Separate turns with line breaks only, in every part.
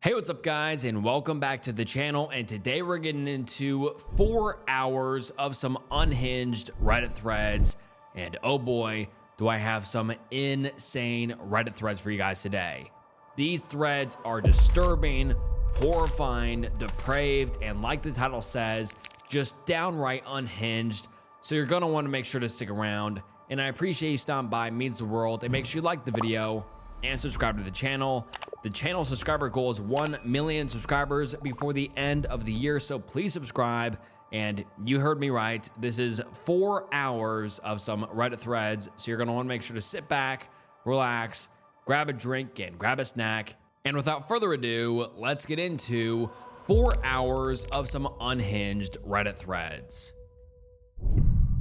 Hey, what's up guys, and welcome back to the channel. And today we're getting into 4 hours of some unhinged Reddit threads. And oh boy, do I have some insane Reddit threads for you guys today. These threads are disturbing, horrifying, depraved, and like the title says, just downright unhinged. So you're gonna want to make sure to stick around. And I appreciate you stopping by, it means the world. And make sure you like the video and subscribe to the channel. The channel subscriber goal is 1 million subscribers before the end of the year, so please subscribe. And you heard me right, this is 4 hours of some Reddit threads, so you're gonna wanna make sure to sit back, relax, grab a drink, and grab a snack. And without further ado, let's get into 4 hours of some unhinged Reddit threads.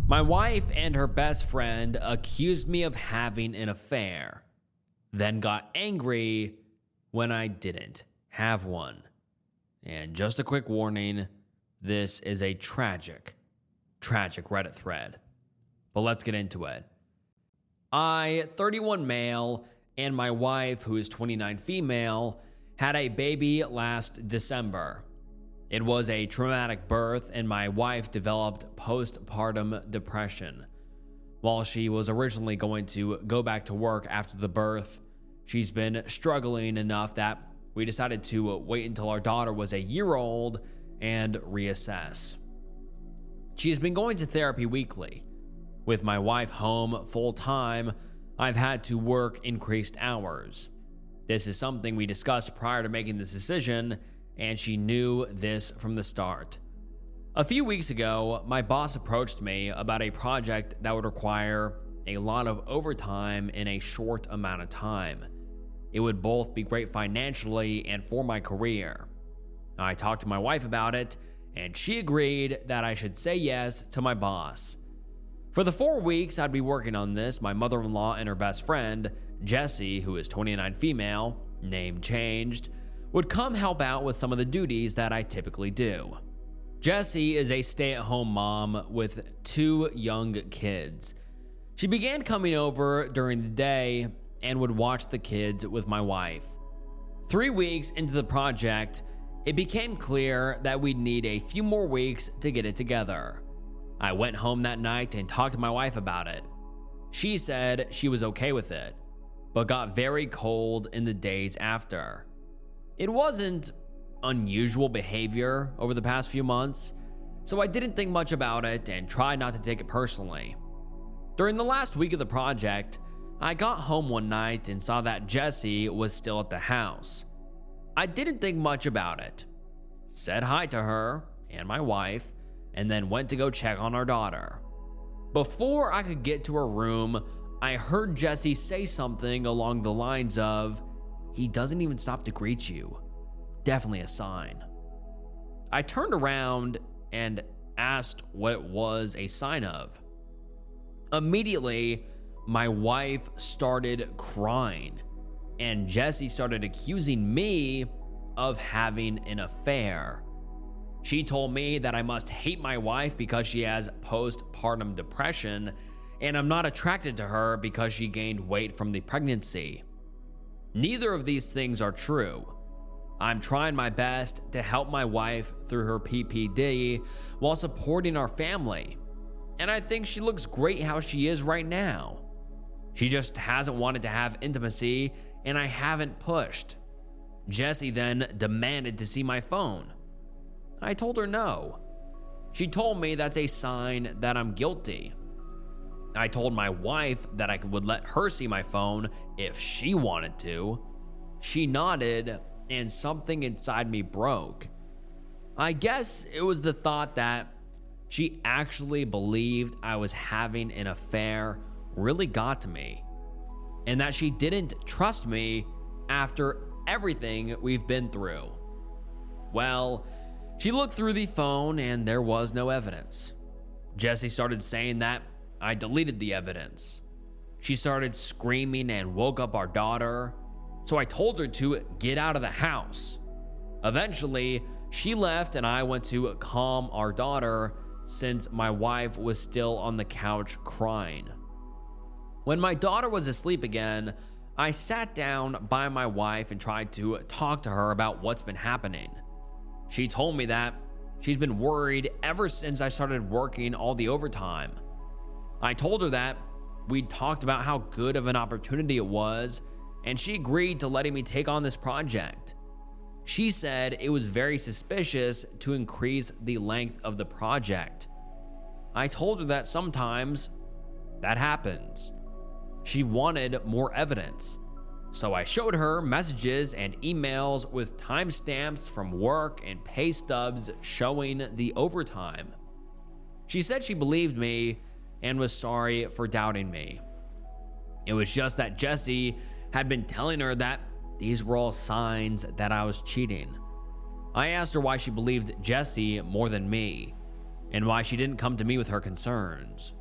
My wife and her best friend accused me of having an affair, then got angry when I didn't have one. And just a quick warning, this is a tragic Reddit thread. But let's get into it. I, 31 male, and my wife, who is 29 female, had a baby last December. It was a traumatic birth, and my wife developed postpartum depression. While she was originally going to go back to work after the birth, she's been struggling enough that we decided to wait until our daughter was a year old and reassess. She has been going to therapy weekly. With my wife home full time, I've had to work increased hours. This is something we discussed prior to making this decision, and she knew this from the start. A few weeks ago, my boss approached me about a project that would require a lot of overtime in a short amount of time. It would both be great financially and for my career. I talked to my wife about it, and she agreed that I should say yes to my boss. For the 4 weeks I'd be working on this, my mother-in-law and her best friend, Jessie, who is 29 female, name changed, would come help out with some of the duties that I typically do. Jessie is a stay-at-home mom with 2 young kids. She began coming over during the day and would watch the kids with my wife. 3 weeks into the project, it became clear that we'd need a few more weeks to get it together. I went home that night and talked to my wife about it. She said she was okay with it, but got very cold in the days after. It wasn't unusual behavior over the past few months, so I didn't think much about it and tried not to take it personally. During the last week of the project, I got home one night and saw that Jessie was still at the house. I didn't think much about it, said hi to her and my wife, and then went to go check on our daughter. Before I could get to her room, I heard Jessie say something along the lines of, "He doesn't even stop to greet you. Definitely a sign." I turned around and asked what it was a sign of. Immediately, my wife started crying, and Jessie started accusing me of having an affair. She told me that I must hate my wife because she has postpartum depression, and I'm not attracted to her because she gained weight from the pregnancy. Neither of these things are true. I'm trying my best to help my wife through her PPD while supporting our family, and I think she looks great how she is right now. She just hasn't wanted to have intimacy, and I haven't pushed. Jessie then demanded to see my phone. I told her no. She told me that's a sign that I'm guilty. I told my wife that I would let her see my phone if she wanted to. She nodded, and something inside me broke. I guess it was the thought that she actually believed I was having an affair really got to me, and that she didn't trust me after everything we've been through. Well, she looked through the phone and there was no evidence. Jessie started saying that I deleted the evidence. She started screaming and woke up our daughter, so I told her to get out of the house. Eventually, she left and I went to calm our daughter since my wife was still on the couch crying. When my daughter was asleep again, I sat down by my wife and tried to talk to her about what's been happening. She told me that she's been worried ever since I started working all the overtime. I told her that we'd talked about how good of an opportunity it was, and she agreed to letting me take on this project. She said it was very suspicious to increase the length of the project. I told her that sometimes that happens. She wanted more evidence, so I showed her messages and emails with timestamps from work and pay stubs showing the overtime. She said she believed me and was sorry for doubting me. It was just that Jesse had been telling her that these were all signs that I was cheating. I asked her why she believed Jesse more than me, and why she didn't come to me with her concerns.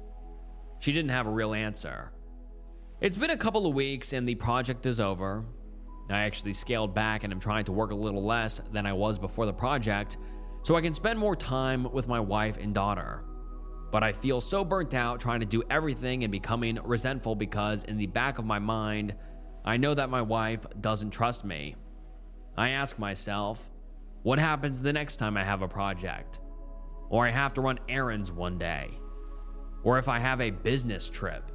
She didn't have a real answer. It's been a couple of weeks and the project is over. I actually scaled back and am trying to work a little less than I was before the project so I can spend more time with my wife and daughter. But I feel so burnt out trying to do everything and becoming resentful because in the back of my mind, I know that my wife doesn't trust me. I ask myself, what happens the next time I have a project? Or I have to run errands one day? Or if I have a business trip?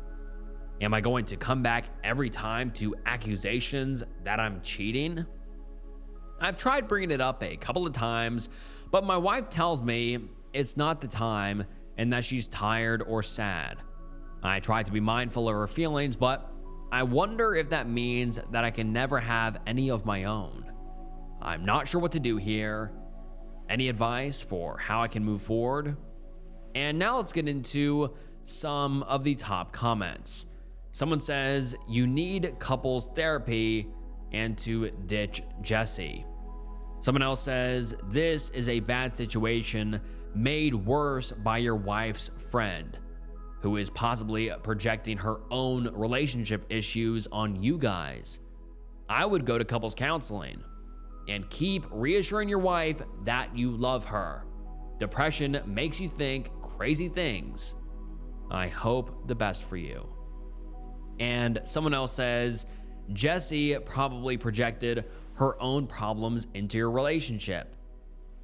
Am I going to come back every time to accusations that I'm cheating? I've tried bringing it up a couple of times, but my wife tells me it's not the time and that she's tired or sad. I try to be mindful of her feelings, but I wonder if that means that I can never have any of my own. I'm not sure what to do here. Any advice for how I can move forward? And now let's get into some of the top comments. Someone says, you need couples therapy and to ditch Jesse. Someone else says, this is a bad situation made worse by your wife's friend, who is possibly projecting her own relationship issues on you guys. I would go to couples counseling and keep reassuring your wife that you love her. Depression makes you think crazy things. I hope the best for you. And someone else says, Jessie probably projected her own problems into your relationship.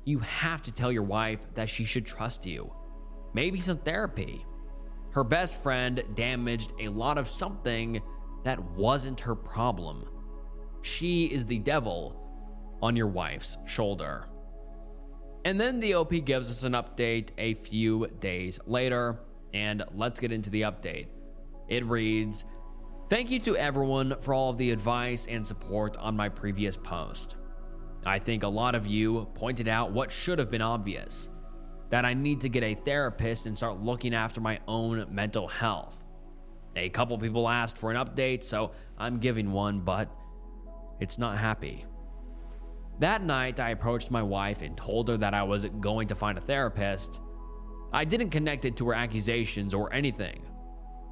You have to tell your wife that she should trust you. Maybe some therapy. Her best friend damaged a lot of something that wasn't her problem. She is the devil on your wife's shoulder. And then the OP gives us an update a few days later, and let's get into the update. It reads, thank you to everyone for all of the advice and support on my previous post. I think a lot of you pointed out what should have been obvious, that I need to get a therapist and start looking after my own mental health. A couple people asked for an update, so I'm giving one, but it's not happy. That night, I approached my wife and told her that I was going to find a therapist. I didn't connect it to her accusations or anything,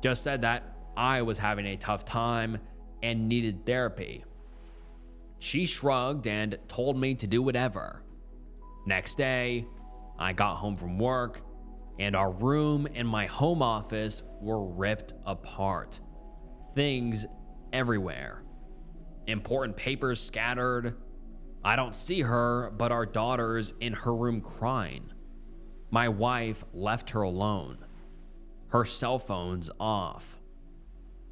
just said that I was having a tough time and needed therapy. She shrugged and told me to do whatever. Next day, I got home from work and our room and my home office were ripped apart. Things everywhere. Important papers scattered. I don't see her, but our daughter's in her room crying. My wife left her alone. Her cell phone's off.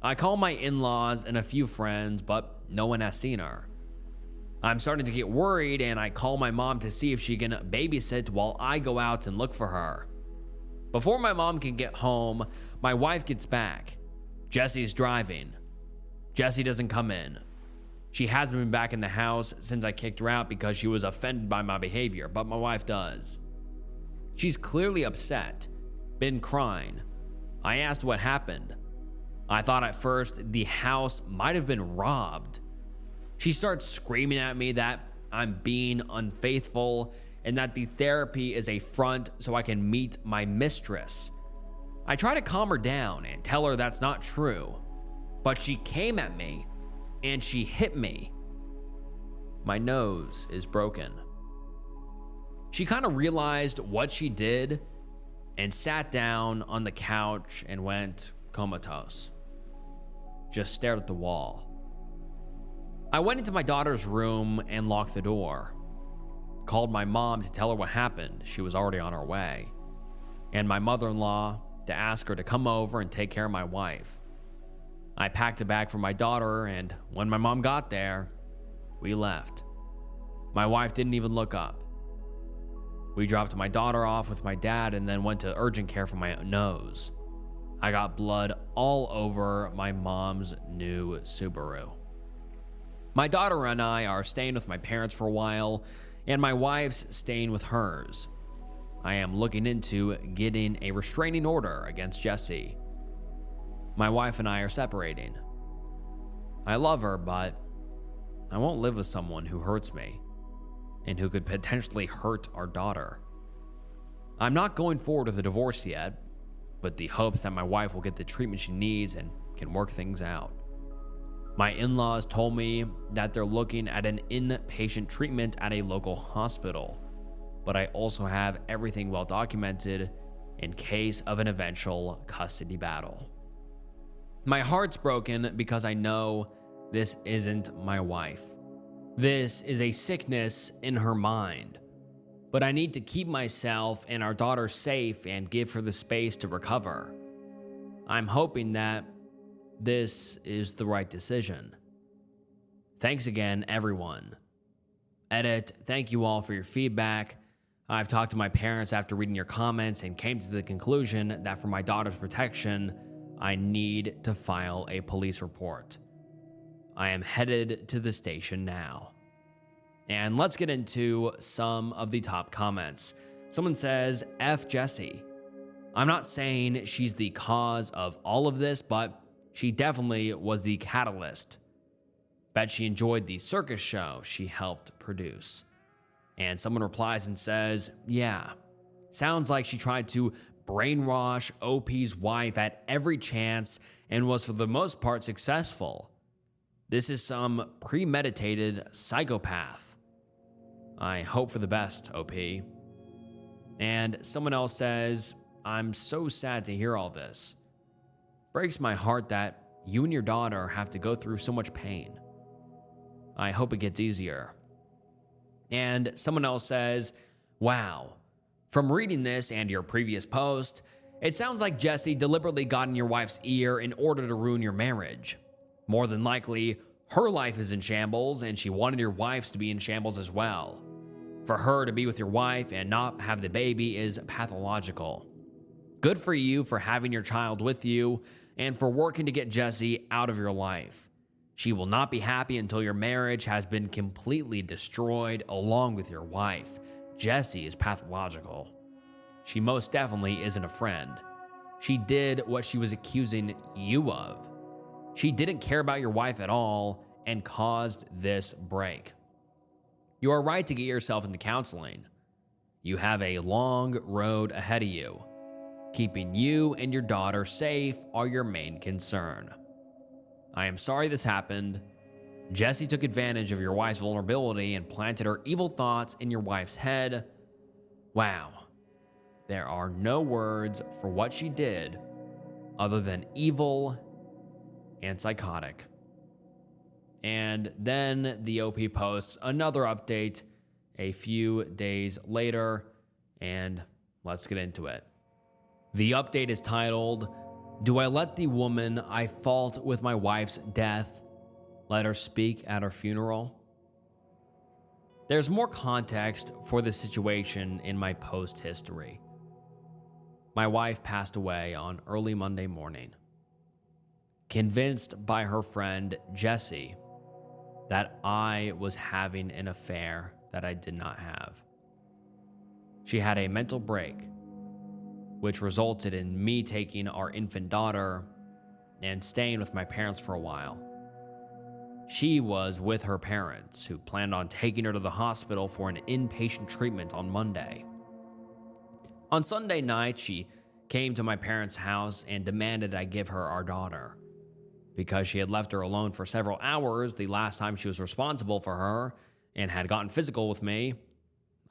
I call my in-laws and a few friends, but no one has seen her. I'm starting to get worried and I call my mom to see if she can babysit while I go out and look for her. Before my mom can get home, my wife gets back. Jesse's driving. Jessie doesn't come in. She hasn't been back in the house since I kicked her out because she was offended by my behavior, but my wife does. She's clearly upset, been crying. I asked what happened. I thought at first the house might have been robbed. She starts screaming at me that I'm being unfaithful and that the therapy is a front so I can meet my mistress. I try to calm her down and tell her that's not true, but she came at me and she hit me. My nose is broken. She kind of realized what she did and sat down on the couch and went comatose. Just stared at the wall. I went into my daughter's room and locked the door. Called my mom to tell her what happened. She was already on her way. And my mother-in-law to ask her to come over and take care of my wife. I packed a bag for my daughter, and when my mom got there, we left. My wife didn't even look up. We dropped my daughter off with my dad and then went to urgent care for my nose. I got blood all over my mom's new Subaru. My daughter and I are staying with my parents for a while, and my wife's staying with hers. I am looking into getting a restraining order against Jessie. My wife and I are separating. I love her, but I won't live with someone who hurts me and who could potentially hurt our daughter. I'm not going forward with a divorce yet, with the hopes that my wife will get the treatment she needs and can work things out. My in-laws told me that they're looking at an inpatient treatment at a local hospital, but I also have everything well documented in case of an eventual custody battle. My heart's broken because I know this isn't my wife. This is a sickness in her mind, but I need to keep myself and our daughter safe and give her the space to recover. I'm hoping that this is the right decision. Thanks again, everyone. Edit, thank you all for your feedback. I've talked to my parents after reading your comments and came to the conclusion that for my daughter's protection, I need to file a police report. I am headed to the station now. And let's get into some of the top comments. Someone says, F Jessie. I'm not saying she's the cause of all of this, but she definitely was the catalyst. Bet she enjoyed the circus show she helped produce. And someone replies and says, yeah, sounds like she tried to brainwash OP's wife at every chance and was for the most part successful. This is some premeditated psychopath. I hope for the best, OP. And someone else says, I'm so sad to hear all this. Breaks my heart that you and your daughter have to go through so much pain. I hope it gets easier. And someone else says, wow, from reading this and your previous post, it sounds like Jessie deliberately got in your wife's ear in order to ruin your marriage. More than likely, her life is in shambles and she wanted your wife's to be in shambles as well. For her to be with your wife and not have the baby is pathological. Good for you for having your child with you and for working to get Jessie out of your life. She will not be happy until your marriage has been completely destroyed along with your wife. Jessie is pathological. She most definitely isn't a friend. She did what she was accusing you of. She didn't care about your wife at all and caused this break. You are right to get yourself into counseling. You have a long road ahead of you. Keeping you and your daughter safe are your main concern. I am sorry this happened. Jessie took advantage of your wife's vulnerability and planted her evil thoughts in your wife's head. Wow. There are no words for what she did other than evil and psychotic. And then the OP posts another update a few days later, and let's get into it. The update is titled, Do I let the woman I fault with my wife's death let her speak at her funeral? There's more context for the situation in my post history. My wife passed away on early Monday morning. Convinced by her friend Jessie that I was having an affair that I did not have. She had a mental break, which resulted in me taking our infant daughter and staying with my parents for a while. She was with her parents, who planned on taking her to the hospital for an inpatient treatment on Monday. On Sunday night, she came to my parents' house and demanded I give her our daughter. Because she had left her alone for several hours the last time she was responsible for her and had gotten physical with me,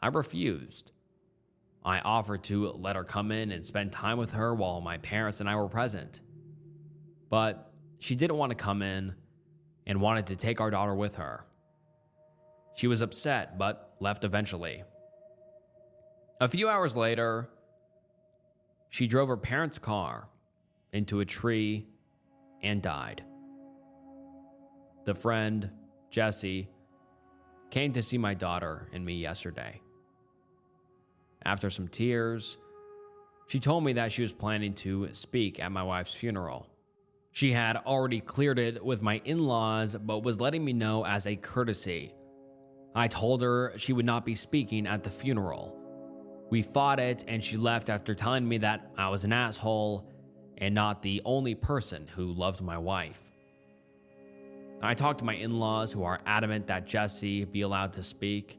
I refused. I offered to let her come in and spend time with her while my parents and I were present. But she didn't want to come in, and wanted to take our daughter with her. She was upset, but left eventually. A few hours later, she drove her parents' car into a tree and died. The friend, Jesse, came to see my daughter and me yesterday. After some tears, she told me that she was planning to speak at my wife's funeral. She had already cleared it with my in-laws, but was letting me know as a courtesy. I told her she would not be speaking at the funeral. We fought it, and she left after telling me that I was an asshole and not the only person who loved my wife. I talked to my in-laws, who are adamant that Jessie be allowed to speak.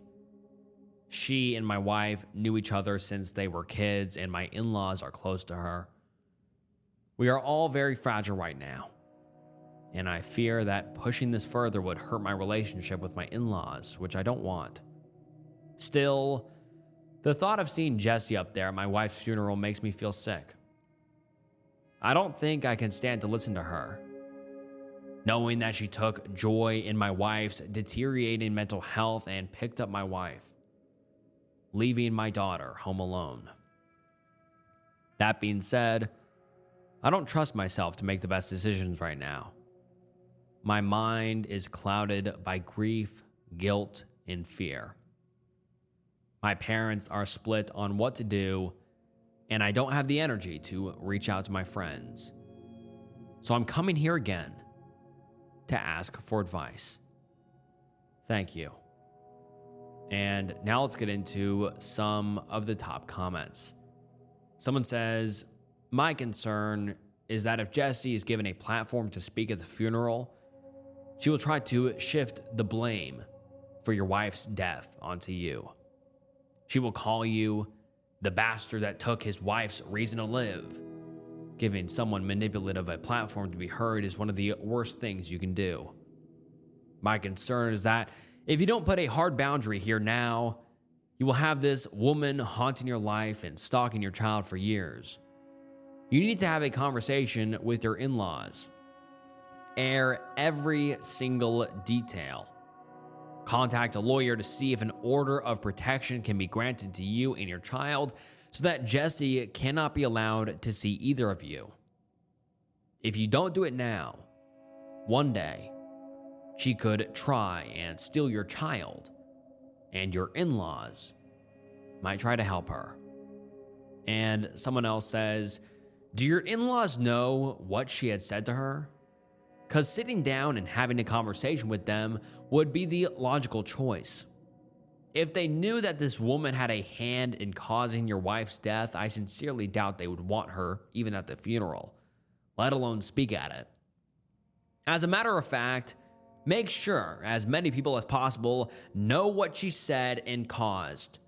She and my wife knew each other since they were kids, and my in-laws are close to her. We are all very fragile right now, and I fear that pushing this further would hurt my relationship with my in-laws, which I don't want. Still, the thought of seeing Jessie up there at my wife's funeral makes me feel sick. I don't think I can stand to listen to her, knowing that she took joy in my wife's deteriorating mental health and picked up my wife, leaving my daughter home alone. That being said, I don't trust myself to make the best decisions right now. My mind is clouded by grief, guilt, and fear. My parents are split on what to do, and I don't have the energy to reach out to my friends. So I'm coming here again to ask for advice. Thank you. And now let's get into some of the top comments. Someone says, my concern is that if Jessie is given a platform to speak at the funeral, she will try to shift the blame for your wife's death onto you. She will call you the bastard that took his wife's reason to live. Giving someone manipulative a platform to be heard is one of the worst things you can do. My concern is that if you don't put a hard boundary here now, you will have this woman haunting your life and stalking your child for years. You need to have a conversation with your in-laws. Air every single detail. Contact a lawyer to see if an order of protection can be granted to you and your child so that Jessie cannot be allowed to see either of you. If you don't do it now, one day, she could try and steal your child, and your in-laws might try to help her. And someone else says, do your in-laws know what she had said to her? Because sitting down and having a conversation with them would be the logical choice. If they knew that this woman had a hand in causing your wife's death, I sincerely doubt they would want her even at the funeral, let alone speak at it. As a matter of fact, make sure as many people as possible know what she said and caused.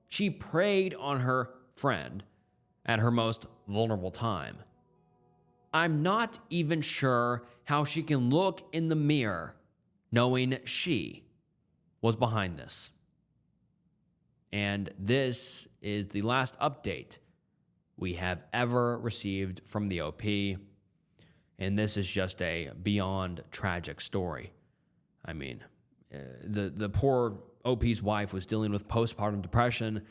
She preyed on her friend at her most vulnerable time. I'm not even sure how she can look in the mirror knowing she was behind this. And this is the last update we have ever received from the OP. And this is just a beyond tragic story. I mean, the poor OP's wife was dealing with postpartum depression,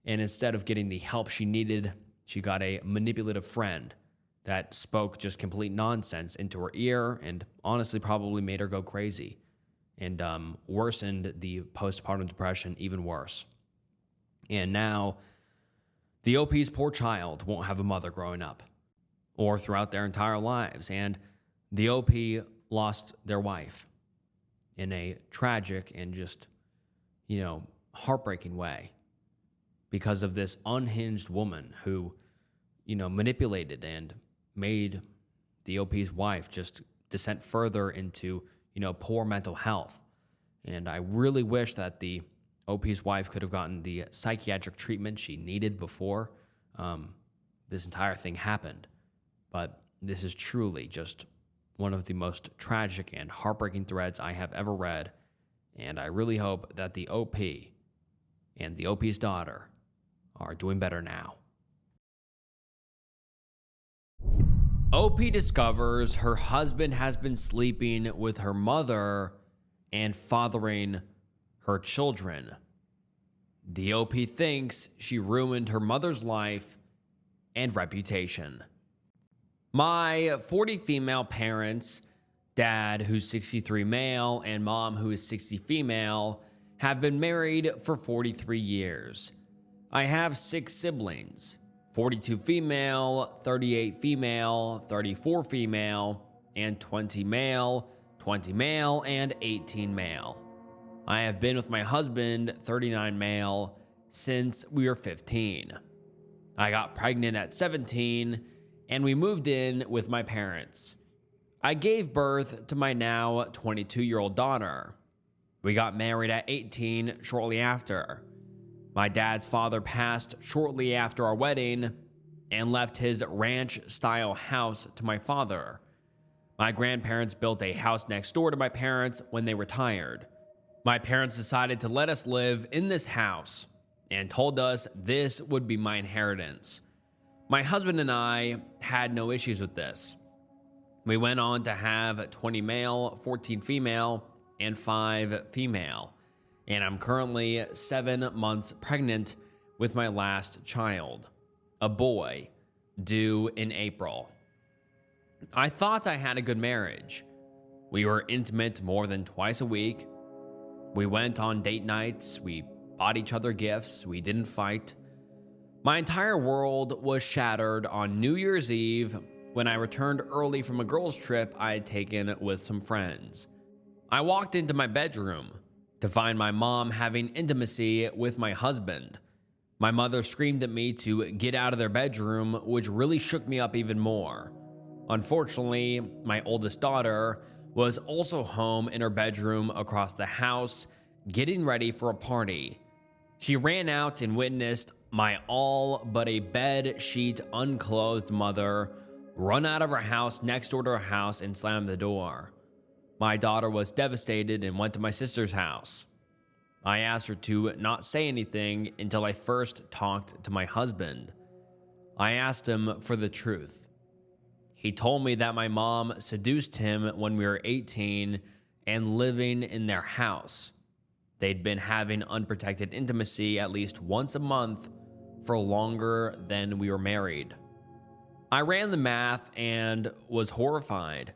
and instead of getting the help she needed, she got a manipulative friend that spoke just complete nonsense into her ear and honestly probably made her go crazy and worsened the postpartum depression even worse. And now the OP's poor child won't have a mother growing up or throughout their entire lives. And the OP lost their wife in a tragic and just, heartbreaking way because of this unhinged woman who, manipulated and made the OP's wife just descend further into, poor mental health. And I really wish that the OP's wife could have gotten the psychiatric treatment she needed before this entire thing happened. But this is truly just one of the most tragic and heartbreaking threads I have ever read. And I really hope that the OP and the OP's daughter are doing better now. OP discovers her husband has been sleeping with her mother and fathering her children. The OP thinks she ruined her mother's life and reputation. My 40 female parents, dad who's 63 male and mom who is 60 female, have been married for 43 years. I have 6 siblings, 42 female, 38 female, 34 female, and 20 male, and 18 male. I have been with my husband, 39 male, since we were 15. I got pregnant at 17, and we moved in with my parents. I gave birth to my now 22-year-old daughter. We got married at 18 shortly after. My dad's father passed shortly after our wedding and left his ranch-style house to my father. My grandparents built a house next door to my parents when they retired. My parents decided to let us live in this house and told us this would be my inheritance. My husband and I had no issues with this. We went on to have 20 male, 14 female, and 5 female, and I'm currently 7 months pregnant with my last child, a boy, due in April. I thought I had a good marriage. We were intimate more than twice a week. We went on date nights, we bought each other gifts, we didn't fight. My entire world was shattered on New Year's Eve when I returned early from a girls' trip I had taken with some friends. I walked into my bedroom to find my mom having intimacy with my husband. My mother screamed at me to get out of their bedroom, which really shook me up even more. Unfortunately, my oldest daughter was also home in her bedroom across the house, getting ready for a party. She ran out and witnessed my all but a bed sheet unclothed mother run out of her house next door to her house and slam the door. My daughter was devastated and went to my sister's house. I asked her to not say anything until I first talked to my husband. I asked him for the truth. He told me that my mom seduced him when we were 18 and living in their house. They'd been having unprotected intimacy at least once a month for longer than we were married. I ran the math and was horrified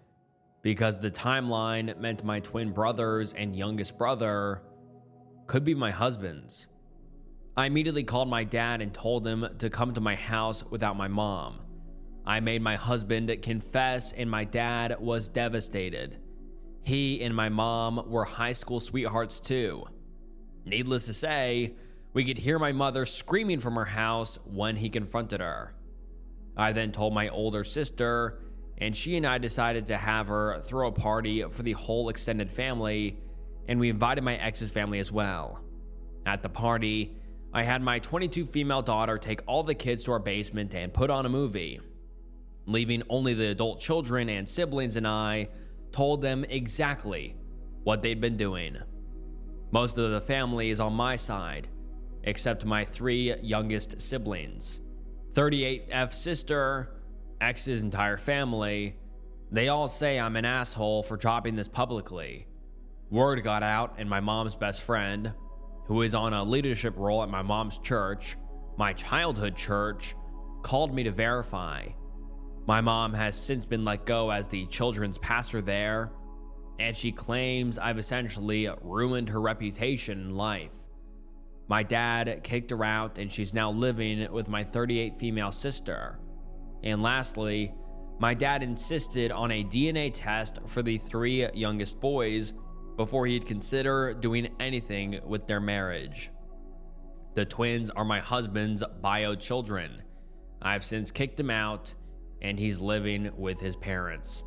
because the timeline meant my twin brothers and youngest brother could be my husband's. I immediately called my dad and told him to come to my house without my mom. I made my husband confess, and my dad was devastated. He and my mom were high school sweethearts too. Needless to say, we could hear my mother screaming from her house when he confronted her. I then told my older sister, and she and I decided to have her throw a party for the whole extended family, and we invited my ex's family as well. At the party, I had my 22 female daughter take all the kids to our basement and put on a movie. Leaving only the adult children and siblings, and I told them exactly what they'd been doing. Most of the family is on my side, except my 3 youngest siblings. 38F sister, ex's entire family, they all say I'm an asshole for dropping this publicly. Word got out, and my mom's best friend, who is on a leadership role at my mom's church, my childhood church, called me to verify. My mom has since been let go as the children's pastor there, and she claims I've essentially ruined her reputation in life. My dad kicked her out, and she's now living with my 38 female sister. And lastly, my dad insisted on a DNA test for the 3 youngest boys before he'd consider doing anything with their marriage. The twins are my husband's bio children. I've since kicked him out, and he's living with his parents.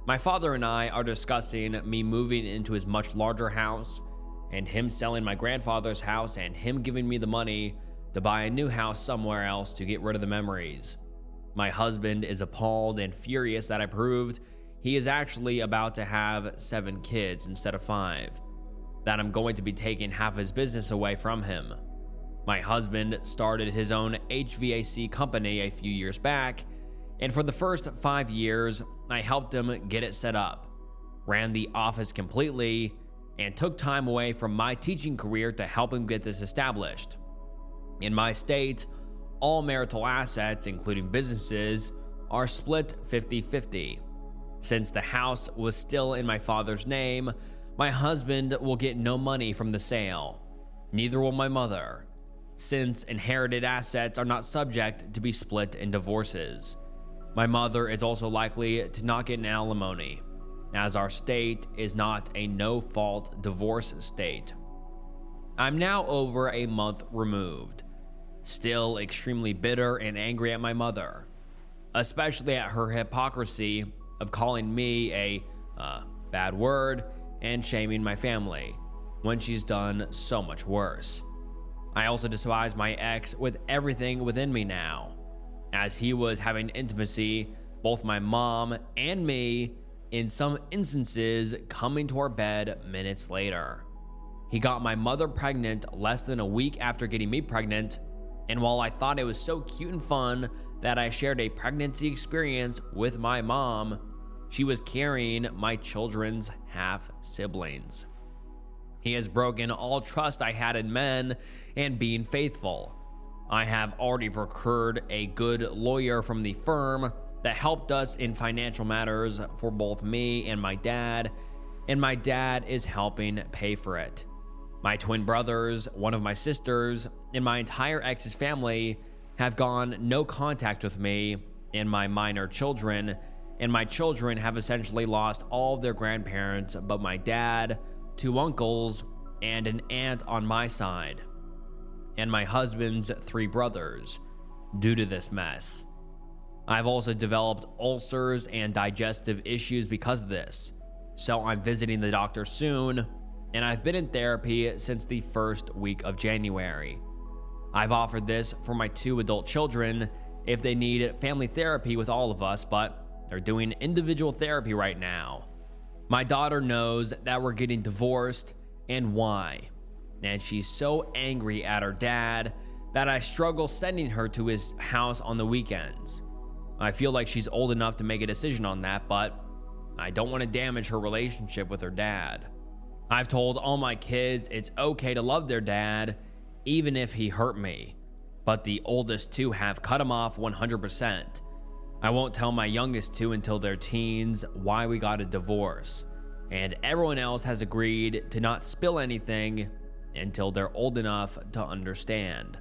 My father and I are discussing me moving into his much larger house, and him selling my grandfather's house, and him giving me the money to buy a new house somewhere else to get rid of the memories. My husband is appalled and furious that I proved he is actually about to have 7 kids instead of 5, that I'm going to be taking half his business away from him. My husband started his own HVAC company a few years back, And for the first 5 years, I helped him get it set up, ran the office completely, and took time away from my teaching career to help him get this established. In my state, all marital assets, including businesses, are split 50-50. Since the house was still in my father's name, my husband will get no money from the sale. Neither will my mother, since inherited assets are not subject to be split in divorces. My mother is also likely to not get an alimony, as our state is not a no-fault divorce state. I'm now over a month removed, still extremely bitter and angry at my mother, especially at her hypocrisy of calling me a bad word and shaming my family when she's done so much worse. I also despise my ex with everything within me now, as he was having intimacy, both my mom and me, in some instances coming to our bed minutes later. He got my mother pregnant less than a week after getting me pregnant, and while I thought it was so cute and fun that I shared a pregnancy experience with my mom, she was carrying my children's half-siblings. He has broken all trust I had in men and being faithful. I have already procured a good lawyer from the firm that helped us in financial matters for both me and my dad is helping pay for it. My twin brothers, one of my sisters, and my entire ex's family have gone no contact with me and my minor children, and my children have essentially lost all of their grandparents but my dad, 2 uncles, and an aunt on my side, and my husband's 3 brothers, due to this mess. I've also developed ulcers and digestive issues because of this, so I'm visiting the doctor soon, and I've been in therapy since the first week of January. I've offered this for my 2 adult children if they need family therapy with all of us, but they're doing individual therapy right now. My daughter knows that we're getting divorced and why, and she's so angry at her dad that I struggle sending her to his house on the weekends. I feel like she's old enough to make a decision on that, but I don't want to damage her relationship with her dad. I've told all my kids it's okay to love their dad, even if he hurt me, but the oldest 2 have cut him off 100%. I won't tell my youngest 2 until they're teens why we got a divorce, and everyone else has agreed to not spill anything until they're old enough to understand.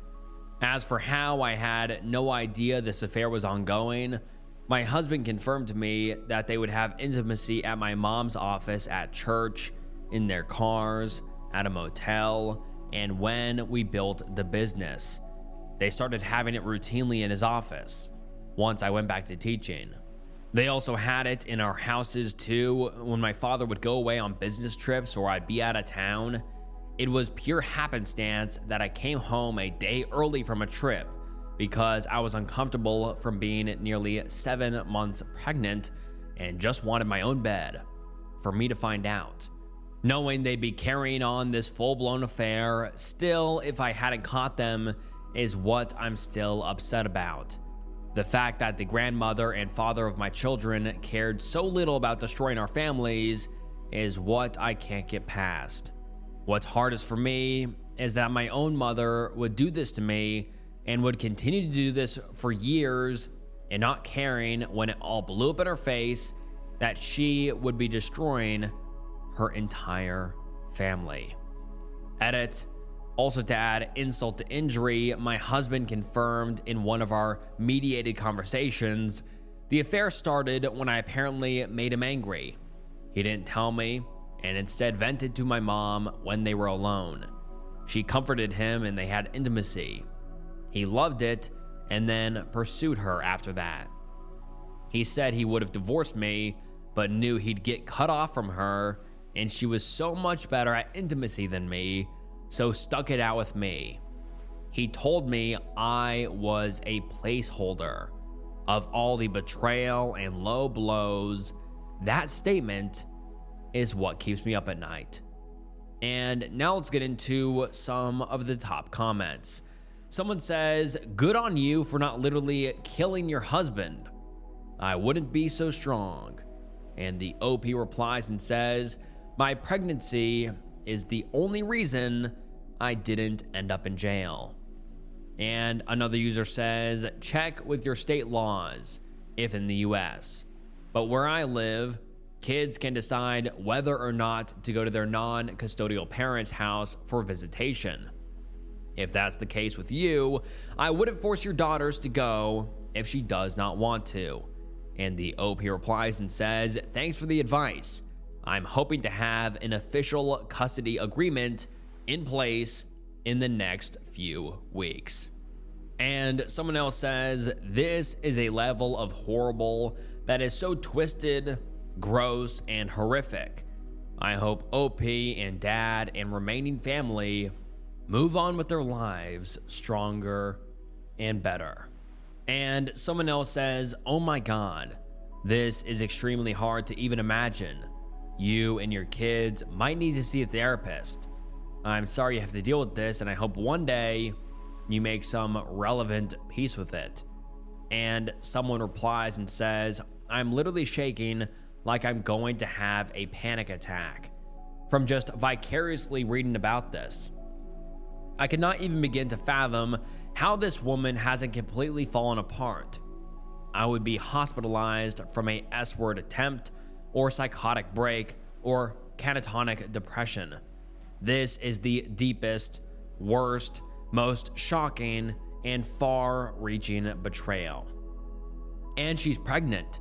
As for how I had no idea this affair was ongoing, my husband confirmed to me that they would have intimacy at my mom's office, at church, in their cars, at a motel, and when we built the business. They started having it routinely in his office once I went back to teaching. They also had it in our houses too. When my father would go away on business trips or I'd be out of town, it was pure happenstance that I came home a day early from a trip because I was uncomfortable from being nearly 7 months pregnant and just wanted my own bed for me to find out. Knowing they'd be carrying on this full-blown affair, still, if I hadn't caught them, is what I'm still upset about. The fact that the grandmother and father of my children cared so little about destroying our families is what I can't get past. What's hardest for me is that my own mother would do this to me and would continue to do this for years and not caring when it all blew up in her face that she would be destroying her entire family. Edit. Also, to add insult to injury, my husband confirmed in one of our mediated conversations, the affair started when I apparently made him angry. He didn't tell me and instead vented to my mom when they were alone. She comforted him and they had intimacy. He loved it and then pursued her after that. He said he would have divorced me, but knew he'd get cut off from her, and she was so much better at intimacy than me, so stuck it out with me. He told me I was a placeholder of all the betrayal and low blows. That statement is what keeps me up at night. And now let's get into some of the top comments. Someone says, good on you for not literally killing your husband. I wouldn't be so strong. And the OP replies and says, my pregnancy is the only reason I didn't end up in jail. And another user says, check with your state laws if in the US. But where I live, kids can decide whether or not to go to their non-custodial parents' house for visitation. If that's the case with you, I wouldn't force your daughters to go if she does not want to. And the OP replies and says, thanks for the advice. I'm hoping to have an official custody agreement in place in the next few weeks. And someone else says, this is a level of horrible that is so twisted, gross, and horrific. I hope OP and dad and remaining family move on with their lives stronger and better. And someone else says, oh my God, this is extremely hard to even imagine. You and your kids might need to see a therapist. I'm sorry you have to deal with this, and I hope one day you make some relevant peace with it. And someone replies and says, I'm literally shaking like I'm going to have a panic attack from just vicariously reading about this. I cannot even begin to fathom how this woman hasn't completely fallen apart. I would be hospitalized from a S-word attempt or psychotic break or catatonic depression. This is the deepest, worst, most shocking, and far-reaching betrayal. And she's pregnant,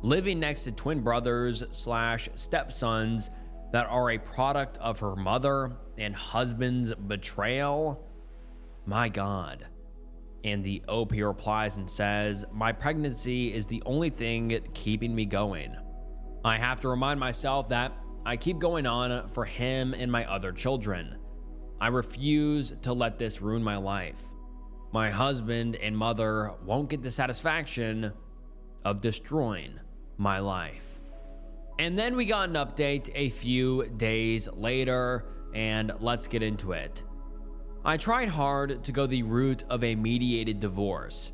living next to twin brothers / stepsons that are a product of her mother and husband's betrayal. My God. And the OP replies and says, my pregnancy is the only thing keeping me going. I have to remind myself that I keep going on for him and my other children. I refuse to let this ruin my life. My husband and mother won't get the satisfaction of destroying my life. And then we got an update a few days later, and let's get into it. I tried hard to go the route of a mediated divorce,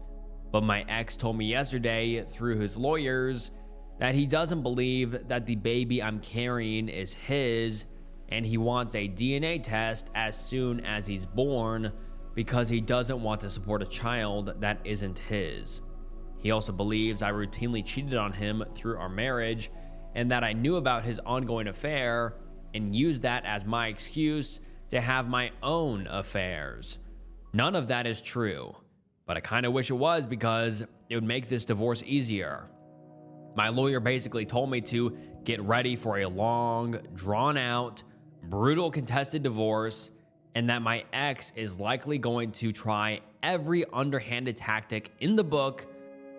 but my ex told me yesterday through his lawyers that he doesn't believe that the baby I'm carrying is his, and he wants a DNA test as soon as he's born because he doesn't want to support a child that isn't his. He also believes I routinely cheated on him through our marriage and that I knew about his ongoing affair and used that as my excuse to have my own affairs. None of that is true, but I kind of wish it was because it would make this divorce easier. My lawyer basically told me to get ready for a long, drawn-out, brutal contested divorce, and that my ex is likely going to try every underhanded tactic in the book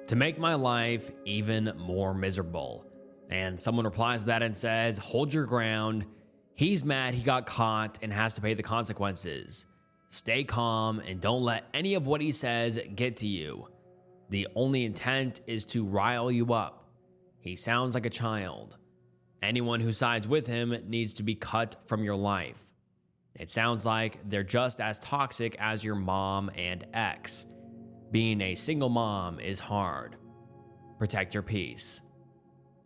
to make my life even more miserable. And someone replies to that and says, hold your ground. He's mad he got caught and has to pay the consequences. Stay calm and don't let any of what he says get to you. The only intent is to rile you up. He sounds like a child. Anyone who sides with him needs to be cut from your life. It sounds like they're just as toxic as your mom and ex. Being a single mom is hard. Protect your peace.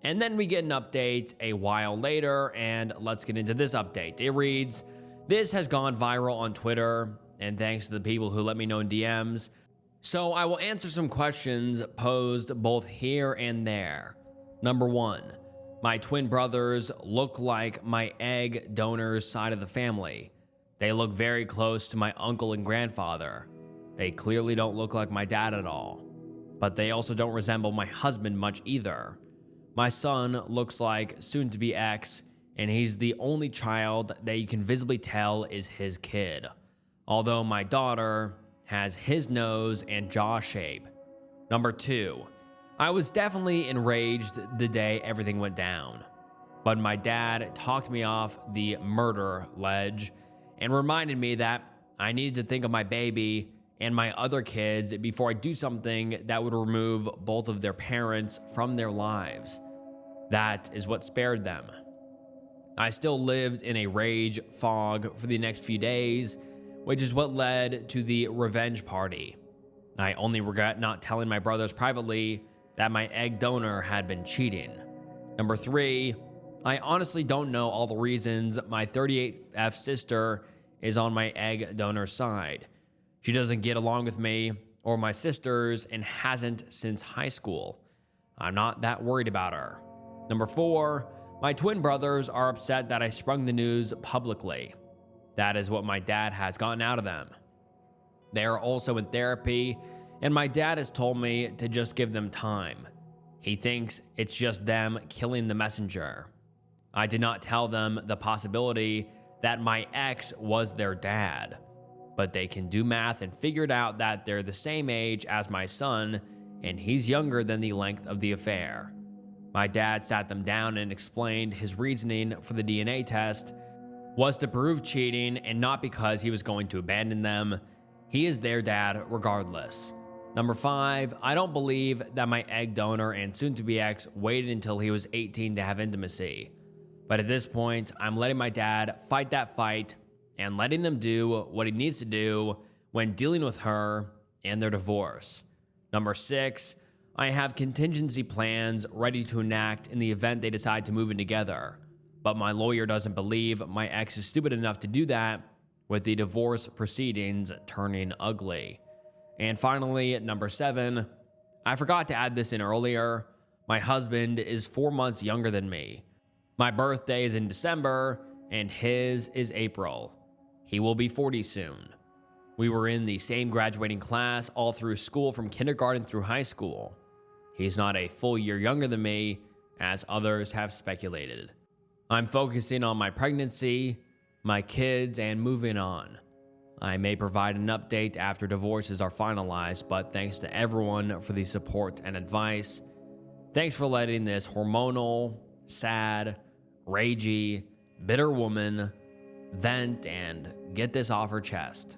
And then we get an update a while later, and let's get into this update. It reads, this has gone viral on Twitter, and thanks to the people who let me know in DMs. So I will answer some questions posed both here and there. Number 1, my twin brothers look like my egg donor's side of the family. They look very close to my uncle and grandfather. They clearly don't look like my dad at all, but they also don't resemble my husband much either. My son looks like soon-to-be ex, and he's the only child that you can visibly tell is his kid, although my daughter has his nose and jaw shape. Number 2, I was definitely enraged the day everything went down, but my dad talked me off the murder ledge and reminded me that I needed to think of my baby and my other kids before I do something that would remove both of their parents from their lives. That is what spared them. I still lived in a rage fog for the next few days, which is what led to the revenge party. I only regret not telling my brothers privately that my egg donor had been cheating. Number 3, I honestly don't know all the reasons my 38F sister is on my egg donor side. She doesn't get along with me or my sisters and hasn't since high school. I'm not that worried about her. Number 4, my twin brothers are upset that I sprung the news publicly. That is what my dad has gotten out of them. They are also in therapy, and my dad has told me to just give them time. He thinks it's just them killing the messenger. I did not tell them the possibility that my ex was their dad, but they can do math and figured out that they're the same age as my son, and he's younger than the length of the affair. My dad sat them down and explained his reasoning for the DNA test was to prove cheating and not because he was going to abandon them. He is their dad regardless. Number 5, I don't believe that my egg donor and soon-to-be ex waited until he was 18 to have intimacy. But at this point, I'm letting my dad fight that fight and letting him do what he needs to do when dealing with her and their divorce. Number 6, I have contingency plans ready to enact in the event they decide to move in together. But my lawyer doesn't believe my ex is stupid enough to do that, with the divorce proceedings turning ugly. And finally, number 7, I forgot to add this in earlier. My husband is 4 months younger than me. My birthday is in December, and his is April. He will be 40 soon. We were in the same graduating class all through school from kindergarten through high school. He's not a full year younger than me, as others have speculated. I'm focusing on my pregnancy, my kids, and moving on. I may provide an update after divorces are finalized, but thanks to everyone for the support and advice. Thanks for letting this hormonal, sad, ragey, bitter woman vent and get this off her chest.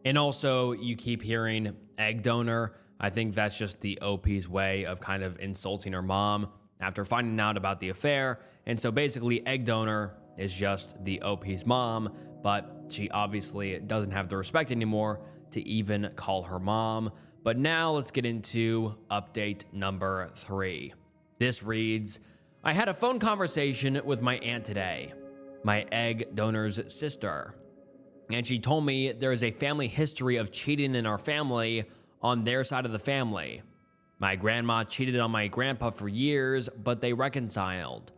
And also, you keep hearing egg donor. I think that's just the OP's way of kind of insulting her mom after finding out about the affair. And so basically, egg donor is just the OP's mom, but she obviously doesn't have the respect anymore to even call her mom. But now let's get into update number 3. This reads, I had a phone conversation with my aunt today, my egg donor's sister, and she told me there is a family history of cheating in our family on their side of the family. My grandma cheated on my grandpa for years, but they reconciled.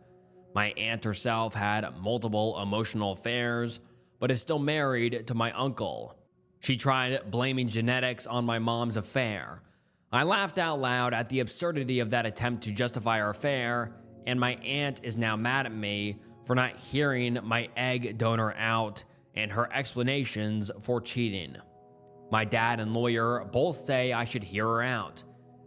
My aunt herself had multiple emotional affairs, but is still married to my uncle. She tried blaming genetics on my mom's affair. I laughed out loud at the absurdity of that attempt to justify our affair, and my aunt is now mad at me for not hearing my egg donor out and her explanations for cheating. My dad and lawyer both say I should hear her out,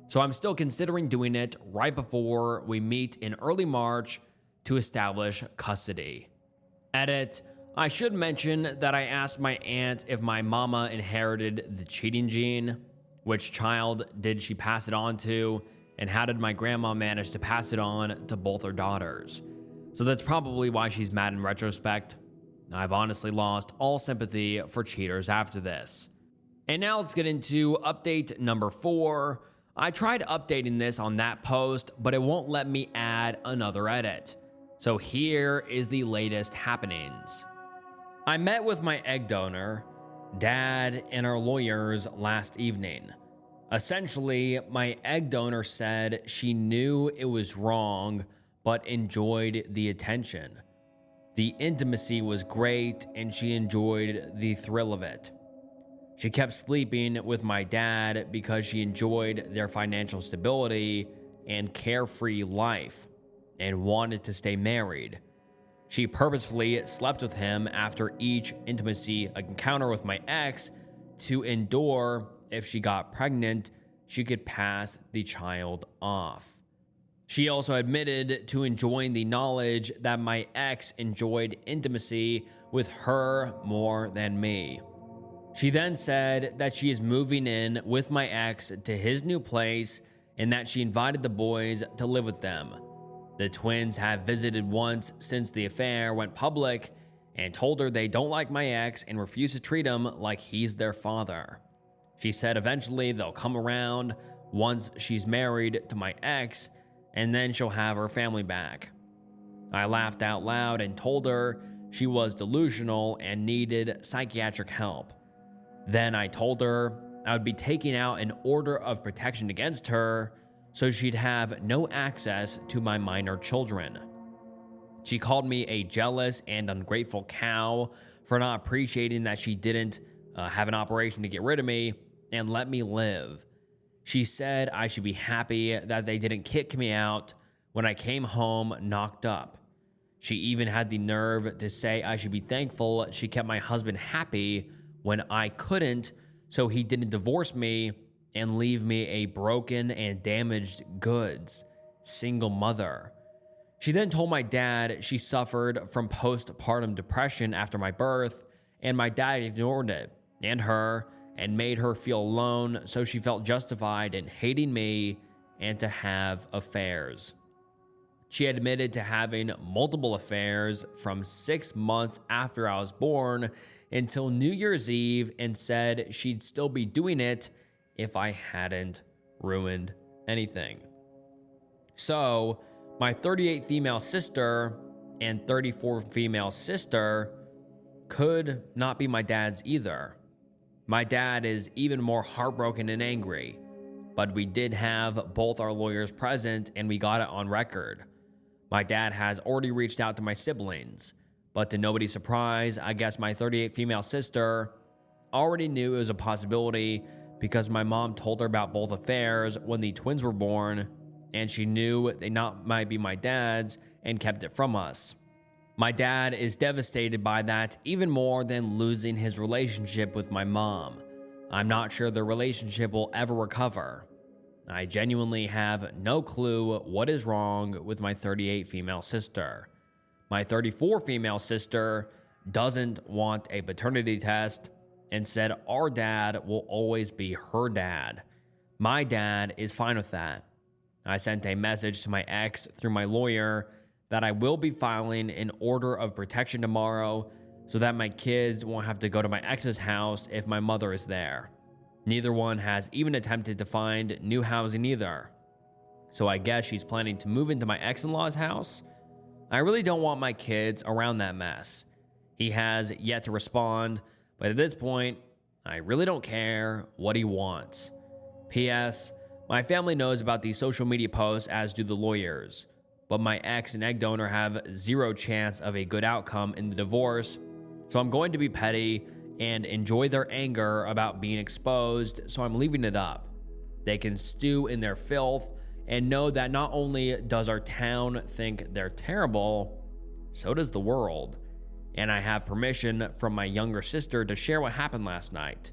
so I'm still considering doing it right before we meet in early March to establish custody. Edit, I should mention that I asked my aunt if my mama inherited the cheating gene, which child did she pass it on to, and how did my grandma manage to pass it on to both her daughters. So that's probably why she's mad in retrospect. I've honestly lost all sympathy for cheaters after this. And now let's get into update number 4. I tried updating this on that post, but it won't let me add another edit. So here is the latest happenings. I met with my egg donor, dad, and our lawyers last evening. Essentially, my egg donor said she knew it was wrong, but enjoyed the attention. The intimacy was great, and she enjoyed the thrill of it. She kept sleeping with my dad because she enjoyed their financial stability and carefree life and wanted to stay married. She purposefully slept with him after each intimacy encounter with my ex to endure if she got pregnant, she could pass the child off. She also admitted to enjoying the knowledge that my ex enjoyed intimacy with her more than me. She then said that she is moving in with my ex to his new place and that she invited the boys to live with them. The twins have visited once since the affair went public and told her they don't like my ex and refuse to treat him like he's their father. She said eventually they'll come around once she's married to my ex, and then she'll have her family back. I laughed out loud and told her she was delusional and needed psychiatric help. Then I told her I would be taking out an order of protection against her so she'd have no access to my minor children. She called me a jealous and ungrateful cow for not appreciating that she didn't have an operation to get rid of me and let me live. She said I should be happy that they didn't kick me out when I came home knocked up. She even had the nerve to say I should be thankful she kept my husband happy when I couldn't, so he didn't divorce me and leave me a broken and damaged goods single mother. She then told my dad she suffered from postpartum depression after my birth, and my dad ignored it and her and made her feel alone, so she felt justified in hating me and to have affairs. She admitted to having multiple affairs from 6 months after I was born until New Year's Eve and said she'd still be doing it if I hadn't ruined anything. So, my 38 female sister and 34 female sister could not be my dad's either. My dad is even more heartbroken and angry, but we did have both our lawyers present and we got it on record. My dad has already reached out to my siblings, but to nobody's surprise, I guess my 38 female sister already knew it was a possibility because my mom told her about both affairs when the twins were born, and she knew they might be my dad's and kept it from us. My dad is devastated by that even more than losing his relationship with my mom. I'm not sure their relationship will ever recover. I genuinely have no clue what is wrong with my 38 female sister. My 34 female sister doesn't want a paternity test and said our dad will always be her dad. My dad is fine with that. I sent a message to my ex through my lawyer that I will be filing an order of protection tomorrow so that my kids won't have to go to my ex's house if my mother is there. Neither one has even attempted to find new housing either. So I guess she's planning to move into my ex-in-law's house. I really don't want my kids around that mess. He has yet to respond, but at this point, I really don't care what he wants. P.S. My family knows about these social media posts, as do the lawyers, but my ex and egg donor have zero chance of a good outcome in the divorce, so I'm going to be petty and enjoy their anger about being exposed, so I'm leaving it up. They can stew in their filth and know that not only does our town think they're terrible, so does the world. And I have permission from my younger sister to share what happened last night.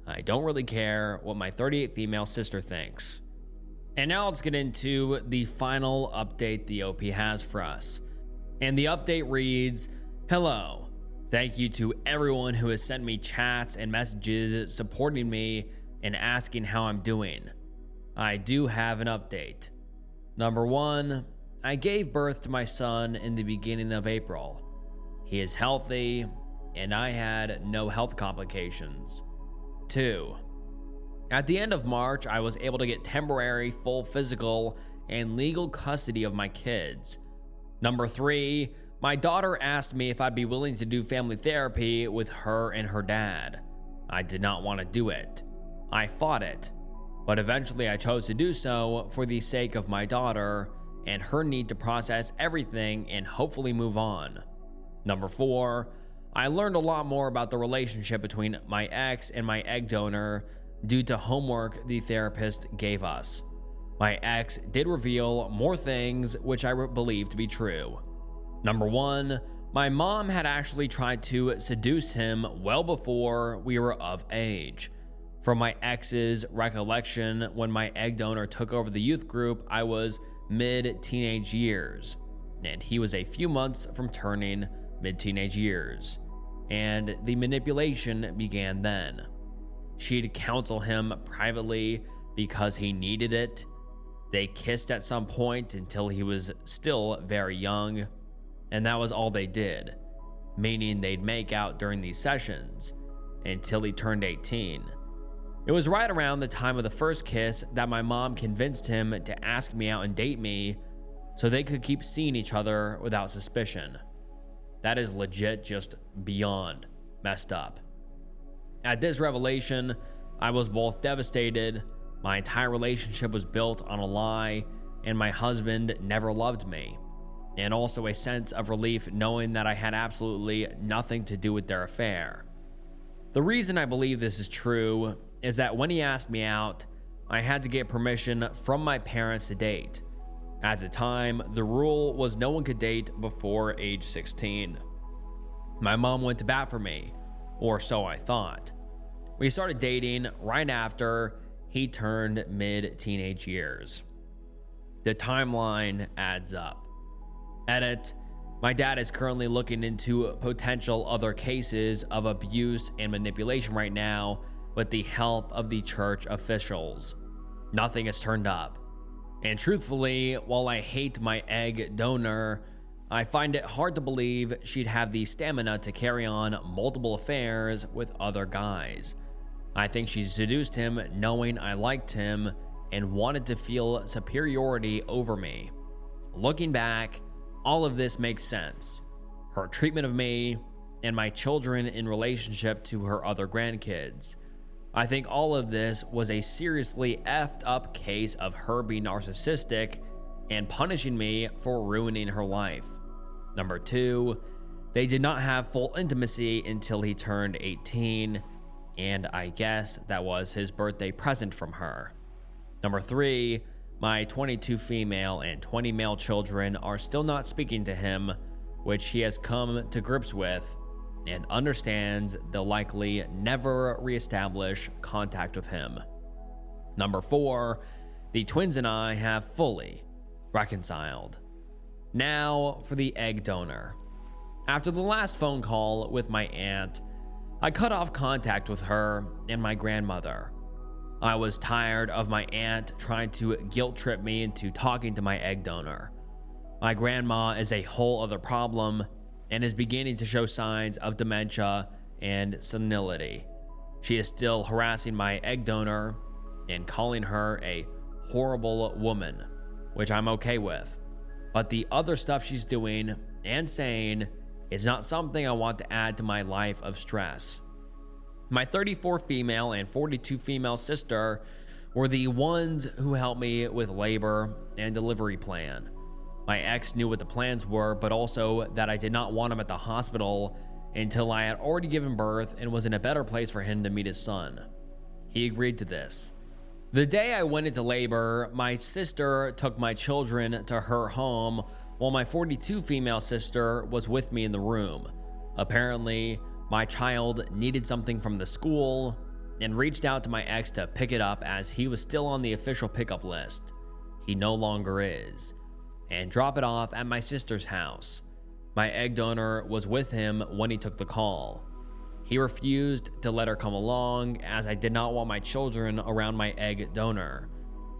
I don't really care what my 38 female sister thinks. And now let's get into the final update the OP has for us. And the update reads, "Hello. Thank you to everyone who has sent me chats and messages supporting me and asking how I'm doing. I do have an update. Number 1, I gave birth to my son in the beginning of April. He is healthy, and I had no health complications. 2, at the end of March, I was able to get temporary full physical and legal custody of my kids. Number 3, my daughter asked me if I'd be willing to do family therapy with her and her dad. I did not want to do it. I fought it, but eventually I chose to do so for the sake of my daughter and her need to process everything and hopefully move on. Number 4, I learned a lot more about the relationship between my ex and my egg donor due to homework the therapist gave us. My ex did reveal more things which I believe to be true. Number 1, my mom had actually tried to seduce him well before we were of age. From my ex's recollection, when my egg donor took over the youth group, I was mid-teenage years, and he was a few months from turning mid-teenage years, and the manipulation began then. She'd counsel him privately because he needed it. They kissed at some point until he was still very young, and that was all they did, meaning they'd make out during these sessions until he turned 18. It was right around the time of the first kiss that my mom convinced him to ask me out and date me so they could keep seeing each other without suspicion. That is legit just beyond messed up. At this revelation, I was both devastated. My entire relationship was built on a lie, and my husband never loved me. And also a sense of relief knowing that I had absolutely nothing to do with their affair. The reason I believe this is true is that when he asked me out, I had to get permission from my parents to date. At the time, the rule was no one could date before age 16. My mom went to bat for me, or so I thought. We started dating right after he turned mid-teenage years. The timeline adds up. Edit: my dad is currently looking into potential other cases of abuse and manipulation right now with the help of the church officials. Nothing has turned up. And truthfully, while I hate my egg donor, I find it hard to believe she'd have the stamina to carry on multiple affairs with other guys. I think she seduced him knowing I liked him and wanted to feel superiority over me. Looking back, all of this makes sense. Her treatment of me and my children in relationship to her other grandkids. I think all of this was a seriously effed up case of her being narcissistic and punishing me for ruining her life. Number 2, they did not have full intimacy until he turned 18, and I guess that was his birthday present from her. Number 3, my 22 female and 20 male children are still not speaking to him, which he has come to grips with and understands they'll likely never reestablish contact with him. Number 4, the twins and I have fully reconciled. Now for the egg donor. After the last phone call with my aunt, I cut off contact with her and my grandmother. I was tired of my aunt trying to guilt trip me into talking to my egg donor. My grandma is a whole other problem and is beginning to show signs of dementia and senility. She is still harassing my egg donor and calling her a horrible woman, which I'm okay with. But the other stuff she's doing and saying is not something I want to add to my life of stress. My 34 female and 42 female sister were the ones who helped me with labor and delivery plan. My ex knew what the plans were, but also that I did not want him at the hospital until I had already given birth and was in a better place for him to meet his son. He agreed to this. The day I went into labor, my sister took my children to her home while my 42 female sister was with me in the room. Apparently, my child needed something from the school and reached out to my ex to pick it up as he was still on the official pickup list. He no longer is. And drop it off at my sister's house. My egg donor was with him when he took the call. He refused to let her come along as I did not want my children around my egg donor.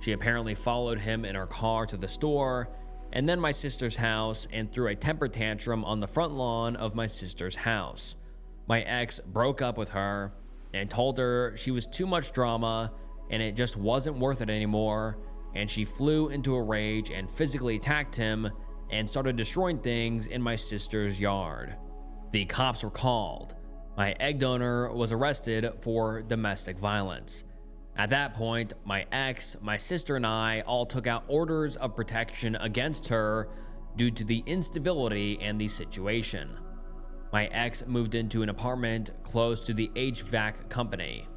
She apparently followed him in her car to the store and then my sister's house and threw a temper tantrum on the front lawn of my sister's house. My ex broke up with her and told her she was too much drama and it just wasn't worth it anymore, and she flew into a rage and physically attacked him and started destroying things in my sister's yard. The cops were called. My egg donor was arrested for domestic violence. At that point, my ex, my sister, and I all took out orders of protection against her due to the instability and the situation. My ex moved into an apartment close to the HVAC company.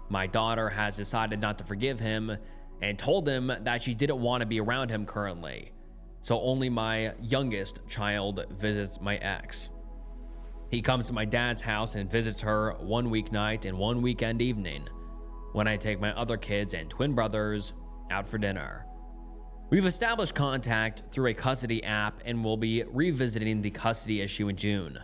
My daughter has decided not to forgive him and told him that she didn't want to be around him currently, so only my youngest child visits my ex. He comes to my dad's house and visits her one weeknight and one weekend evening when I take my other kids and twin brothers out for dinner. We've established contact through a custody app and will be revisiting the custody issue in June.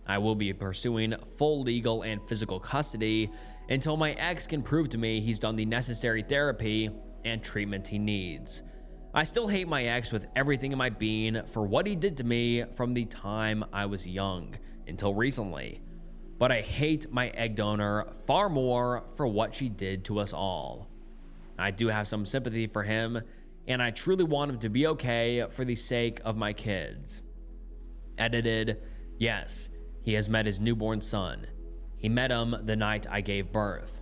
I will be pursuing full legal and physical custody until my ex can prove to me he's done the necessary therapy and treatment he needs. I still hate my ex with everything in my being for what he did to me from the time I was young until recently. but I hate my egg donor far more for what she did to us all. I do have some sympathy for him, and I truly want him to be okay for the sake of my kids. Edited, yes, he has met his newborn son. He met him the night I gave birth.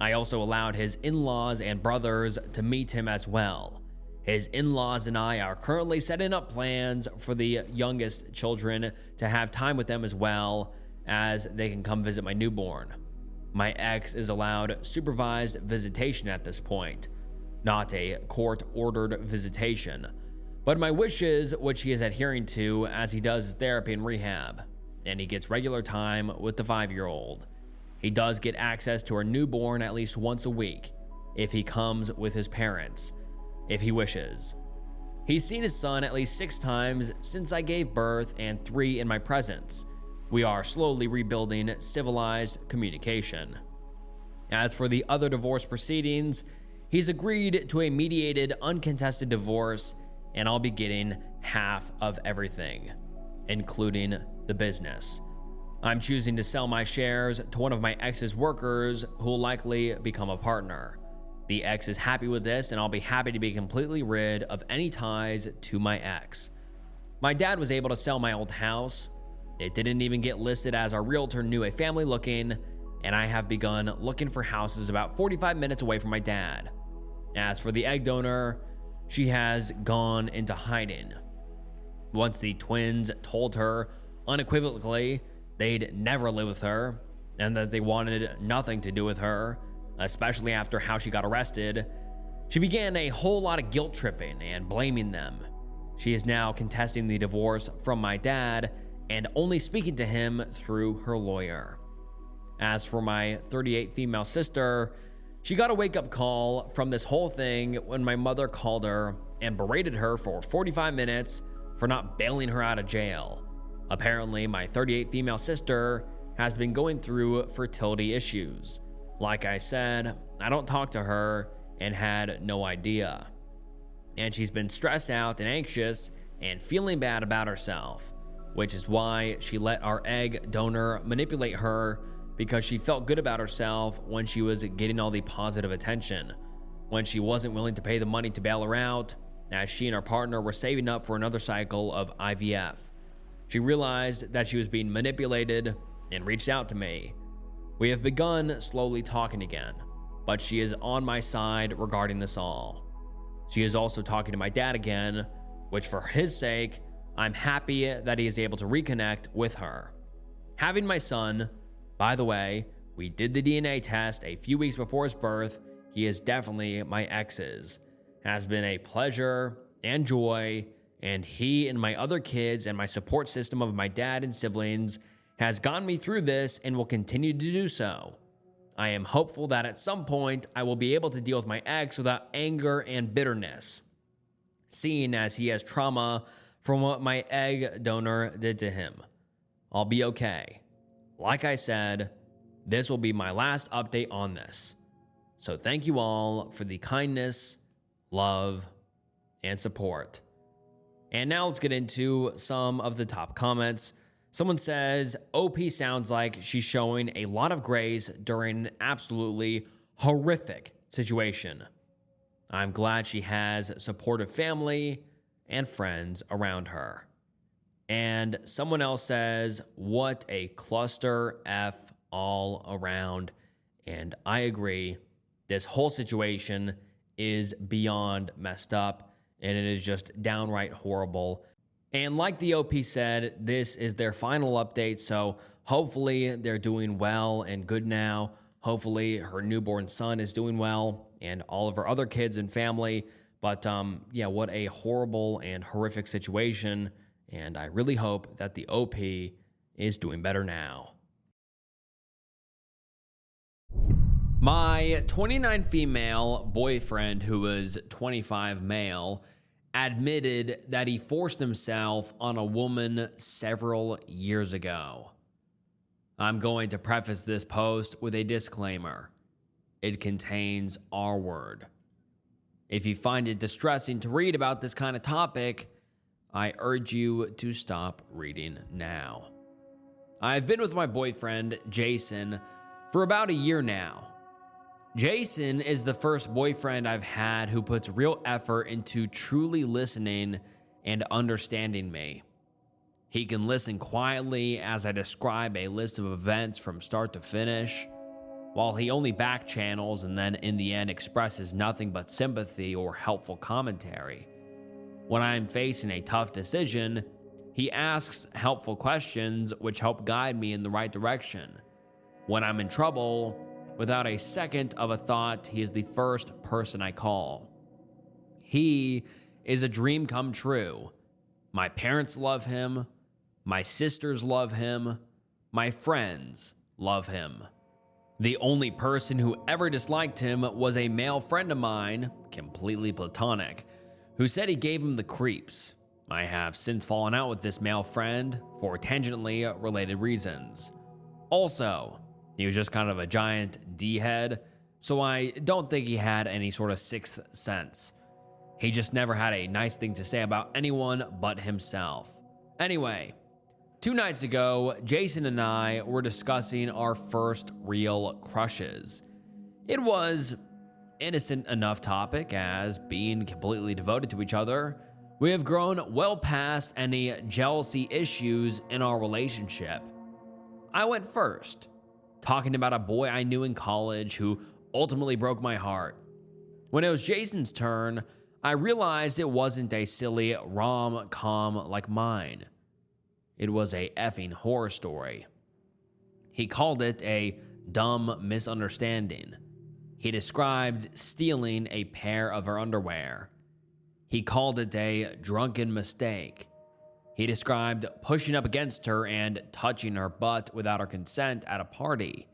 I also allowed his in-laws and brothers to meet him as well. His in-laws and I are currently setting up plans for the youngest children to have time with them as well, as they can come visit my newborn. My ex is allowed supervised visitation at this point, not a court-ordered visitation, but my wishes, which he is adhering to as he does his therapy and rehab, and he gets regular time with the 5-year-old. He does get access to our newborn at least once a week, if he comes with his parents, if he wishes. He's seen his son at least 6 times since I gave birth and 3 in my presence. We are slowly rebuilding civilized communication. As for the other divorce proceedings, he's agreed to a mediated, uncontested divorce, and I'll be getting half of everything, including the business. I'm choosing to sell my shares to one of my ex's workers who will likely become a partner. The ex is happy with this, and I'll be happy to be completely rid of any ties to my ex. My dad was able to sell my old house. It didn't even get listed as our realtor knew a family looking, and I have begun looking for houses about 45 minutes away from my dad. As for the egg donor, she has gone into hiding. Once the twins told her unequivocally they'd never live with her and that they wanted nothing to do with her, especially after how she got arrested, she began a whole lot of guilt tripping and blaming them. She is now contesting the divorce from my dad and only speaking to him through her lawyer. As for my 38 female sister, she got a wake-up call from this whole thing when my mother called her and berated her for 45 minutes for not bailing her out of jail. Apparently, my 38 female sister has been going through fertility issues. Like I said, I don't talk to her and had no idea. And she's been stressed out and anxious and feeling bad about herself, which is why she let our egg donor manipulate her, because she felt good about herself when she was getting all the positive attention, when she wasn't willing to pay the money to bail her out, as she and her partner were saving up for another cycle of IVF. She realized that she was being manipulated and reached out to me. We have begun slowly talking again, but she is on my side regarding this all. She is also talking to my dad again, which for his sake, I'm happy that he is able to reconnect with her. Having my son, by the way, we did the DNA test a few weeks before his birth. He is definitely my ex's. Has been a pleasure and joy, and he and my other kids and my support system of my dad and siblings has gotten me through this and will continue to do so. I am hopeful that at some point I will be able to deal with my ex without anger and bitterness, seeing as he has trauma from what my egg donor did to him. I'll be okay. Like I said, this will be my last update on this. So thank you all for the kindness, love, and support. And now let's get into some of the top comments. Someone says, OP sounds like she's showing a lot of grace during an absolutely horrific situation. I'm glad she has supportive family and friends around her. And someone else says, what a cluster F all around. And I agree, this whole situation is beyond messed up, and it is just downright horrible. And like the OP said, this is their final update, so hopefully they're doing well and good now. Hopefully her newborn son is doing well, and all of her other kids and family. But yeah, what a horrible and horrific situation, and I really hope that the OP is doing better now. My 29 female boyfriend, who was 25 male, admitted that he forced himself on a woman several years ago. I'm going to preface this post with a disclaimer. It contains R word. If you find it distressing to read about this kind of topic, I urge you to stop reading now. I've been with my boyfriend, Jason, for about a year now. Jason is the first boyfriend I've had who puts real effort into truly listening and understanding me. He can listen quietly as I describe a list of events from start to finish, while he only back channels and then in the end expresses nothing but sympathy or helpful commentary. When I'm facing a tough decision, he asks helpful questions which help guide me in the right direction. When I'm in trouble, without a second of a thought, he is the first person I call. He is a dream come true. My parents love him. My sisters love him. My friends love him. The only person who ever disliked him was a male friend of mine, completely platonic, who said he gave him the creeps. I have since fallen out with this male friend for tangentially related reasons. Also, he was just kind of a giant D-head, so I don't think he had any sort of sixth sense. He just never had a nice thing to say about anyone but himself. Anyway, 2 nights ago, Jason and I were discussing our first real crushes. It was innocent enough topic as, being completely devoted to each other, we have grown well past any jealousy issues in our relationship. I went first, talking about a boy I knew in college who ultimately broke my heart. When it was Jason's turn, I realized it wasn't a silly rom-com like mine. It was a effing horror story. He called it a dumb misunderstanding. He described stealing a pair of her underwear. He called it a drunken mistake. He described pushing up against her and touching her butt without her consent at a party.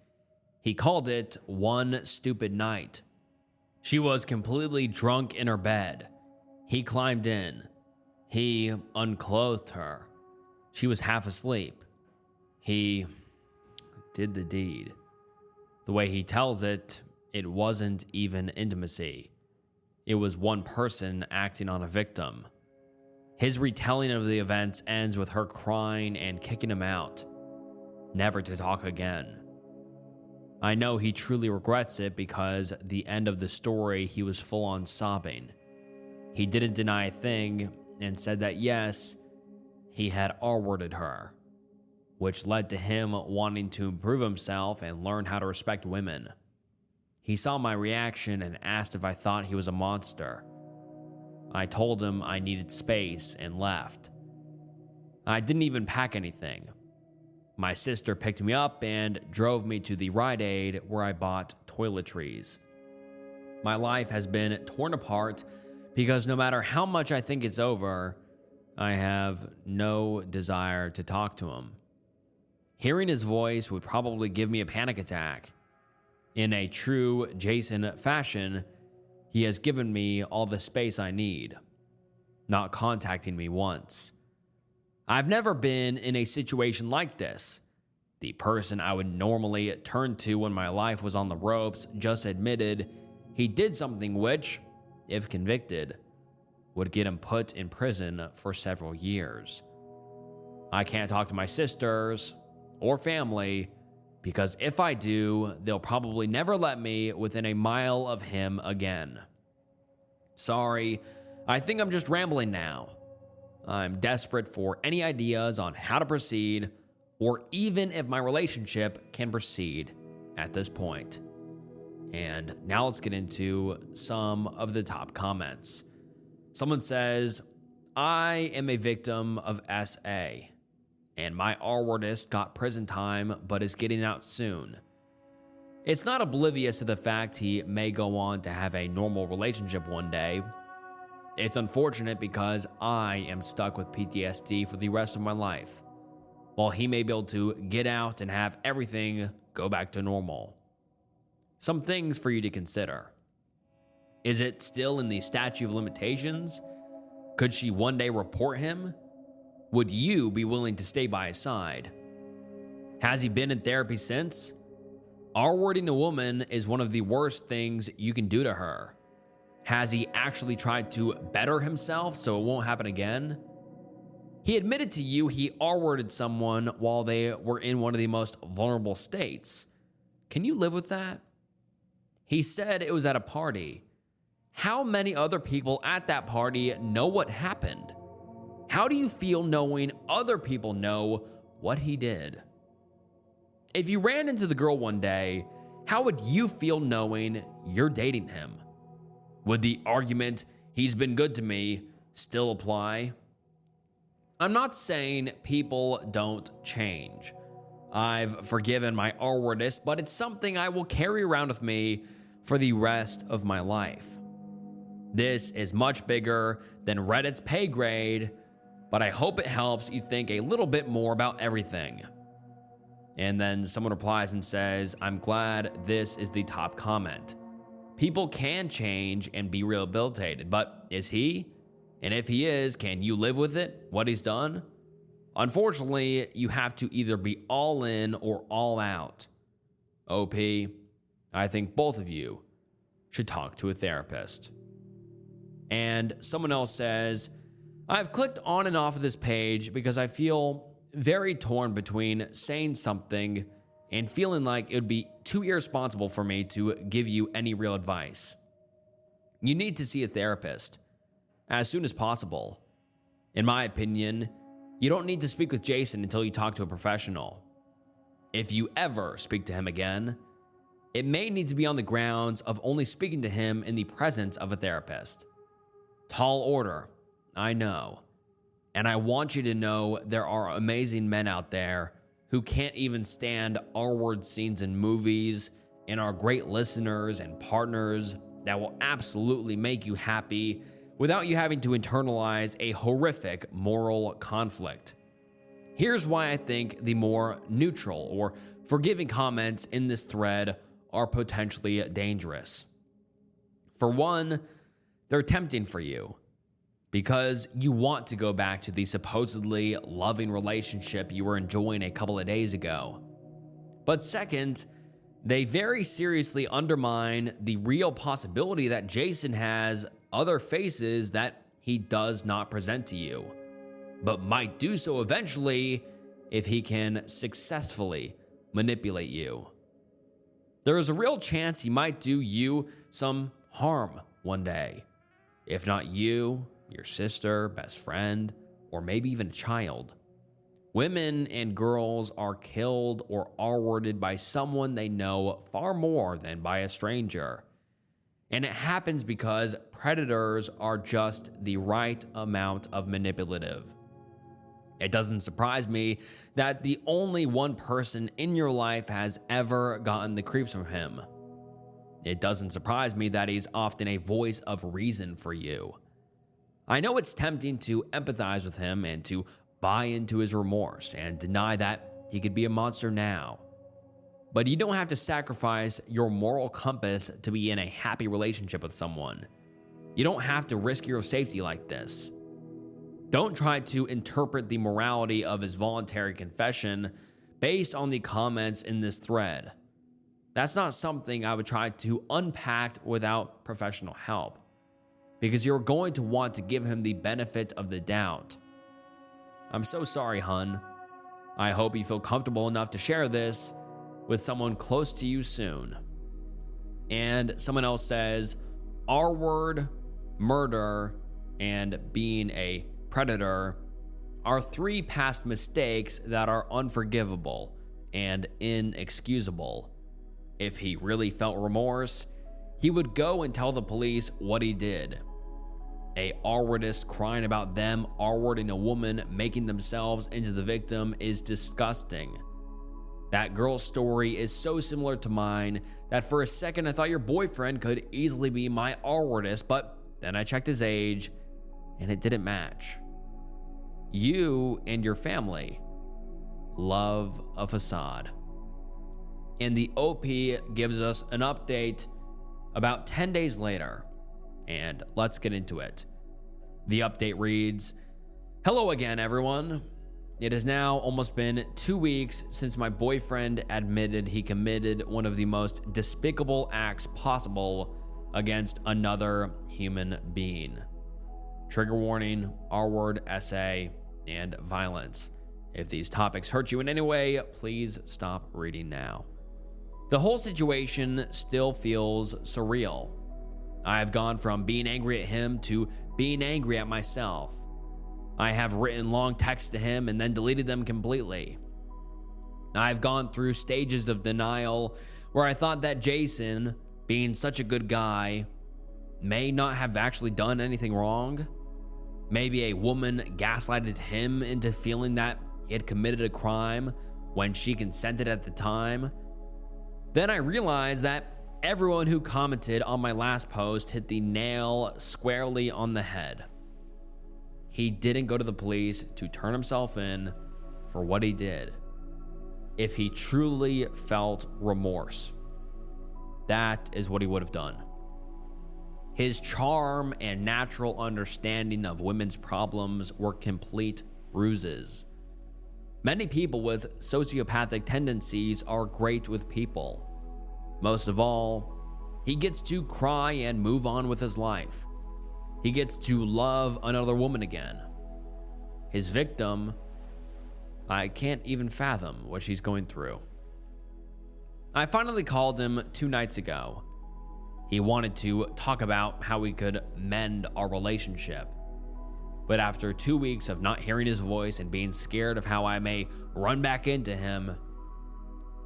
He called it one stupid night. She was completely drunk in her bed. He climbed in. He unclothed her. She was half asleep. He did the deed. The way he tells it, it wasn't even intimacy. It was one person acting on a victim. His retelling of the events ends with her crying and kicking him out, never to talk again. I know he truly regrets it because at the end of the story, he was full on sobbing. He didn't deny a thing and said that yes, he had R-worded her, which led to him wanting to improve himself and learn how to respect women. He saw my reaction and asked if I thought he was a monster. I told him I needed space and left. I didn't even pack anything. My sister picked me up and drove me to the Rite Aid where I bought toiletries. My life has been torn apart because no matter how much I think it's over, I have no desire to talk to him. Hearing his voice would probably give me a panic attack. In a true Jason fashion, he has given me all the space I need, not contacting me once. I've never been in a situation like this. The person I would normally turn to when my life was on the ropes just admitted he did something which, if convicted, would get him put in prison for several years. I can't talk to my sisters or family because if I do, they'll probably never let me within a mile of him again. Sorry, I think I'm just rambling now. I'm desperate for any ideas on how to proceed, or even if my relationship can proceed at this point. And now let's get into some of the top comments. Someone says, I am a victim of SA, and my R-wordist got prison time but is getting out soon. It's not oblivious to the fact he may go on to have a normal relationship one day. It's unfortunate because I am stuck with PTSD for the rest of my life, while he may be able to get out and have everything go back to normal. Some things for you to consider. Is it still in the statute of limitations? Could she one day report him? Would you be willing to stay by his side? Has he been in therapy since? R-wording a woman is one of the worst things you can do to her. Has he actually tried to better himself so it won't happen again? He admitted to you he R-worded someone while they were in one of the most vulnerable states. Can you live with that? He said it was at a party. How many other people at that party know what happened? How do you feel knowing other people know what he did? If you ran into the girl one day, how would you feel knowing you're dating him? Would the argument, "he's been good to me," still apply? I'm not saying people don't change. I've forgiven my R-wordist, but it's something I will carry around with me for the rest of my life. This is much bigger than Reddit's pay grade, but I hope it helps you think a little bit more about everything. And then someone replies and says, "I'm glad this is the top comment. People can change and be rehabilitated, but is he? And if he is, can you live with it, what he's done? Unfortunately, you have to either be all in or all out. OP, I think both of you should talk to a therapist." And someone else says, "I've clicked on and off of this page because I feel very torn between saying something and feeling like it would be too irresponsible for me to give you any real advice. You need to see a therapist as soon as possible. In my opinion, you don't need to speak with Jason until you talk to a professional. If you ever speak to him again, it may need to be on the grounds of only speaking to him in the presence of a therapist. Tall order, I know. And I want you to know there are amazing men out there who can't even stand R-word scenes in movies and are great listeners and partners that will absolutely make you happy without you having to internalize a horrific moral conflict. Here's why I think the more neutral or forgiving comments in this thread are potentially dangerous. For one, they're tempting for you because you want to go back to the supposedly loving relationship you were enjoying a couple of days ago. But second, they very seriously undermine the real possibility that Jason has other faces that he does not present to you, but might do so eventually if he can successfully manipulate you. There is a real chance he might do you some harm one day. If not you, your sister, best friend, or maybe even a child. Women and girls are killed or R-worded by someone they know far more than by a stranger. And it happens because predators are just the right amount of manipulative. It doesn't surprise me that the only one person in your life has ever gotten the creeps from him. It doesn't surprise me that he's often a voice of reason for you. I know it's tempting to empathize with him and to buy into his remorse and deny that he could be a monster now. But you don't have to sacrifice your moral compass to be in a happy relationship with someone. You don't have to risk your safety like this. Don't try to interpret the morality of his voluntary confession based on the comments in this thread. That's not something I would try to unpack without professional help, because you're going to want to give him the benefit of the doubt. I'm so sorry, hun. I hope you feel comfortable enough to share this with someone close to you soon. And someone else says, R-word, murder, and being a predator are 3 past mistakes that are unforgivable and inexcusable. If he really felt remorse, he would go and tell the police what he did. A R-wordist crying about them R-wording a woman making themselves into the victim is disgusting. That girl's story is so similar to mine that for a second I thought your boyfriend could easily be my R-wordist, but then I checked his age and it didn't match. You and your family love a facade. And the OP gives us an update about 10 days later, and let's get into it. The update reads, "Hello again, everyone. It has now almost been 2 weeks since my boyfriend admitted he committed one of the most despicable acts possible against another human being. Trigger warning, R-word essay, and violence. If these topics hurt you in any way, please stop reading now. The whole situation still feels surreal. I have gone from being angry at him to being angry at myself. I have written long texts to him and then deleted them completely. I've gone through stages of denial where I thought that Jason, being such a good guy, may not have actually done anything wrong. Maybe a woman gaslighted him into feeling that he had committed a crime when she consented at the time. Then I realized that everyone who commented on my last post hit the nail squarely on the head. He didn't go to the police to turn himself in for what he did. If he truly felt remorse, that is what he would have done. His charm and natural understanding of women's problems were complete ruses. Many people with sociopathic tendencies are great with people. Most of all, he gets to cry and move on with his life. He gets to love another woman again. His victim, I can't even fathom what she's going through. I finally called him 2 nights ago. He wanted to talk about how we could mend our relationship. But after 2 weeks of not hearing his voice and being scared of how I may run back into him,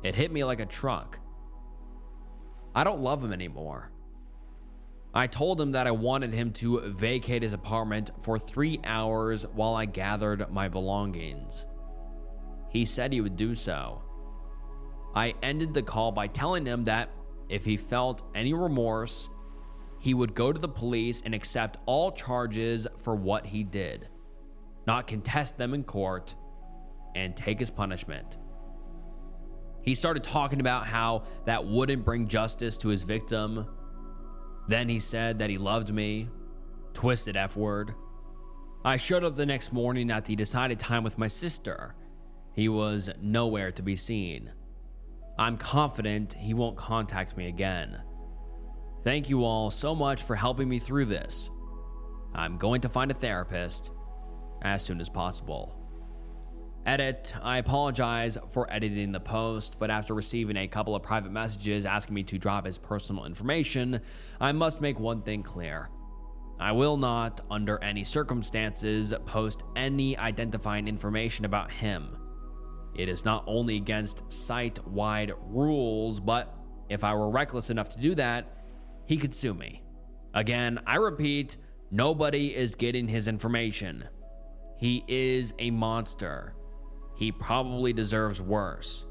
it hit me like a truck. I don't love him anymore. I told him that I wanted him to vacate his apartment for 3 hours while I gathered my belongings. He said he would do so. I ended the call by telling him that if he felt any remorse, he would go to the police and accept all charges for what he did, not contest them in court, and take his punishment. He started talking about how that wouldn't bring justice to his victim. Then he said that he loved me. Twisted F word. I showed up the next morning at the decided time with my sister. He was nowhere to be seen. I'm confident he won't contact me again. Thank you all so much for helping me through this. I'm going to find a therapist as soon as possible. Edit, I apologize for editing the post, but after receiving a couple of private messages asking me to drop his personal information, I must make one thing clear. I will not, under any circumstances, post any identifying information about him. It is not only against site-wide rules, but if I were reckless enough to do that, he could sue me. Again, I repeat, nobody is getting his information. He is a monster. He probably deserves worse,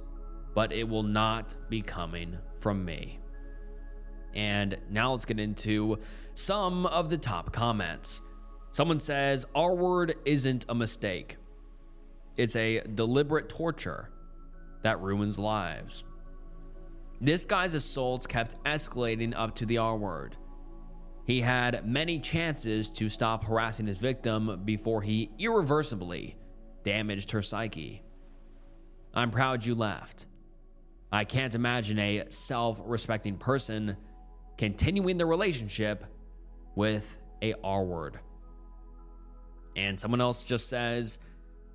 but it will not be coming from me. And now let's get into some of the top comments. Someone says, "R word isn't a mistake. It's a deliberate torture that ruins lives." This guy's assaults kept escalating up to the R word. He had many chances to stop harassing his victim before he irreversibly damaged her psyche. I'm proud you left. I can't imagine a self-respecting person continuing the relationship with a R word. And someone else just says,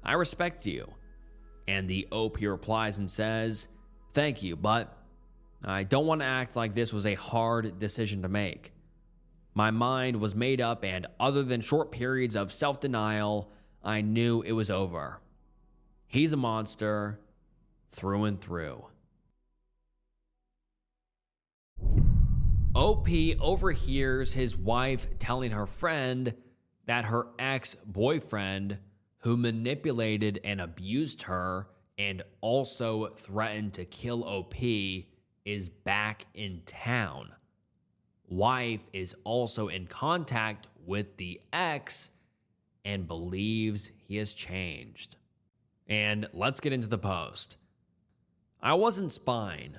"I respect you." And the OP replies and says, "Thank you, but I don't want to act like this was a hard decision to make. My mind was made up, and other than short periods of self-denial, I knew it was over. He's a monster through and through." OP overhears his wife telling her friend that her ex-boyfriend, who manipulated and abused her and also threatened to kill OP, is back in town. Wife is also in contact with the ex and believes he has changed. And let's get into the post. I wasn't spying.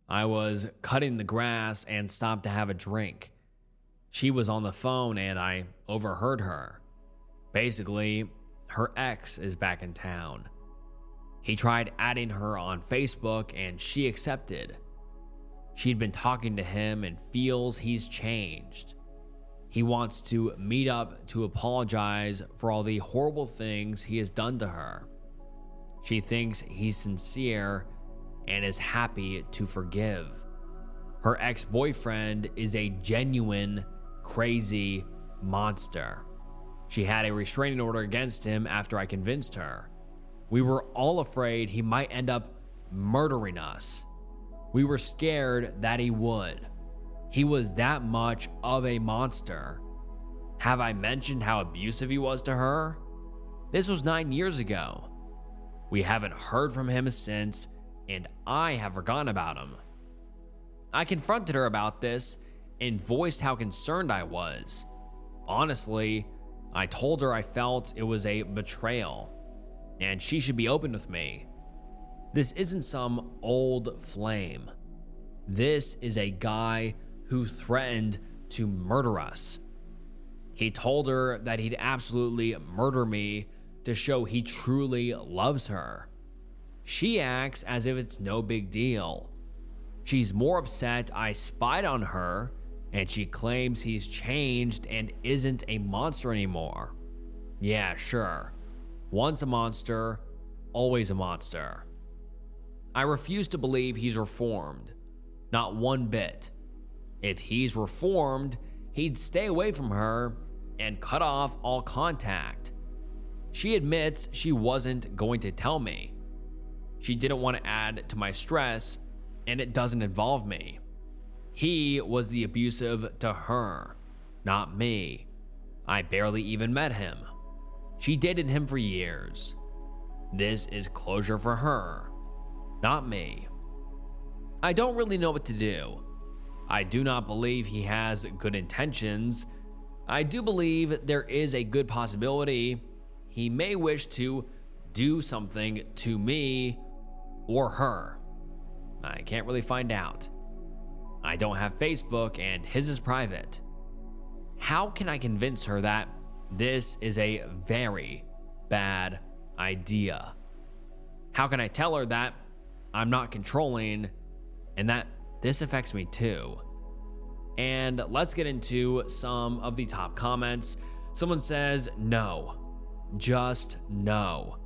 I was cutting the grass and stopped to have a drink. She was on the phone and I overheard her. Basically, her ex is back in town. He tried adding her on Facebook and she accepted. She'd been talking to him and feels he's changed. He wants to meet up to apologize for all the horrible things he has done to her. She thinks he's sincere and is happy to forgive. Her ex-boyfriend is a genuine, crazy monster. She had a restraining order against him after I convinced her. We were all afraid he might end up murdering us. We were scared that he would. He was that much of a monster. Have I mentioned how abusive he was to her? This was 9 years ago. We haven't heard from him since, and I have forgotten about him. I confronted her about this and voiced how concerned I was. Honestly, I told her I felt it was a betrayal, and she should be open with me. This isn't some old flame. This is a guy who threatened to murder us. He told her that he'd absolutely murder me to show he truly loves her. She acts as if it's no big deal. She's more upset I spied on her, and she claims he's changed and isn't a monster anymore. Yeah, sure. Once a monster, always a monster. I refuse to believe he's reformed. Not one bit. If he's reformed, he'd stay away from her and cut off all contact. She admits she wasn't going to tell me. She didn't want to add to my stress, and it doesn't involve me. He was the abusive to her, not me. I barely even met him. She dated him for years. This is closure for her, not me. I don't really know what to do. I do not believe he has good intentions. I do believe there is a good possibility he may wish to do something to me or her. I can't really find out. I don't have Facebook and his is private. How can I convince her that this is a very bad idea? How can I tell her that I'm not controlling and that this affects me too? And let's get into some of the top comments. Someone says, no, just no.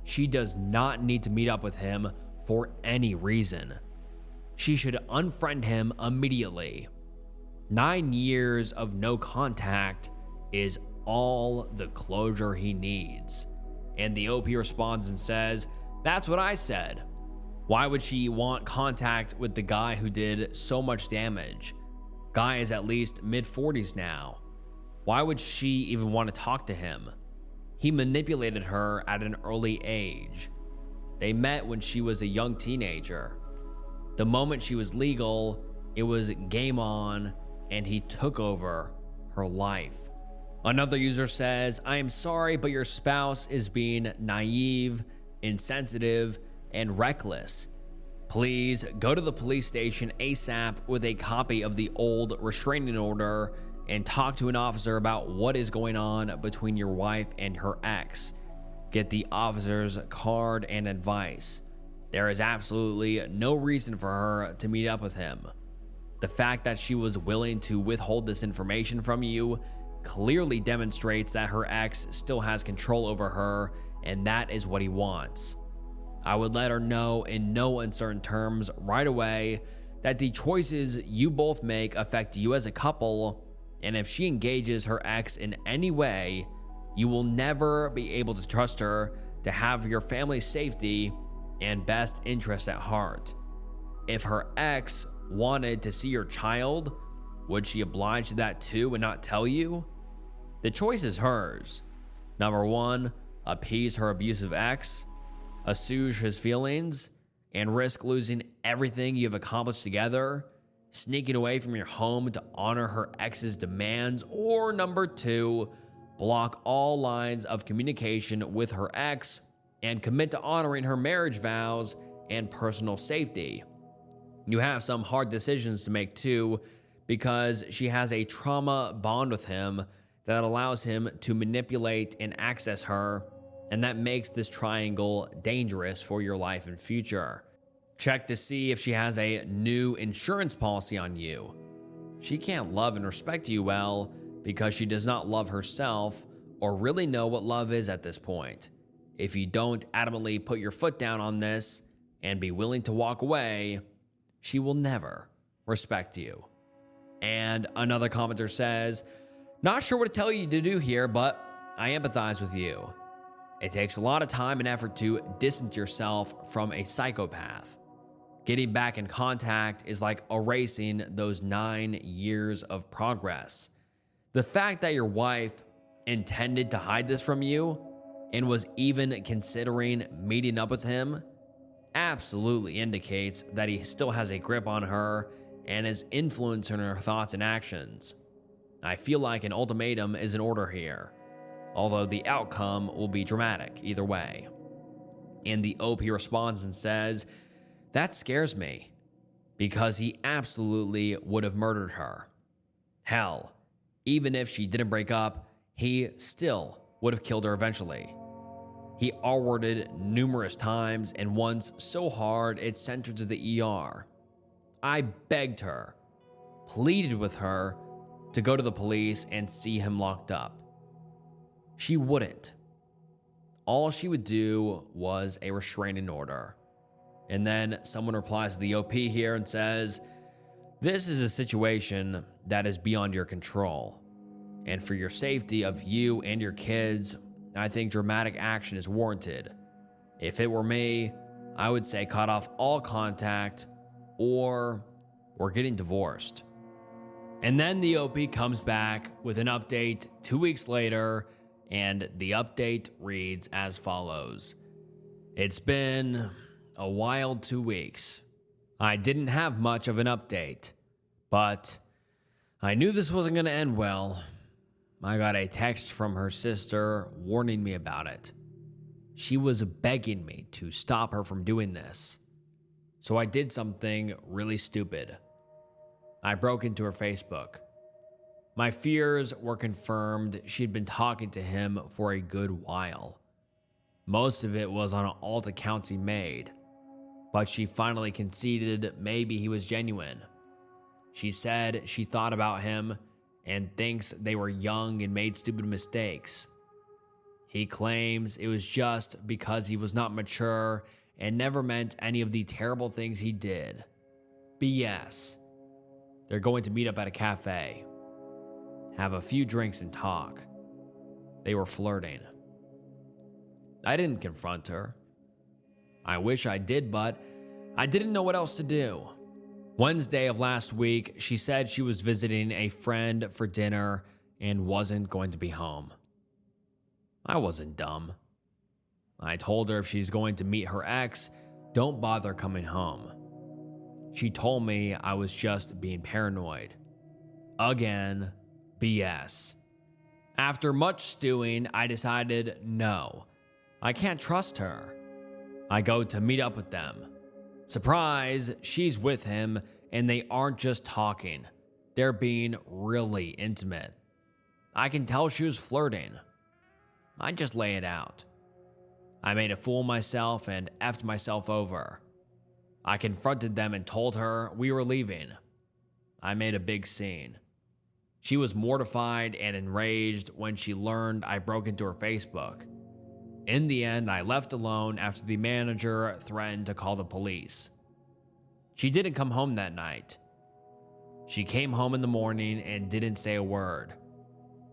She does not need to meet up with him for any reason. She should unfriend him immediately. 9 years of no contact is all the closure he needs. And the OP responds and says, that's what I said. Why would she want contact with the guy who did so much damage? Guy is at least mid-40s now. Why would she even want to talk to him? He manipulated her at an early age. They met when she was a young teenager. The moment she was legal, it was game on, and he took over her life. Another user says, I am sorry, but your spouse is being naive, insensitive, and reckless. Please go to the police station ASAP with a copy of the old restraining order and talk to an officer about what is going on between your wife and her ex. Get the officer's card and advice. There is absolutely no reason for her to meet up with him. The fact that she was willing to withhold this information from you clearly demonstrates that her ex still has control over her, and that is what he wants. I would let her know in no uncertain terms right away that the choices you both make affect you as a couple, and if she engages her ex in any way, you will never be able to trust her to have your family's safety and best interest at heart. If her ex wanted to see your child, would she oblige to that too and not tell you? The choice is hers. Number 1, appease her abusive ex, assuage his feelings, and risk losing everything you have accomplished together, sneaking away from your home to honor her ex's demands, or number 2, block all lines of communication with her ex and commit to honoring her marriage vows and personal safety. You have some hard decisions to make too, because she has a trauma bond with him that allows him to manipulate and access her, and that makes this triangle dangerous for your life and future. Check to see if she has a new insurance policy on you. She can't love and respect you well because she does not love herself or really know what love is at this point. If you don't adamantly put your foot down on this and be willing to walk away, she will never respect you. And another commenter says, not sure what to tell you to do here, but I empathize with you. It takes a lot of time and effort to distance yourself from a psychopath. Getting back in contact is like erasing those 9 years of progress. The fact that your wife intended to hide this from you and was even considering meeting up with him absolutely indicates that he still has a grip on her and is influencing her thoughts and actions. I feel like an ultimatum is in order here, although the outcome will be dramatic either way. And the OP responds and says, that scares me, because he absolutely would have murdered her. Hell, even if she didn't break up, he still would have killed her eventually. He R-worded numerous times and once so hard it sent her to the ER. I begged her, pleaded with her to go to the police and see him locked up. She wouldn't. All she would do was a restraining order. And then someone replies to the OP here and says, this is a situation that is beyond your control. And for your safety of you and your kids, I think dramatic action is warranted. If it were me, I would say cut off all contact or we're getting divorced. And then the OP comes back with an update 2 weeks later, and the update reads as follows. It's been a wild 2 weeks. I didn't have much of an update, but I knew this wasn't going to end well. I got a text from her sister warning me about it. She was begging me to stop her from doing this. So I did something really stupid. I broke into her Facebook. My fears were confirmed. She'd been talking to him for a good while. Most of it was on alt accounts he made, but she finally conceded maybe he was genuine. She said she thought about him and thinks they were young and made stupid mistakes. He claims it was just because he was not mature and never meant any of the terrible things he did. BS. They're going to meet up at a cafe, have a few drinks and talk. They were flirting. I didn't confront her. I wish I did, but I didn't know what else to do. Wednesday of last week, she said she was visiting a friend for dinner and wasn't going to be home. I wasn't dumb. I told her if she's going to meet her ex, don't bother coming home. She told me I was just being paranoid. Again, BS. After much stewing, I decided no, I can't trust her. I go to meet up with them. Surprise, she's with him, and they aren't just talking. They're being really intimate. I can tell she was flirting. I just lay it out. I made a fool of myself and effed myself over. I confronted them and told her we were leaving. I made a big scene. She was mortified and enraged when she learned I broke into her Facebook. In the end, I left alone after the manager threatened to call the police. She didn't come home that night. She came home in the morning and didn't say a word.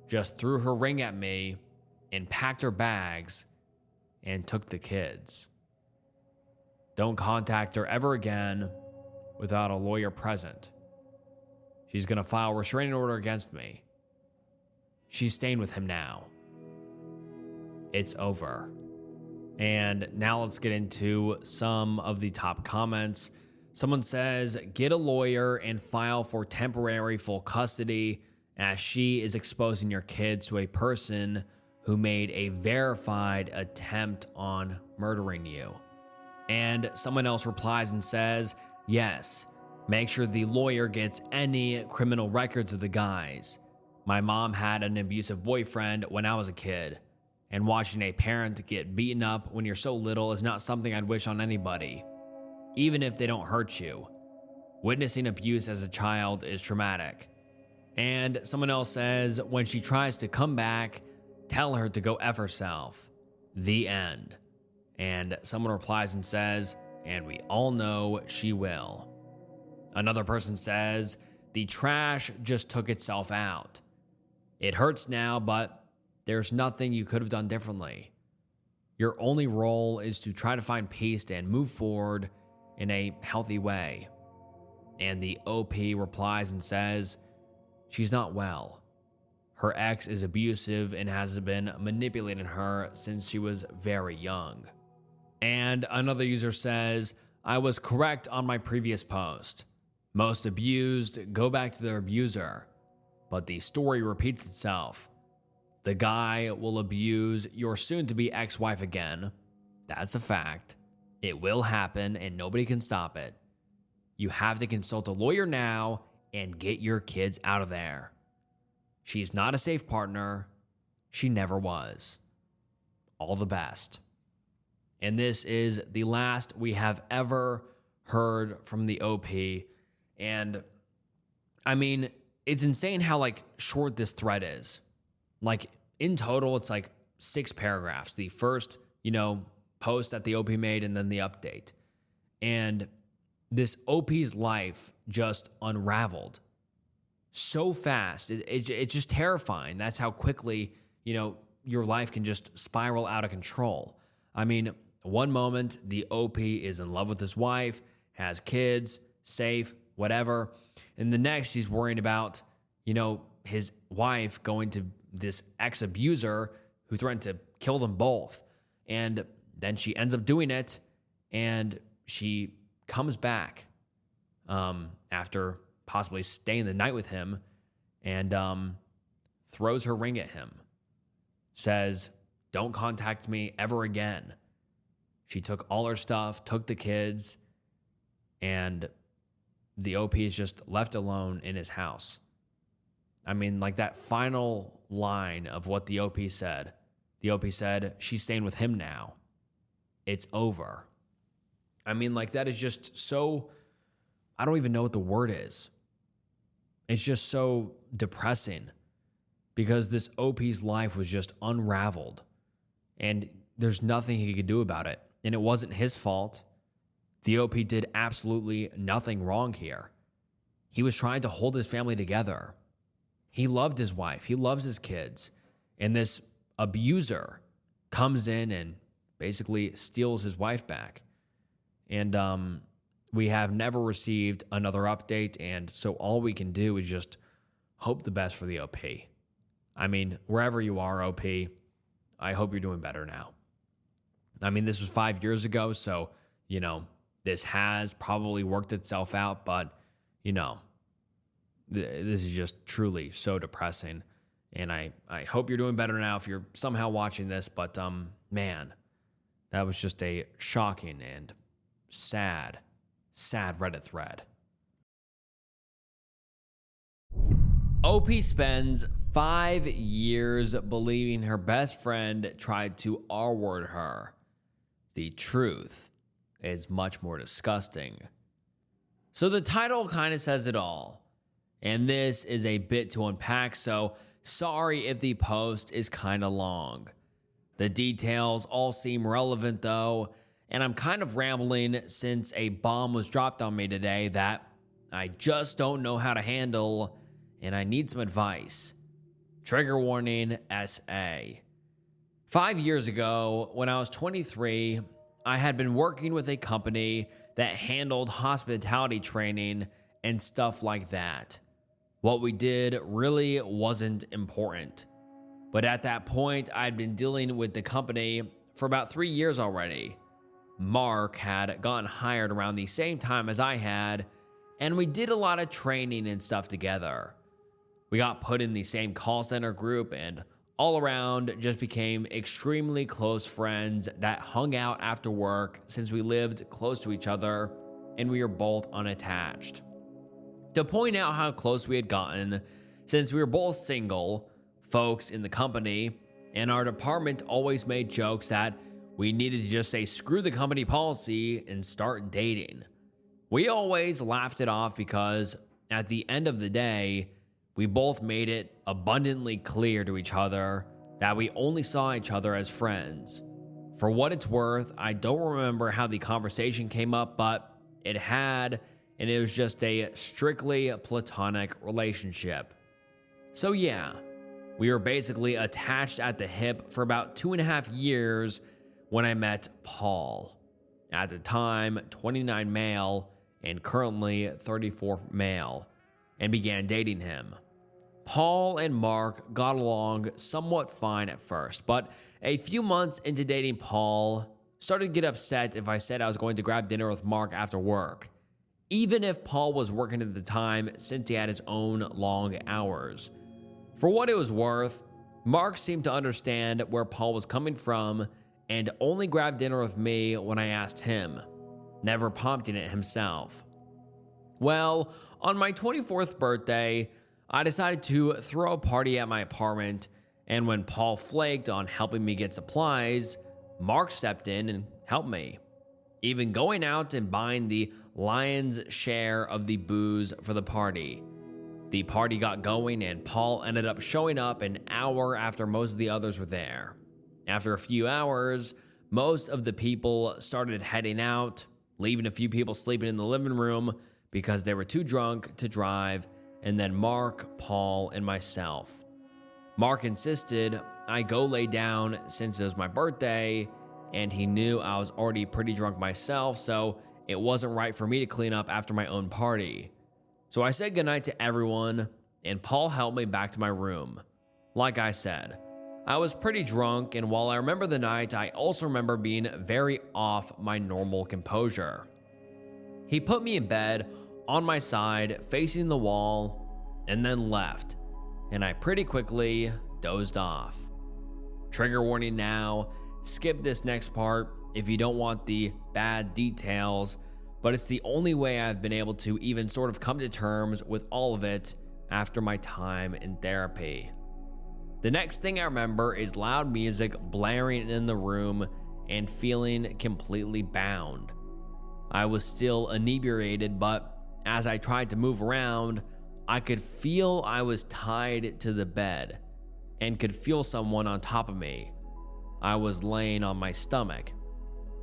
Just threw her ring at me and packed her bags and took the kids. Don't contact her ever again without a lawyer present. She's going to file a restraining order against me. She's staying with him now. It's over. And now let's get into some of the top comments. Someone says, get a lawyer and file for temporary full custody, as she is exposing your kids to a person who made a verified attempt on murdering you. And someone else replies and says, yes, make sure the lawyer gets any criminal records of the guys. My mom had an abusive boyfriend when I was a kid, and watching a parent get beaten up when you're so little is not something I'd wish on anybody, even if they don't hurt you. Witnessing abuse as a child is traumatic. And someone else says, when she tries to come back, tell her to go F herself. The end. And someone replies and says, and we all know she will. Another person says, the trash just took itself out. It hurts now, but there's nothing you could have done differently. Your only role is to try to find peace and move forward in a healthy way. And the OP replies and says, she's not well. Her ex is abusive and has been manipulating her since she was very young. And another user says, I was correct on my previous post. Most abused go back to their abuser, but the story repeats itself. The guy will abuse your soon-to-be ex-wife again. That's a fact. It will happen and nobody can stop it. You have to consult a lawyer now and get your kids out of there. She's not a safe partner. She never was. All the best. And this is the last we have ever heard from the OP. And I mean, it's insane how short this thread is. In total, it's 6 paragraphs. The first, post that the OP made and then the update. And this OP's life just unraveled so fast. It's just terrifying. That's how quickly, your life can just spiral out of control. I mean, one moment, the OP is in love with his wife, has kids, safe, whatever. And the next, he's worrying about, his wife going to this ex-abuser who threatened to kill them both. And then she ends up doing it, and she comes back after possibly staying the night with him and throws her ring at him. Says, don't contact me ever again. She took all her stuff, took the kids, and the OP is just left alone in his house. I mean, that final line of what the OP said. The OP said, she's staying with him now. It's over. I mean, that is just so, I don't even know what the word is. It's just so depressing because this OP's life was just unraveled and there's nothing he could do about it. And it wasn't his fault. The OP did absolutely nothing wrong here. He was trying to hold his family together. He loved his wife. He loves his kids. And this abuser comes in and basically steals his wife back. And we have never received another update. And so all we can do is just hope the best for the OP. I mean, wherever you are, OP, I hope you're doing better now. I mean, this was 5 years ago, so, this has probably worked itself out, but, this is just truly so depressing. And I hope you're doing better now if you're somehow watching this, but, man, that was just a shocking and sad Reddit thread. OP spends 5 years believing her best friend tried to R-word her. The truth is much more disgusting. So the title kind of says it all. And this is a bit to unpack, so sorry if the post is kind of long. The details all seem relevant though, and I'm kind of rambling since a bomb was dropped on me today that I just don't know how to handle, and I need some advice. Trigger warning, SA. 5 years ago, when I was 23, I had been working with a company that handled hospitality training and stuff like that. What we did really wasn't important. But at that point, I'd been dealing with the company for about 3 years already. Mark had gotten hired around the same time as I had, and we did a lot of training and stuff together. We got put in the same call center group and all around just became extremely close friends that hung out after work since we lived close to each other and we were both unattached. To point out how close we had gotten, since we were both single, folks in the company and our department always made jokes that we needed to just say screw the company policy and start dating. We always laughed it off because at the end of the day, we both made it abundantly clear to each other that we only saw each other as friends. For what it's worth, I don't remember how the conversation came up, but it had, and it was just a strictly platonic relationship. So yeah, we were basically attached at the hip for about 2.5 years when I met Paul. At the time, 29 male and currently 34 male, and began dating him. Paul and Mark got along somewhat fine at first, but a few months into dating Paul, started to get upset if I said I was going to grab dinner with Mark after work, even if Paul was working at the time since he had his own long hours. For what it was worth, Mark seemed to understand where Paul was coming from and only grabbed dinner with me when I asked him, never prompting it himself. Well, on my 24th birthday, I decided to throw a party at my apartment, and when Paul flaked on helping me get supplies, Mark stepped in and helped me, even going out and buying the lion's share of the booze for the party. The party got going, and Paul ended up showing up an hour after most of the others were there. After a few hours, most of the people started heading out, leaving a few people sleeping in the living room because they were too drunk to drive, and then Mark, Paul, and myself. Mark insisted I go lay down since it was my birthday, and he knew I was already pretty drunk myself, so it wasn't right for me to clean up after my own party. So I said goodnight to everyone, and Paul helped me back to my room. Like I said, I was pretty drunk, and while I remember the night, I also remember being very off my normal composure. He put me in bed on my side, facing the wall, and then left, and I pretty quickly dozed off. Trigger warning now, skip this next part if you don't want the bad details, but it's the only way I've been able to even sort of come to terms with all of it after my time in therapy. The next thing I remember is loud music blaring in the room and feeling completely bound. I was still inebriated, but as I tried to move around, I could feel I was tied to the bed and could feel someone on top of me. I was laying on my stomach,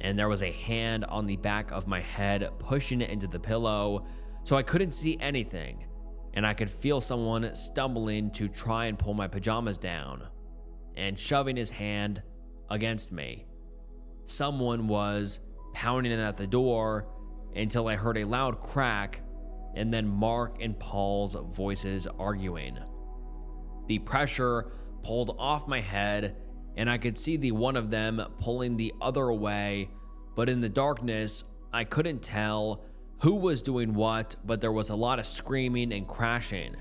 and there was a hand on the back of my head pushing it into the pillow, so I couldn't see anything, and I could feel someone stumbling to try and pull my pajamas down and shoving his hand against me. Someone was pounding at the door until I heard a loud crack, and then Mark and Paul's voices arguing. The pressure pulled off my head, and I could see the one of them pulling the other away, but in the darkness, I couldn't tell who was doing what, but there was a lot of screaming and crashing.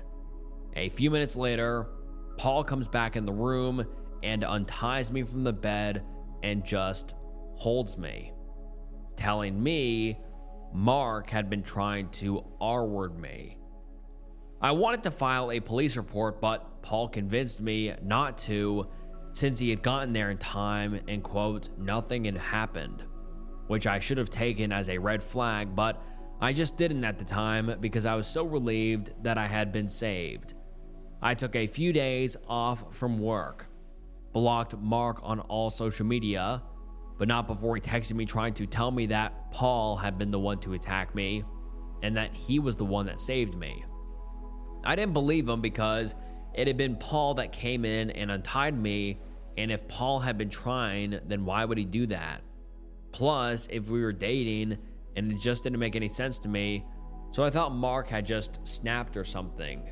A few minutes later, Paul comes back in the room and unties me from the bed and just holds me, telling me Mark had been trying to R-word me. I wanted to file a police report, but Paul convinced me not to, since he had gotten there in time and, quote, nothing had happened, which I should have taken as a red flag, but I just didn't at the time because I was so relieved that I had been saved. I took a few days off from work, blocked Mark on all social media, but not before he texted me trying to tell me that Paul had been the one to attack me and that he was the one that saved me. I didn't believe him because it had been Paul that came in and untied me, and if Paul had been trying, then why would he do that? Plus, if we were dating, and it just didn't make any sense to me, so I thought Mark had just snapped or something.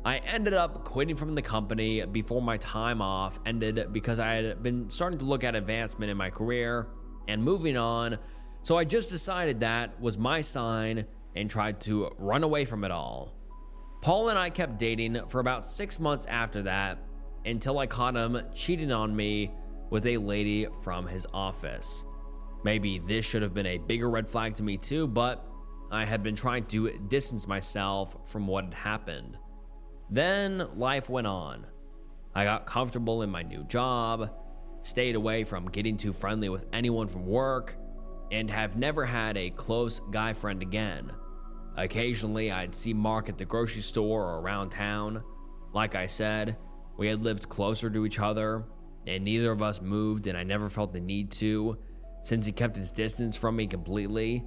I ended up quitting from the company before my time off ended because I had been starting to look at advancement in my career and moving on, so I just decided that was my sign and tried to run away from it all. Paul and I kept dating for about 6 months after that until I caught him cheating on me with a lady from his office. Maybe this should have been a bigger red flag to me too, but I had been trying to distance myself from what had happened. Then life went on. I got comfortable in my new job, stayed away from getting too friendly with anyone from work, and have never had a close guy friend again. Occasionally, I'd see Mark at the grocery store or around town. Like I said, we had lived closer to each other, and neither of us moved, and I never felt the need to, since he kept his distance from me completely.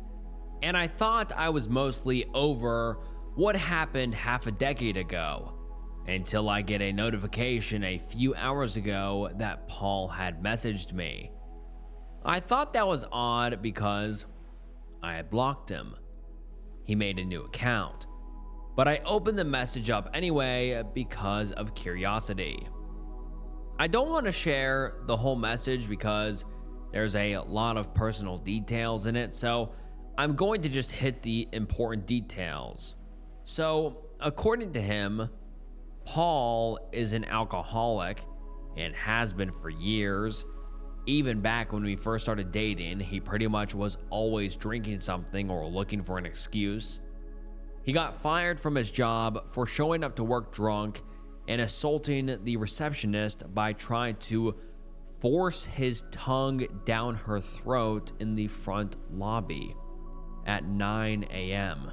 And I thought I was mostly over what happened half a decade ago, until I get a notification a few hours ago that Paul had messaged me. I thought that was odd because I had blocked him. He made a new account, but I opened the message up anyway because of curiosity. I don't want to share the whole message because there's a lot of personal details in it, so I'm going to just hit the important details. So, according to him, Paul is an alcoholic and has been for years. Even back when we first started dating, he pretty much was always drinking something or looking for an excuse. He got fired from his job for showing up to work drunk and assaulting the receptionist by trying to force his tongue down her throat in the front lobby at 9 a.m.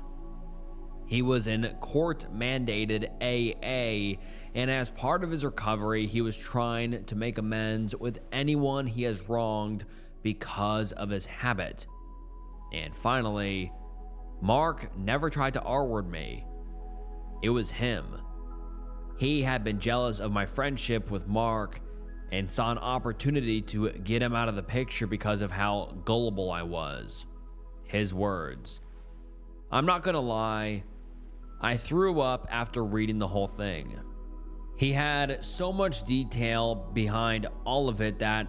He was in court-mandated AA, and as part of his recovery, he was trying to make amends with anyone he has wronged because of his habit. And finally, Mark never tried to R-word me. It was him. He had been jealous of my friendship with Mark and saw an opportunity to get him out of the picture because of how gullible I was. His words. I'm not gonna lie, I threw up after reading the whole thing. He had so much detail behind all of it that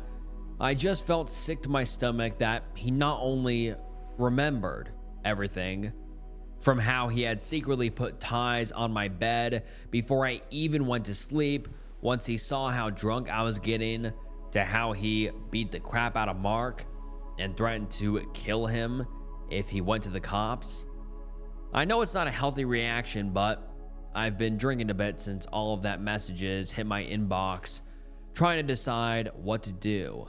I just felt sick to my stomach that he not only remembered everything, from how he had secretly put ties on my bed before I even went to sleep once he saw how drunk I was getting, to how he beat the crap out of Mark and threatened to kill him if he went to the cops. I know it's not a healthy reaction, but I've been drinking a bit since all of that messages hit my inbox, trying to decide what to do.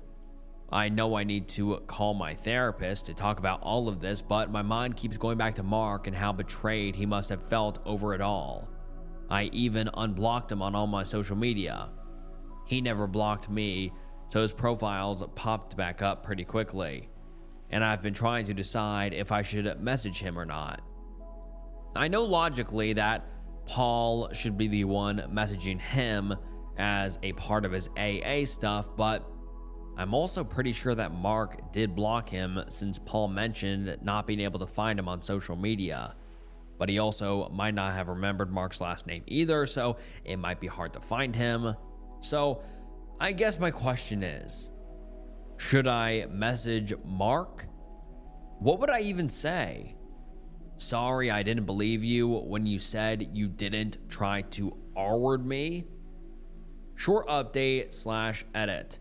I know I need to call my therapist to talk about all of this, but my mind keeps going back to Mark and how betrayed he must have felt over it all. I even unblocked him on all my social media. He never blocked me, so his profiles popped back up pretty quickly, and I've been trying to decide if I should message him or not. I know logically that Paul should be the one messaging him as a part of his AA stuff, but I'm also pretty sure that Mark did block him since Paul mentioned not being able to find him on social media. But he also might not have remembered Mark's last name either, so it might be hard to find him. So I guess my question is, should I message Mark? What would I even say? Sorry, I didn't believe you when you said you didn't try to R-word me? Short update / edit.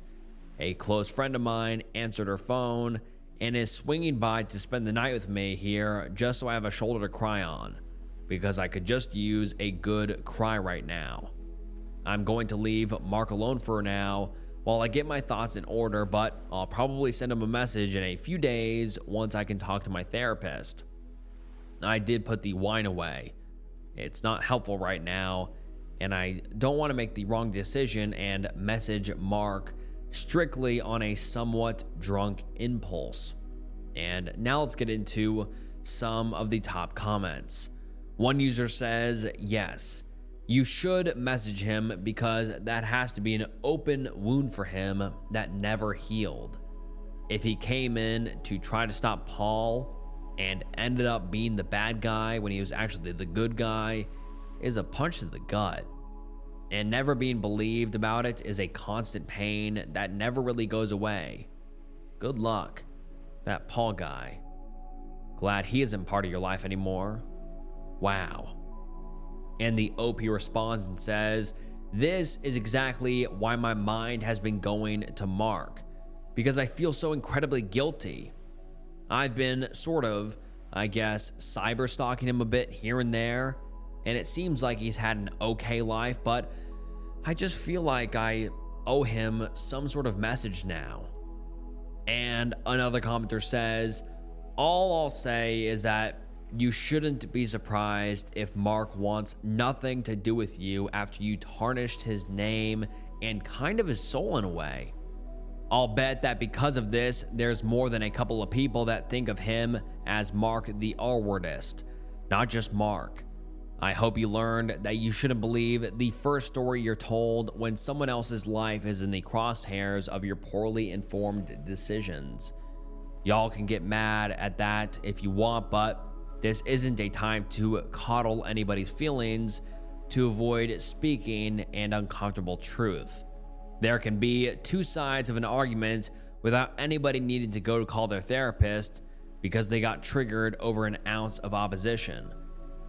A close friend of mine answered her phone and is swinging by to spend the night with me here just so I have a shoulder to cry on, because I could just use a good cry right now. I'm going to leave Mark alone for now while I get my thoughts in order, but I'll probably send him a message in a few days once I can talk to my therapist. I did put the wine away. It's not helpful right now, and I don't want to make the wrong decision and message Mark strictly on a somewhat drunk impulse. And now let's get into some of the top comments. One user says, yes, you should message him because that has to be an open wound for him that never healed. If he came in to try to stop Paul and ended up being the bad guy when he was actually the good guy, is a punch to the gut. And never being believed about it is a constant pain that never really goes away. Good luck, that Paul guy. Glad he isn't part of your life anymore. Wow. And the OP responds and says, this is exactly why my mind has been going to Mark, because I feel so incredibly guilty. I've been sort of, I guess, cyber stalking him a bit here and there, and it seems like he's had an okay life, but I just feel like I owe him some sort of message now. And another commenter says, all I'll say is that you shouldn't be surprised if Mark wants nothing to do with you after you tarnished his name and kind of his soul in a way. I'll bet that because of this, there's more than a couple of people that think of him as Mark the R-wordist, not just Mark. I hope you learned that you shouldn't believe the first story you're told when someone else's life is in the crosshairs of your poorly informed decisions. Y'all can get mad at that if you want, but this isn't a time to coddle anybody's feelings to avoid speaking an uncomfortable truth. There can be two sides of an argument without anybody needing to go to call their therapist because they got triggered over an ounce of opposition.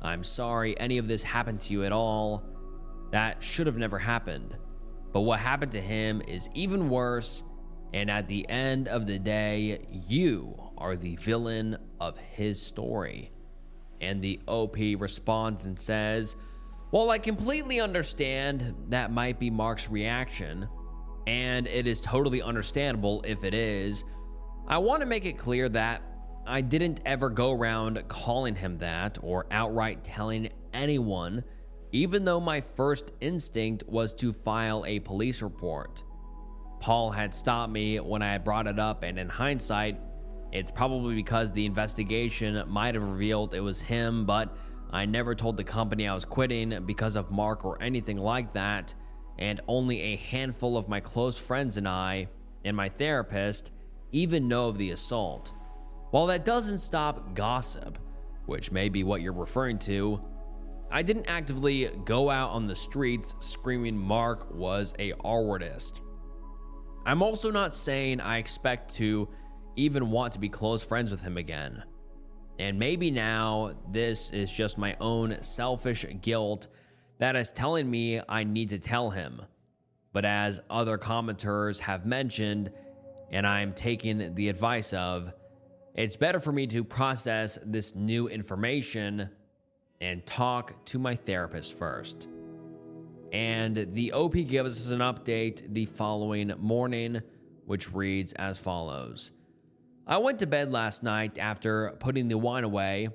I'm sorry any of this happened to you at all. That should have never happened. But what happened to him is even worse, and at the end of the day, you are the villain of his story. And the OP responds and says, "While I completely understand that might be Mark's reaction, and it is totally understandable if it is, I want to make it clear that I didn't ever go around calling him that or outright telling anyone, even though my first instinct was to file a police report. Paul had stopped me when I had brought it up, and in hindsight, it's probably because the investigation might have revealed it was him, but I never told the company I was quitting because of Mark or anything like that, and only a handful of my close friends and I, and my therapist, even know of the assault. While that doesn't stop gossip, which may be what you're referring to, I didn't actively go out on the streets screaming Mark was a R-wordist. I'm also not saying I expect to even want to be close friends with him again. And maybe now this is just my own selfish guilt that is telling me I need to tell him. But as other commenters have mentioned, and I'm taking the advice of, it's better for me to process this new information and talk to my therapist first." And the OP gives us an update the following morning, which reads as follows. "I went to bed last night after putting the wine away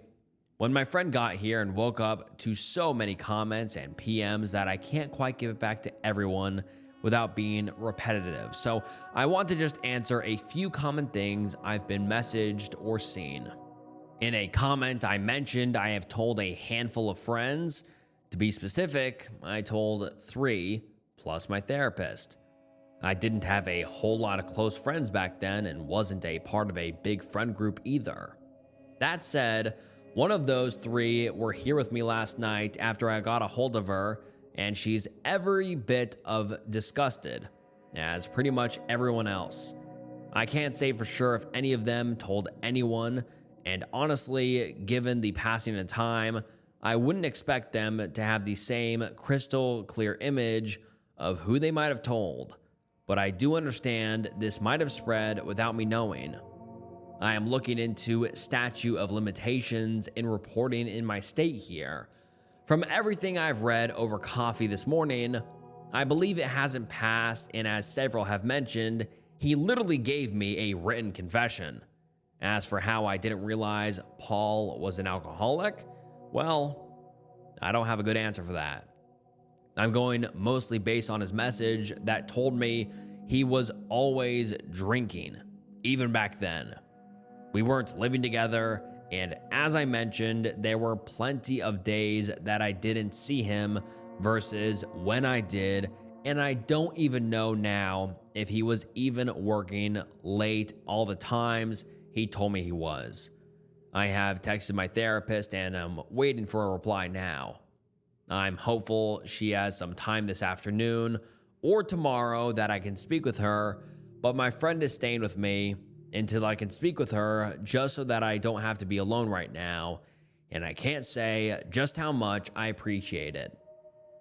when my friend got here and woke up to so many comments and PMs that I can't quite give it back to everyone without being repetitive. So I want to just answer a few common things I've been messaged or seen. In a comment I mentioned I have told a handful of friends. To be specific, I told 3 plus my therapist. I didn't have a whole lot of close friends back then and wasn't a part of a big friend group either. That said, one of those 3 were here with me last night after I got a hold of her, and she's every bit of disgusted, as pretty much everyone else. I can't say for sure if any of them told anyone, and honestly, given the passing of time, I wouldn't expect them to have the same crystal clear image of who they might have told, but I do understand this might have spread without me knowing. I am looking into statute of limitations in reporting in my state here. From everything I've read over coffee this morning, I believe it hasn't passed, and as several have mentioned, he literally gave me a written confession. As for how I didn't realize Paul was an alcoholic, well, I don't have a good answer for that. I'm going mostly based on his message that told me he was always drinking, even back then. We weren't living together, and as I mentioned, there were plenty of days that I didn't see him versus when I did, and I don't even know now if he was even working late all the times he told me he was. I have texted my therapist and I'm waiting for a reply now. I'm hopeful she has some time this afternoon or tomorrow that I can speak with her, but my friend is staying with me until I can speak with her just so that I don't have to be alone right now, and I can't say just how much I appreciate it.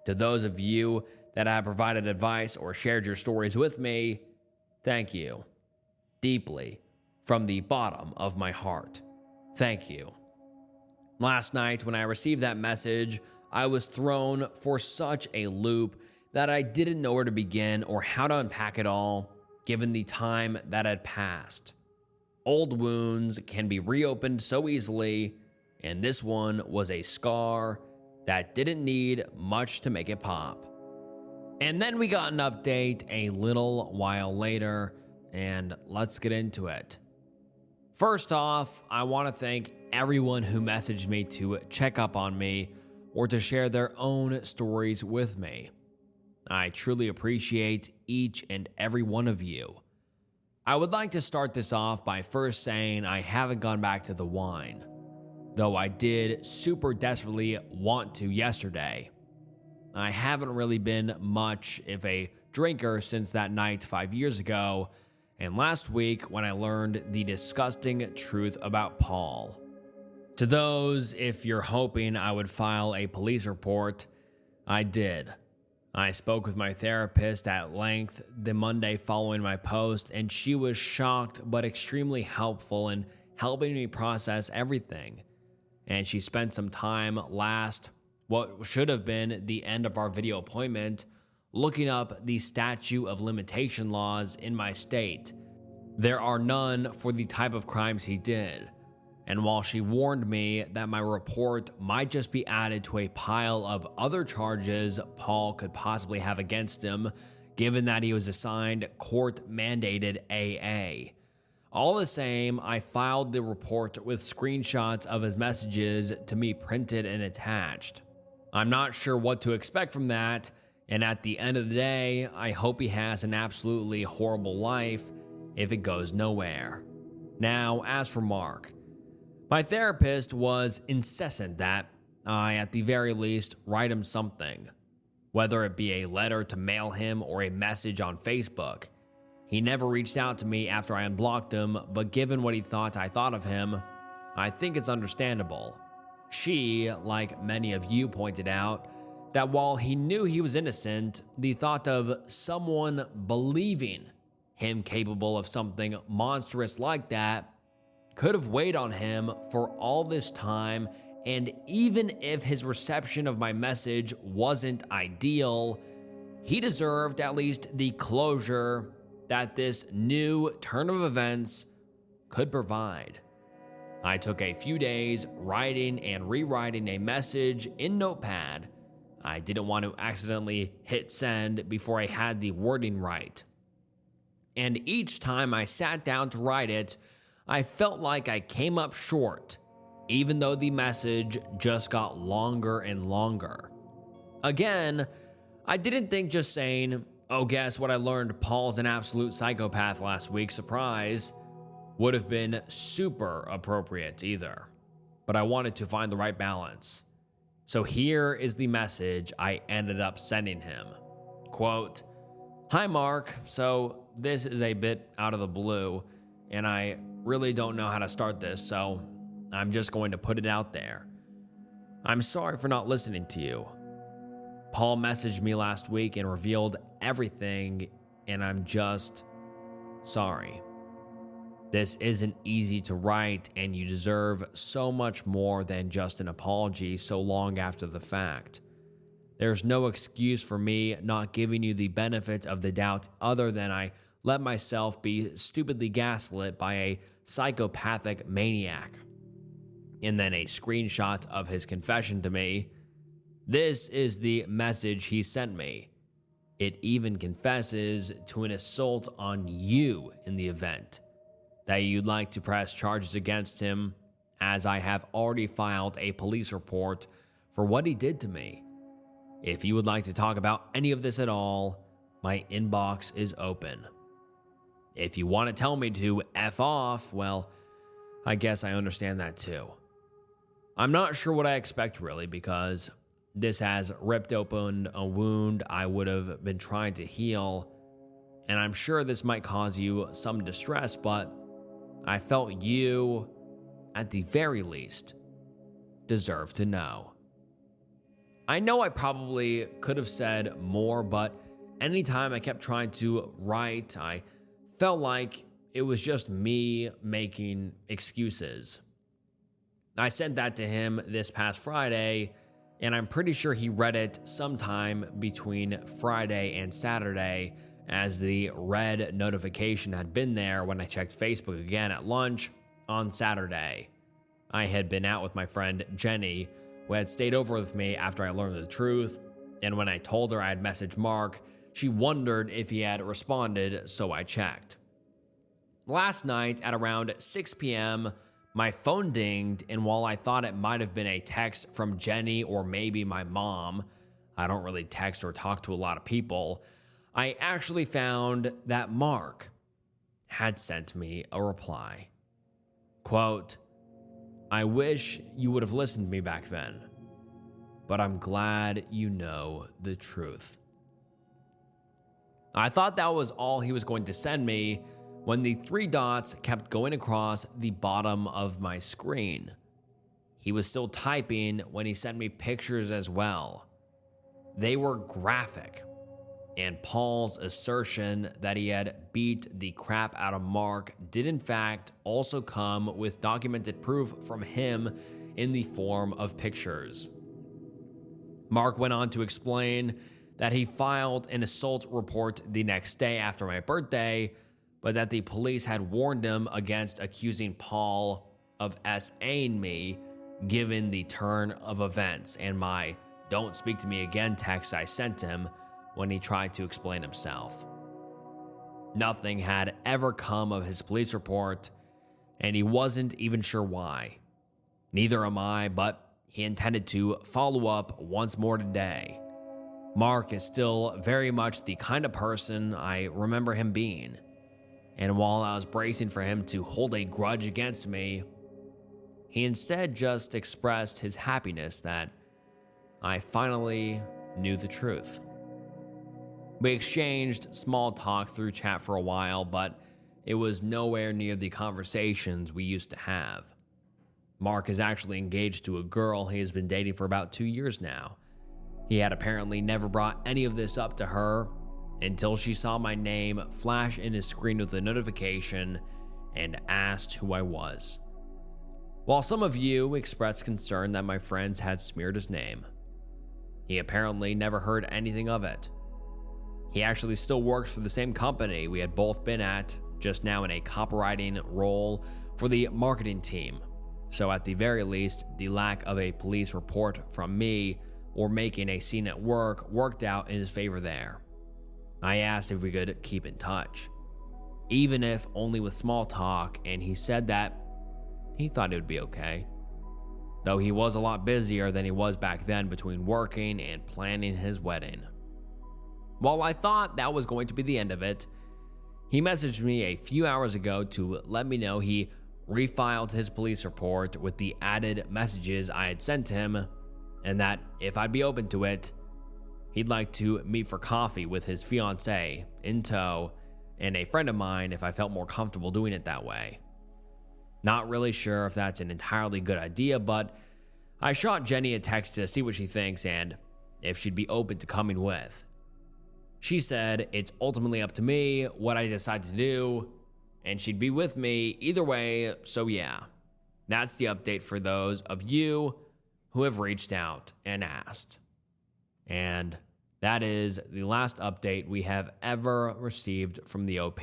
To those of you that have provided advice or shared your stories with me, thank you. Deeply, from the bottom of my heart. Thank you. Last night when I received that message, I was thrown for such a loop that I didn't know where to begin or how to unpack it all, given the time that had passed. Old wounds can be reopened so easily, and this one was a scar that didn't need much to make it pop. And then we got an update a little while later, and let's get into it. First off, I want to thank everyone who messaged me to check up on me or to share their own stories with me. I truly appreciate each and every one of you. I would like to start this off by first saying I haven't gone back to the wine, though I did super desperately want to yesterday. I haven't really been much of a drinker since that night 5 years ago, and last week when I learned the disgusting truth about Paul. To those, if you're hoping I would file a police report, I did. I spoke with my therapist at length the Monday following my post, and she was shocked but extremely helpful in helping me process everything. And she spent some time what should have been the end of our video appointment, looking up the statute of limitation laws in my state. There are none for the type of crimes he did. And while she warned me that my report might just be added to a pile of other charges Paul could possibly have against him, given that he was assigned court-mandated AA. All the same, I filed the report with screenshots of his messages to me printed and attached. I'm not sure what to expect from that, and at the end of the day, I hope he has an absolutely horrible life if it goes nowhere. Now, as for Mark, my therapist was incessant that I, at the very least, write him something, whether it be a letter to mail him or a message on Facebook. He never reached out to me after I unblocked him, but given what he thought I thought of him, I think it's understandable. She, like many of you, pointed out that while he knew he was innocent, the thought of someone believing him capable of something monstrous like that could have weighed on him for all this time, and even if his reception of my message wasn't ideal, he deserved at least the closure that this new turn of events could provide. I took a few days writing and rewriting a message in Notepad. I didn't want to accidentally hit send before I had the wording right. And each time I sat down to write it, I felt like I came up short, even though the message just got longer and longer. Again, I didn't think just saying, "Oh, guess what I learned? Paul's an absolute psychopath last week, surprise," would have been super appropriate either. But I wanted to find the right balance. So here is the message I ended up sending him. Quote, "Hi Mark, so this is a bit out of the blue, and I really don't know how to start this, so I'm just going to put it out there. I'm sorry for not listening to you. Paul messaged me last week and revealed everything, and I'm just sorry. This isn't easy to write, and you deserve so much more than just an apology so long after the fact. There's no excuse for me not giving you the benefit of the doubt other than I let myself be stupidly gaslit by a psychopathic maniac." And then a screenshot of his confession to me. This is the message he sent me. It even confesses to an assault on you in the event that you'd like to press charges against him, as I have already filed a police report for what he did to me. If you would like to talk about any of this at all, my inbox is open. If you want to tell me to F off, well, I guess I understand that too. I'm not sure what I expect really, because this has ripped open a wound I would have been trying to heal, and I'm sure this might cause you some distress, but I felt you, at the very least, deserve to know. I know I probably could have said more, but anytime I kept trying to write, I felt like it was just me making excuses. I sent that to him this past Friday, and I'm pretty sure he read it sometime between Friday and Saturday, as the red notification had been there when I checked Facebook again at lunch on Saturday. I had been out with my friend Jenny, who had stayed over with me after I learned the truth, and when I told her I had messaged Mark, she wondered if he had responded, so I checked. Last night at around 6 p.m., my phone dinged, and while I thought it might have been a text from Jenny or maybe my mom, I don't really text or talk to a lot of people, I actually found that Mark had sent me a reply. Quote, "I wish you would have listened to me back then, but I'm glad you know the truth." I thought that was all he was going to send me when the 3 dots kept going across the bottom of my screen. He was still typing when he sent me pictures as well. They were graphic, and Paul's assertion that he had beat the crap out of Mark did in fact also come with documented proof from him in the form of pictures. Mark went on to explain that he filed an assault report the next day after my birthday, but that the police had warned him against accusing Paul of SAing me given the turn of events and my "don't speak to me again" text I sent him when he tried to explain himself. Nothing had ever come of his police report, and he wasn't even sure why. Neither am I, but he intended to follow up once more today. Mark is still very much the kind of person I remember him being, and while I was bracing for him to hold a grudge against me, he instead just expressed his happiness that I finally knew the truth. We exchanged small talk through chat for a while, but it was nowhere near the conversations we used to have. Mark is actually engaged to a girl he has been dating for about 2 years now. He had apparently never brought any of this up to her until she saw my name flash in his screen with a notification and asked who I was. While some of you expressed concern that my friends had smeared his name, he apparently never heard anything of it. He actually still works for the same company we had both been at, just now in a copywriting role for the marketing team. So at the very least, the lack of a police report from me or making a scene at work worked out in his favor there. I asked if we could keep in touch, even if only with small talk, and he said that he thought it would be okay, though he was a lot busier than he was back then between working and planning his wedding. While I thought that was going to be the end of it, he messaged me a few hours ago to let me know he refiled his police report with the added messages I had sent him, and that if I'd be open to it, he'd like to meet for coffee with his fiancée in tow and a friend of mine if I felt more comfortable doing it that way. Not really sure if that's an entirely good idea, but I shot Jenny a text to see what she thinks and if she'd be open to coming with. She said it's ultimately up to me what I decide to do, and she'd be with me either way, so yeah. That's the update for those of you who have reached out and asked. And that is the last update we have ever received from the OP,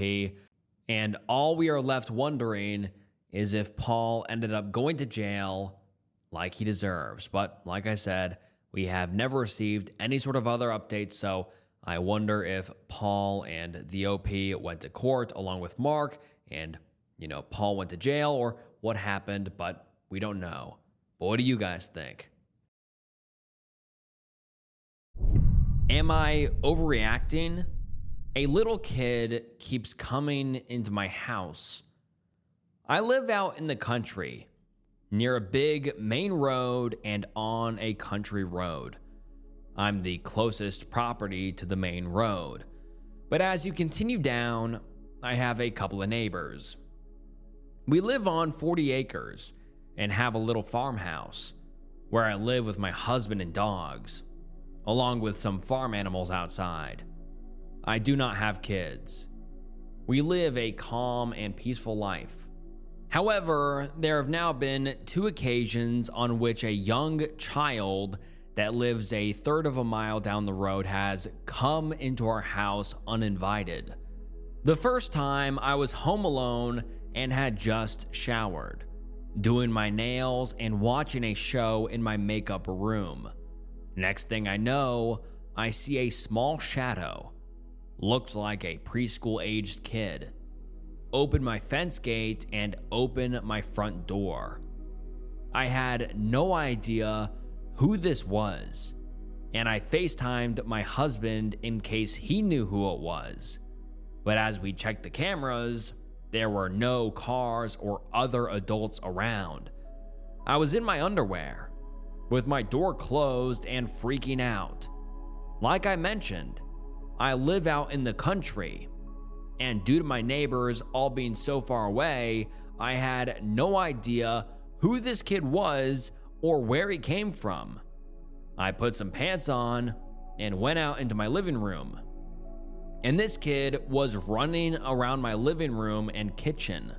and all we are left wondering is if Paul ended up going to jail like he deserves. But like I said, we have never received any sort of other updates, so I wonder if Paul and the OP went to court along with Mark and, Paul went to jail or what happened, but we don't know. But what do you guys think? Am I overreacting? A little kid keeps coming into my house. I live out in the country, near a big main road and on a country road. I'm the closest property to the main road, but as you continue down, I have a couple of neighbors. We live on 40 acres and have a little farmhouse where I live with my husband and dogs, along with some farm animals outside. I do not have kids. We live a calm and peaceful life. However, there have now been 2 occasions on which a young child that lives a third of a mile down the road has come into our house uninvited. The first time I was home alone and had just showered. doing my nails and watching a show in my makeup room. Next thing I know, I see a small shadow, looked like a preschool-aged kid, open my fence gate and open my front door. I had no idea who this was, and I FaceTimed my husband in case he knew who it was. But as we checked the cameras, there were no cars or other adults around. I was in my underwear, with my door closed and freaking out. Like I mentioned, I live out in the country, and due to my neighbors all being so far away, I had no idea who this kid was or where he came from. I put some pants on and went out into my living room. And this kid was running around my living room and kitchen,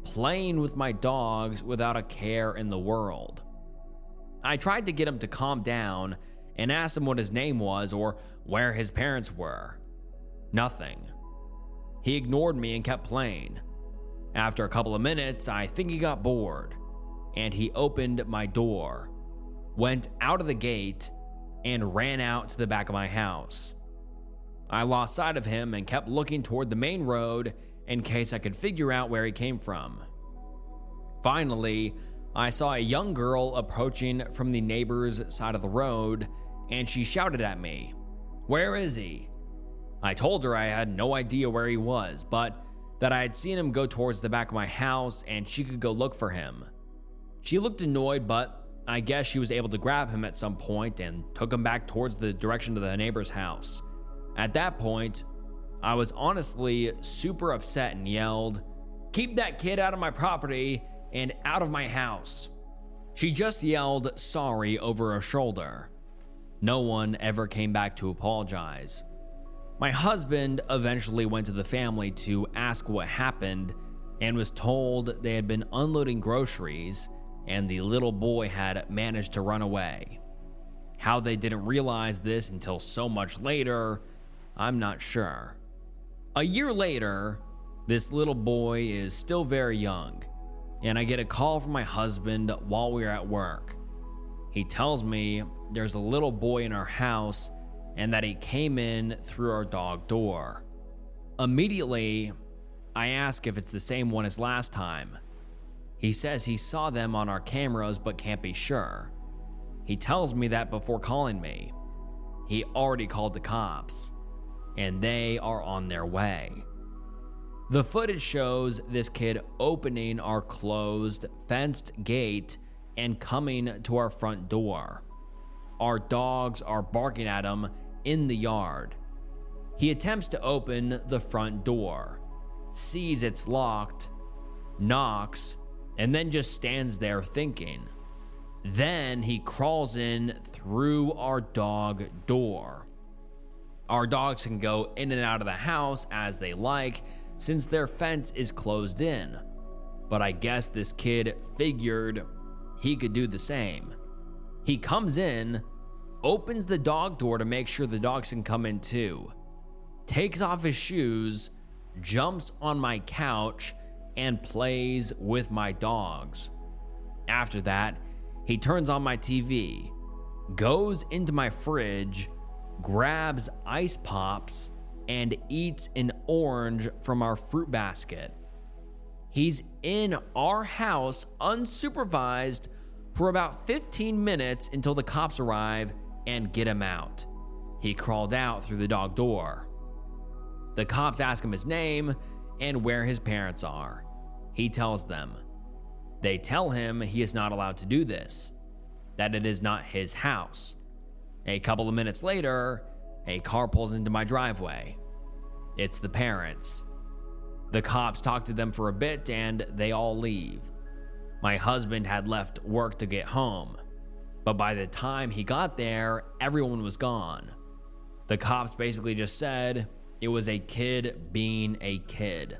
playing with my dogs without a care in the world. I tried to get him to calm down and asked him what his name was or where his parents were. Nothing. He ignored me and kept playing. After a couple of minutes, I think he got bored, and he opened my door, went out of the gate, and ran out to the back of my house. I lost sight of him and kept looking toward the main road in case I could figure out where he came from. Finally, I saw a young girl approaching from the neighbor's side of the road, and she shouted at me, "Where is he?" I told her I had no idea where he was, but that I had seen him go towards the back of my house and she could go look for him. She looked annoyed, but I guess she was able to grab him at some point and took him back towards the direction of the neighbor's house. At that point, I was honestly super upset and yelled, "Keep that kid out of my property and out of my house." She just yelled sorry over her shoulder. No one ever came back to apologize. My husband eventually went to the family to ask what happened and was told they had been unloading groceries and the little boy had managed to run away. How they didn't realize this until so much later, I'm not sure. A year later, this little boy is still very young, and I get a call from my husband while we are at work. He tells me there's a little boy in our house and that he came in through our dog door. Immediately, I ask if it's the same one as last time. He says he saw them on our cameras but can't be sure. He tells me that before calling me. He already called the cops, and they are on their way. The footage shows this kid opening our closed, fenced gate and coming to our front door. Our dogs are barking at him in the yard. He attempts to open the front door, sees it's locked, knocks, and then just stands there thinking. Then he crawls in through our dog door. Our dogs can go in and out of the house as they like since their fence is closed in, but I guess this kid figured he could do the same. He comes in, opens the dog door to make sure the dogs can come in too, takes off his shoes, jumps on my couch, and plays with my dogs. After that, he turns on my TV, goes into my fridge, grabs ice pops, and eats an orange from our fruit basket. He's in our house unsupervised for about 15 minutes until the cops arrive and get him out. He crawled out through the dog door. The cops ask him his name and where his parents are. He tells them. They tell him he is not allowed to do this, that it is not his house. A couple of minutes later, a car pulls into my driveway. It's the parents. The cops talk to them for a bit and they all leave. My husband had left work to get home, but by the time he got there, everyone was gone. The cops basically just said it was a kid being a kid.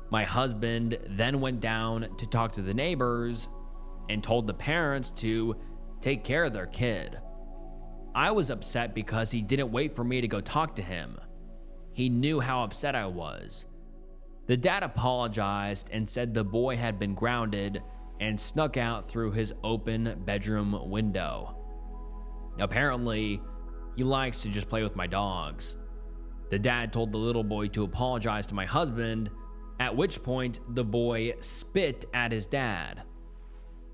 My husband then went down to talk to the neighbors and told the parents to take care of their kid. I was upset because he didn't wait for me to go talk to him. He knew how upset I was. The dad apologized and said the boy had been grounded and snuck out through his open bedroom window. Apparently, he likes to just play with my dogs. The dad told the little boy to apologize to my husband, at which point the boy spit at his dad.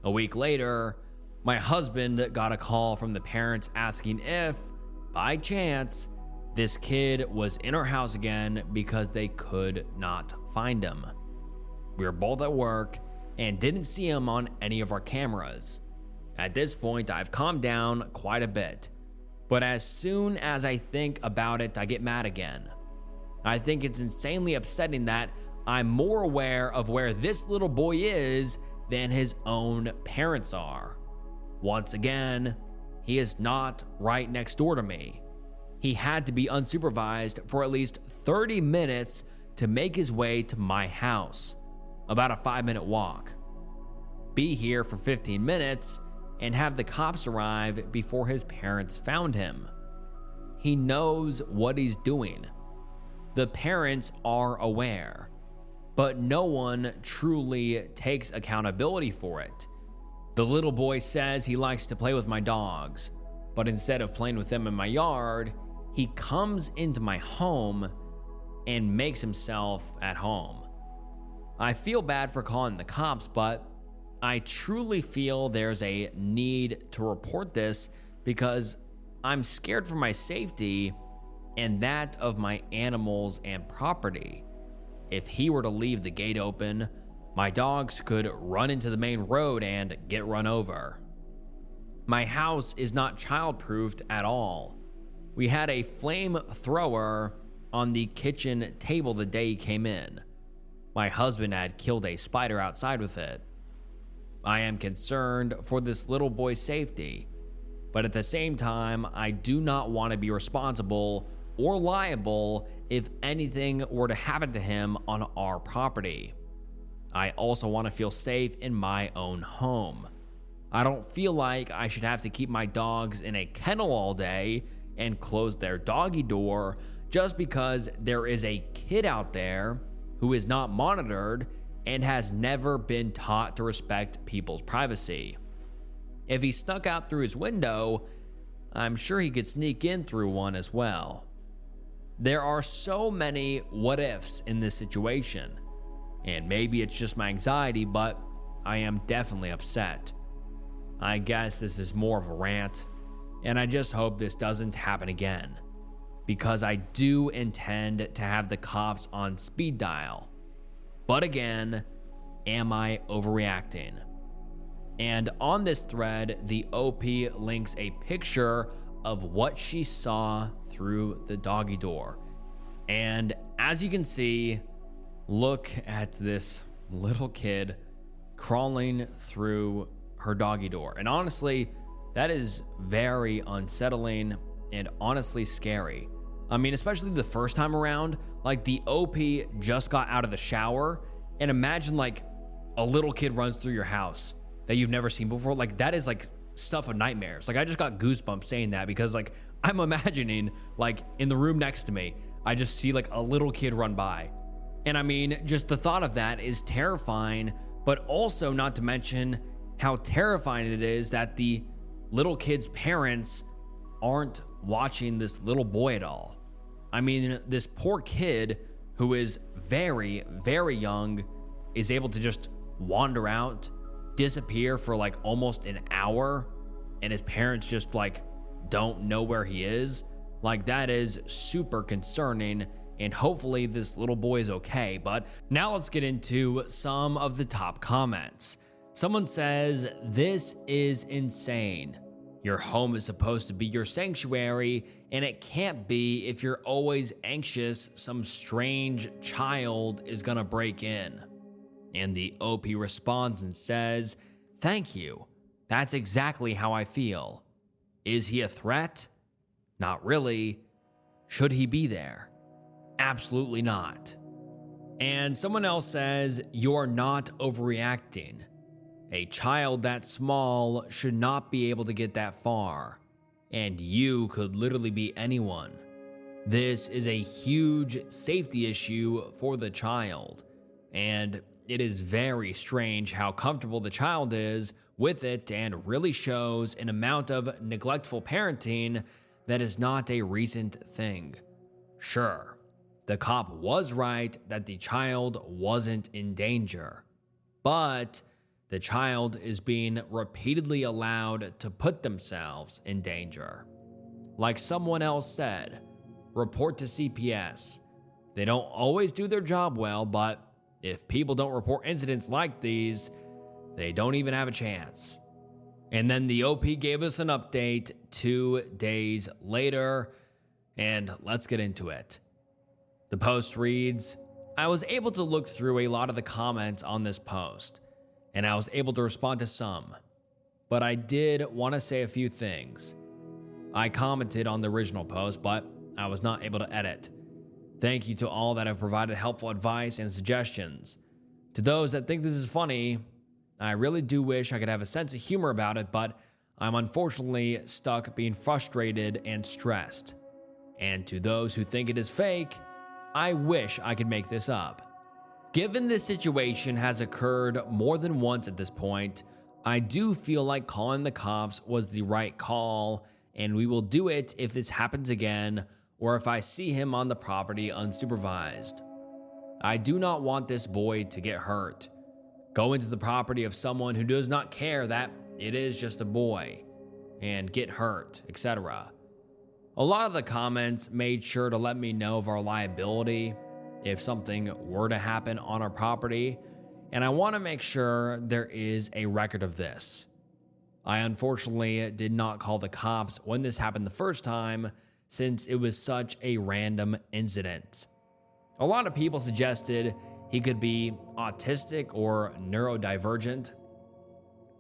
A week later, my husband got a call from the parents asking if, by chance, this kid was in our house again because they could not find him. We were both at work and didn't see him on any of our cameras. At this point, I've calmed down quite a bit, but as soon as I think about it, I get mad again. I think it's insanely upsetting that I'm more aware of where this little boy is than his own parents are. Once again, he is not right next door to me. He had to be unsupervised for at least 30 minutes to make his way to my house, about a 5-minute walk. Be here for 15 minutes and have the cops arrive before his parents found him. He knows what he's doing. The parents are aware, but no one truly takes accountability for it. The little boy says he likes to play with my dogs, but instead of playing with them in my yard, he comes into my home and makes himself at home. I feel bad for calling the cops, but I truly feel there's a need to report this because I'm scared for my safety and that of my animals and property. If he were to leave the gate open, my dogs could run into the main road and get run over. My house is not child-proofed at all. We had a flamethrower on the kitchen table the day he came in. My husband had killed a spider outside with it. I am concerned for this little boy's safety, but at the same time, I do not want to be responsible or liable if anything were to happen to him on our property. I also want to feel safe in my own home. I don't feel like I should have to keep my dogs in a kennel all day and close their doggy door just because there is a kid out there who is not monitored and has never been taught to respect people's privacy. If he snuck out through his window, I'm sure he could sneak in through one as well. There are so many what ifs in this situation, and maybe it's just my anxiety, but I am definitely upset. I guess this is more of a rant, and I just hope this doesn't happen again, because I do intend to have the cops on speed dial. But again, am I overreacting? And on this thread, the OP links a picture of what she saw through the doggy door. And as you can see, look at this little kid crawling through her doggy door. And honestly, that is very unsettling and honestly scary. I mean, especially the first time around, like the OP just got out of the shower, and imagine like a little kid runs through your house that you've never seen before. Like that is like stuff of nightmares. Like I just got goosebumps saying that because like I'm imagining like in the room next to me, I just see like a little kid run by. And I mean, just the thought of that is terrifying, but also not to mention how terrifying it is that the little kid's parents aren't watching this little boy at all. I mean, this poor kid who is very, very young is able to just wander out, disappear for like almost an hour, and his parents just like don't know where he is. Like that is super concerning, and hopefully this little boy is okay. But now let's get into some of the top comments. Someone says, "This is insane. Your home is supposed to be your sanctuary, and it can't be if you're always anxious some strange child is gonna break in." And the OP responds and says, "Thank you. That's exactly how I feel. Is he a threat? Not really. Should he be there? Absolutely not." And someone else says, "You're not overreacting. A child that small should not be able to get that far, and you could literally be anyone. This is a huge safety issue for the child, and it is very strange how comfortable the child is with it and really shows an amount of neglectful parenting that is not a recent thing. Sure, the cop was right that the child wasn't in danger, but the child is being repeatedly allowed to put themselves in danger. Like someone else said, report to CPS. They don't always do their job well, but if people don't report incidents like these, they don't even have a chance. And then the OP gave us an update 2 days later, and let's get into it. The post reads, I was able to look through a lot of the comments on this post, and I was able to respond to some, but I did want to say a few things. I commented on the original post, but I was not able to edit. Thank you to all that have provided helpful advice and suggestions. To those that think this is funny, I really do wish I could have a sense of humor about it, but I'm unfortunately stuck being frustrated and stressed. And to those who think it is fake, I wish I could make this up. Given this situation has occurred more than once at this point, I do feel like calling the cops was the right call, and we will do it if this happens again or if I see him on the property unsupervised. I do not want this boy to get hurt, go into the property of someone who does not care that it is just a boy, and get hurt, etc. A lot of the comments made sure to let me know of our liability if something were to happen on our property, and I want to make sure there is a record of this. I unfortunately did not call the cops when this happened the first time, since it was such a random incident. A lot of people suggested he could be autistic or neurodivergent.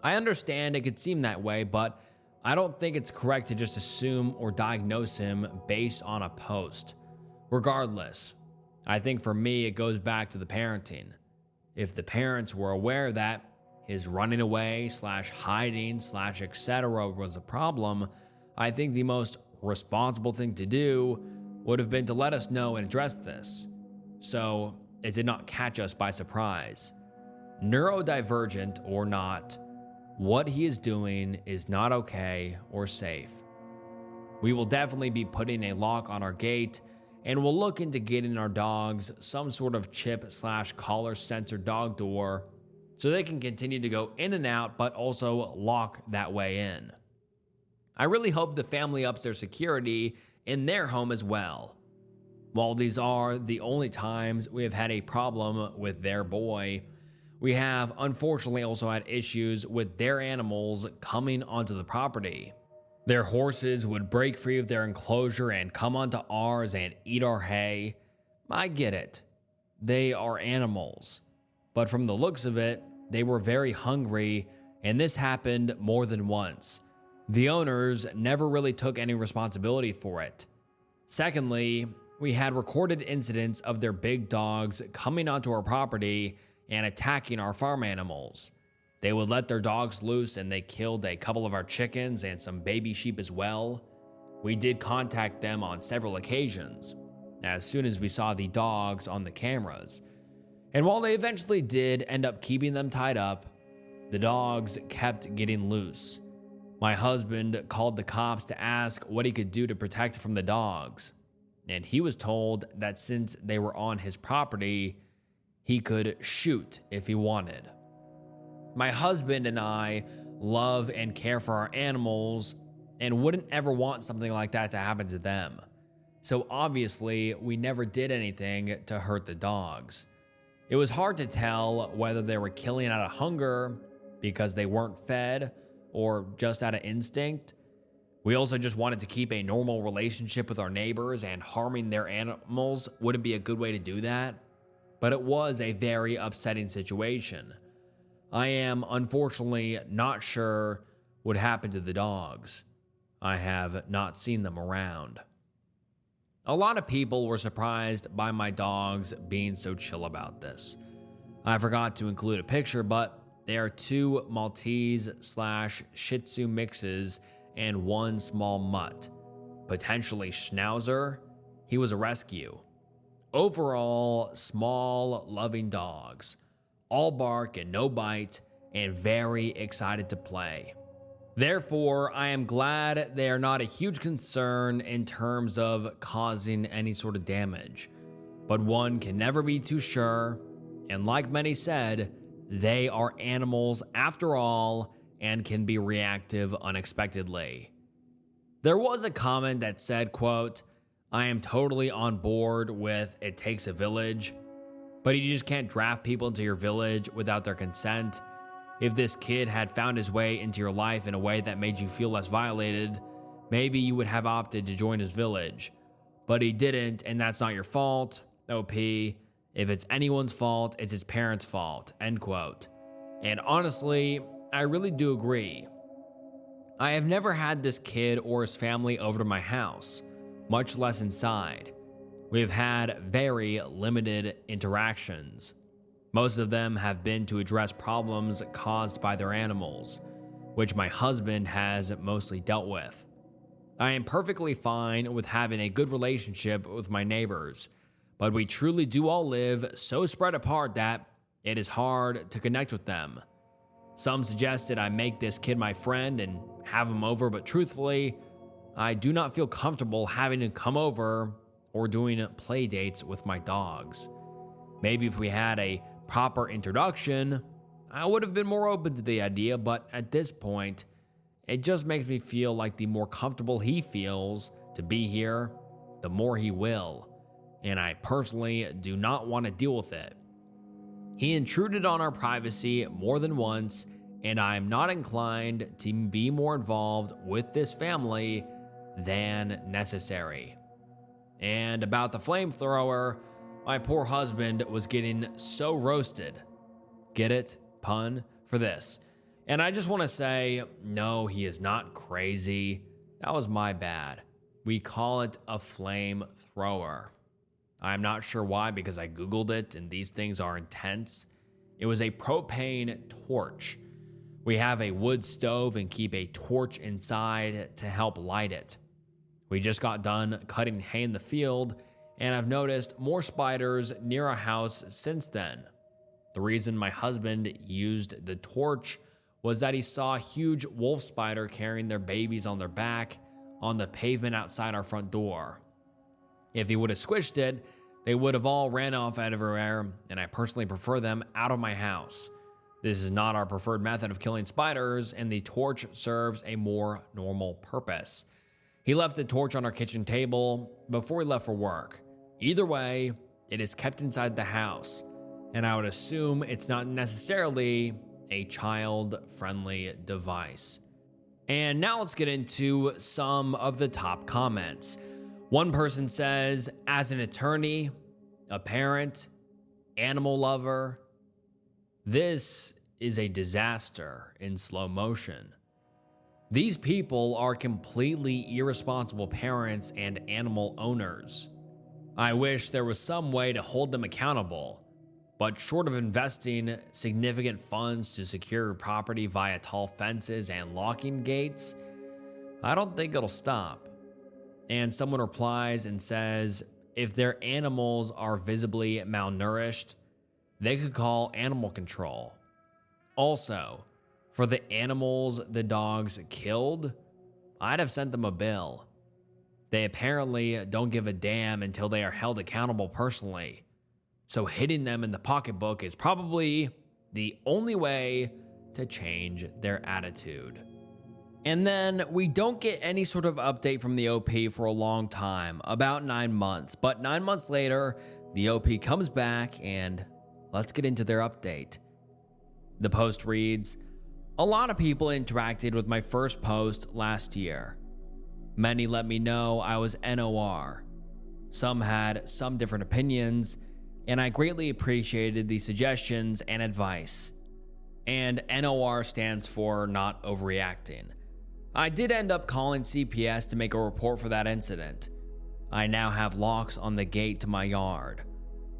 I understand it could seem that way, but I don't think it's correct to just assume or diagnose him based on a post. Regardless, I think for me it goes back to the parenting. If the parents were aware that his running away / hiding / etc. was a problem, I think the most responsible thing to do would have been to let us know and address this, so it did not catch us by surprise. Neurodivergent or not, what he is doing is not okay or safe. We will definitely be putting a lock on our gate, and we'll look into getting our dogs some sort of chip / collar sensor dog door so they can continue to go in and out, but also lock that way in. I really hope the family ups their security in their home as well. While these are the only times we have had a problem with their boy, we have unfortunately also had issues with their animals coming onto the property. Their horses would break free of their enclosure and come onto ours and eat our hay. I get it. They are animals. But from the looks of it, they were very hungry, and this happened more than once. The owners never really took any responsibility for it. Secondly, we had recorded incidents of their big dogs coming onto our property and attacking our farm animals. They would let their dogs loose and they killed a couple of our chickens and some baby sheep as well. We did contact them on several occasions as soon as we saw the dogs on the cameras. And while they eventually did end up keeping them tied up, the dogs kept getting loose. My husband called the cops to ask what he could do to protect from the dogs, and he was told that since they were on his property, he could shoot if he wanted. My husband and I love and care for our animals and wouldn't ever want something like that to happen to them. So obviously, we never did anything to hurt the dogs. It was hard to tell whether they were killing out of hunger because they weren't fed or just out of instinct. We also just wanted to keep a normal relationship with our neighbors, and harming their animals wouldn't be a good way to do that. But it was a very upsetting situation. I am unfortunately not sure what happened to the dogs. I have not seen them around. A lot of people were surprised by my dogs being so chill about this. I forgot to include a picture, but they are 2 Maltese / Shih Tzu mixes and 1 small mutt, potentially Schnauzer. He was a rescue. Overall, small, loving dogs. all bark and no bite, and very excited to play. Therefore, I am glad they are not a huge concern in terms of causing any sort of damage. But one can never be too sure, and like many said, they are animals after all and can be reactive unexpectedly. There was a comment that said, quote, "I am totally on board with it takes a village, but you just can't draft people into your village without their consent. If this kid had found his way into your life in a way that made you feel less violated, maybe you would have opted to join his village. But he didn't, and that's not your fault. OP, if it's anyone's fault, it's his parents' fault," end quote. And honestly, I really do agree. I have never had this kid or his family over to my house, much less inside. We have had very limited interactions. Most of them have been to address problems caused by their animals, which my husband has mostly dealt with. I am perfectly fine with having a good relationship with my neighbors, but we truly do all live so spread apart that it is hard to connect with them. Some suggested I make this kid my friend and have him over, but truthfully, I do not feel comfortable having him come over or doing play dates with my dogs. Maybe if we had a proper introduction, I would have been more open to the idea, but at this point, it just makes me feel like the more comfortable he feels to be here, the more he will, and I personally do not want to deal with it. He intruded on our privacy more than once, and I am not inclined to be more involved with this family than necessary. And about the flamethrower, my poor husband was getting so roasted. Get it? Pun for this. And I just want to say, no, he is not crazy. That was my bad. We call it a flamethrower. I'm not sure why, because I Googled it and these things are intense. It was a propane torch. We have a wood stove and keep a torch inside to help light it. We just got done cutting hay in the field, and I've noticed more spiders near our house since then. The reason my husband used the torch was that he saw a huge wolf spider carrying their babies on their back on the pavement outside our front door. If he would have squished it, they would have all ran off everywhere, and I personally prefer them out of my house. This is not our preferred method of killing spiders, and the torch serves a more normal purpose. He left the torch on our kitchen table before he left for work. Either way, it is kept inside the house, and I would assume it's not necessarily a child-friendly device. And now let's get into some of the top comments. One person says, as an attorney, a parent, animal lover, this is a disaster in slow motion. These people are completely irresponsible parents and animal owners. I wish there was some way to hold them accountable, but short of investing significant funds to secure your property via tall fences and locking gates, I don't think it'll stop. And someone replies and says, if their animals are visibly malnourished, they could call animal control. Also, for the animals the dogs killed, I'd have sent them a bill. They apparently don't give a damn until they are held accountable personally. So hitting them in the pocketbook is probably the only way to change their attitude. And then we don't get any sort of update from the OP for a long time, about 9 months. But 9 months later, the OP comes back, and let's get into their update. The post reads, a lot of people interacted with my first post last year. Many let me know I was NOR. Some had some different opinions, and I greatly appreciated the suggestions and advice. And NOR stands for not overreacting. I did end up calling CPS to make a report for that incident. I now have locks on the gate to my yard.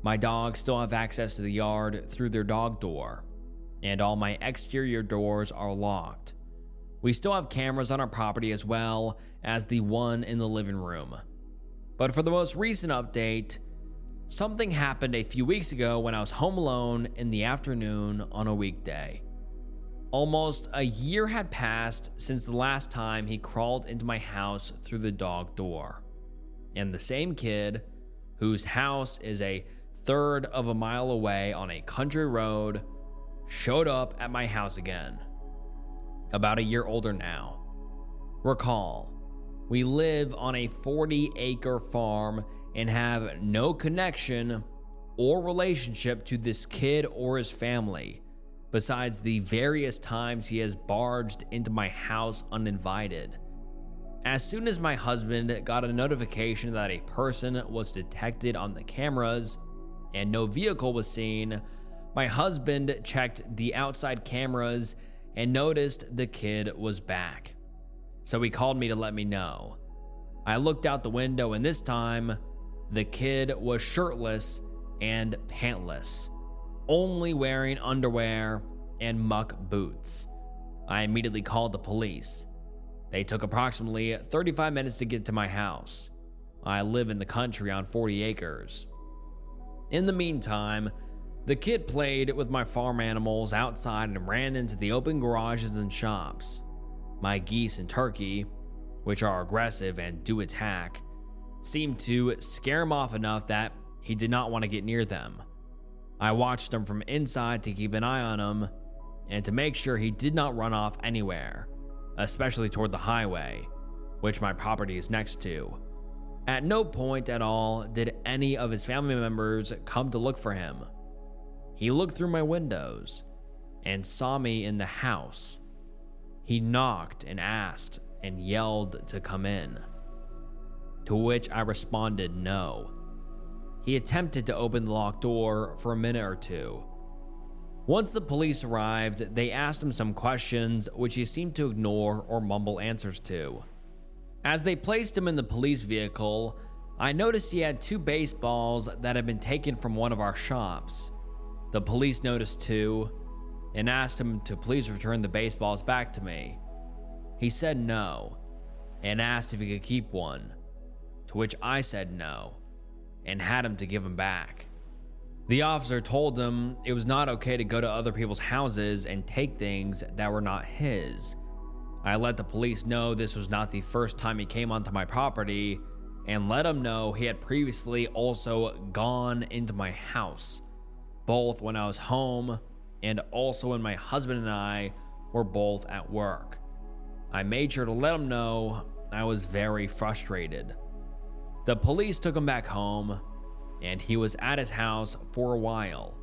My dogs still have access to the yard through their dog door, and all my exterior doors are locked. We still have cameras on our property as well as the one in the living room. But for the most recent update, Something happened a few weeks ago when I was home alone in the afternoon on a weekday. Almost a year had passed since the last time he crawled into my house through the dog door. And the same kid, whose house is a third of a mile away on a country road, showed up at my house again. About a year older now. Recall, we live on a 40-acre farm and have no connection or relationship to this kid or his family, besides the various times he has barged into my house uninvited. As soon as my husband got a notification that a person was detected on the cameras and no vehicle was seen, my husband checked the outside cameras and noticed the kid was back. So he called me to let me know. I looked out the window and this time, the kid was shirtless and pantless, only wearing underwear and muck boots. I immediately called the police. They took approximately 35 minutes to get to my house. I live in the country on 40 acres. In the meantime, the kid played with my farm animals outside and ran into the open garages and shops. My geese and turkey, which are aggressive and do attack, seemed to scare him off enough that he did not want to get near them. I watched him from inside to keep an eye on him and to make sure he did not run off anywhere, especially toward the highway, which my property is next to. At no point at all did any of his family members come to look for him. He looked through my windows and saw me in the house. He knocked and asked and yelled to come in, to which I responded no. He attempted to open the locked door for a minute or two. Once the police arrived, they asked him some questions which he seemed to ignore or mumble answers to. As they placed him in the police vehicle, I noticed he had 2 baseballs that had been taken from one of our shops. The police noticed too and asked him to please return the baseballs back to me. He said no and asked if he could keep one, to which I said no and had him to give him back. The officer told him it was not okay to go to other people's houses and take things that were not his. I let the police know this was not the first time he came onto my property and let him know he had previously also gone into my house, both when I was home and also when my husband and I were both at work. I made sure to let him know I was very frustrated. The police took him back home and he was at his house for a while.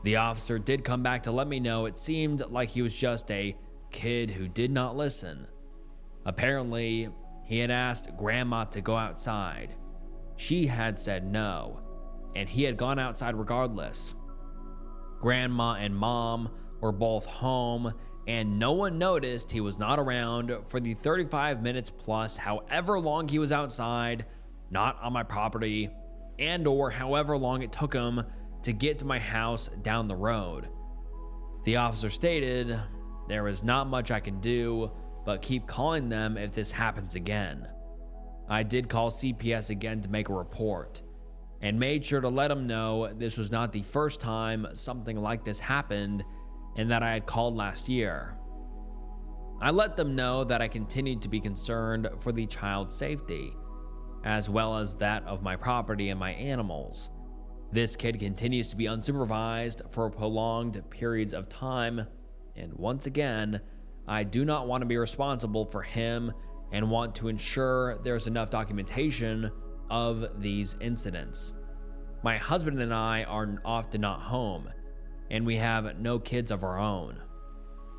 The officer did come back to let me know it seemed like he was just a kid who did not listen. Apparently, he had asked Grandma to go outside. She had said no, and he had gone outside regardless. Grandma and Mom were both home, and no one noticed he was not around for the 35 minutes plus however long he was outside, not on my property, and or however long it took him to get to my house down the road. The officer stated, "There is not much I can do, but keep calling them if this happens again." I did call CPS again to make a report and made sure to let them know this was not the first time something like this happened and that I had called last year. I let them know that I continued to be concerned for the child's safety, as well as that of my property and my animals. This kid continues to be unsupervised for prolonged periods of time, and once again, I do not want to be responsible for him and want to ensure there's enough documentation of these incidents. My husband and I are often not home, and we have no kids of our own.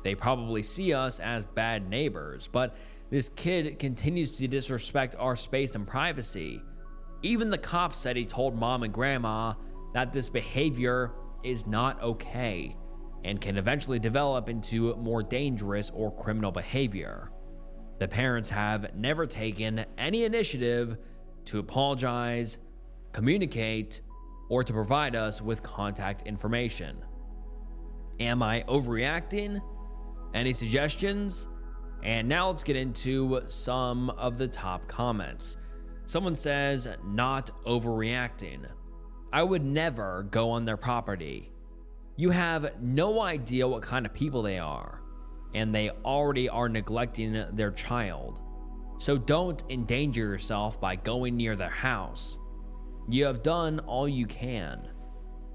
They probably see us as bad neighbors, but this kid continues to disrespect our space and privacy. Even the cops said he told Mom and Grandma that this behavior is not okay and can eventually develop into more dangerous or criminal behavior. The parents have never taken any initiative to apologize, communicate, or to provide us with contact information. Am I overreacting? Any suggestions? And now let's get into some of the top comments. Someone says, not overreacting. I would never go on their property. You have no idea what kind of people they are, and they already are neglecting their child. So don't endanger yourself by going near their house. You have done all you can.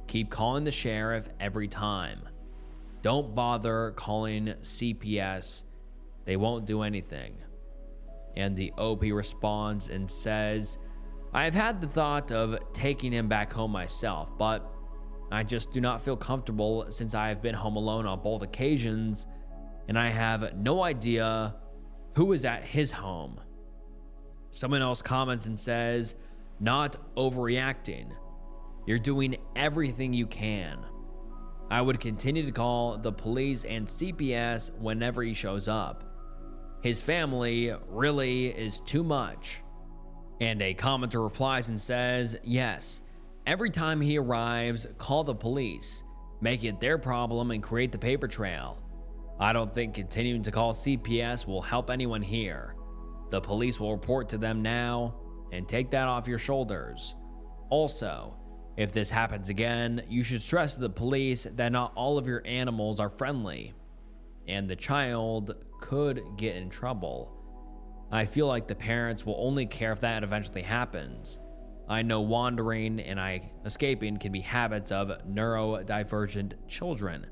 Keep calling the sheriff every time. Don't bother calling CPS. They won't do anything. And the OP responds and says, I've had the thought of taking him back home myself, but I just do not feel comfortable since I have been home alone on both occasions, and I have no idea who is at his home. Someone else comments and says, not overreacting. You're doing everything you can. I would continue to call the police and CPS whenever he shows up. His family really is too much. And a commenter replies and says, yes, every time he arrives, call the police, make it their problem and create the paper trail. I don't think continuing to call CPS will help anyone here. The police will report to them now and take that off your shoulders. Also, if this happens again, you should stress to the police that not all of your animals are friendly, and the child could get in trouble. I feel like the parents will only care if that eventually happens. I know wandering and escaping can be habits of neurodivergent children.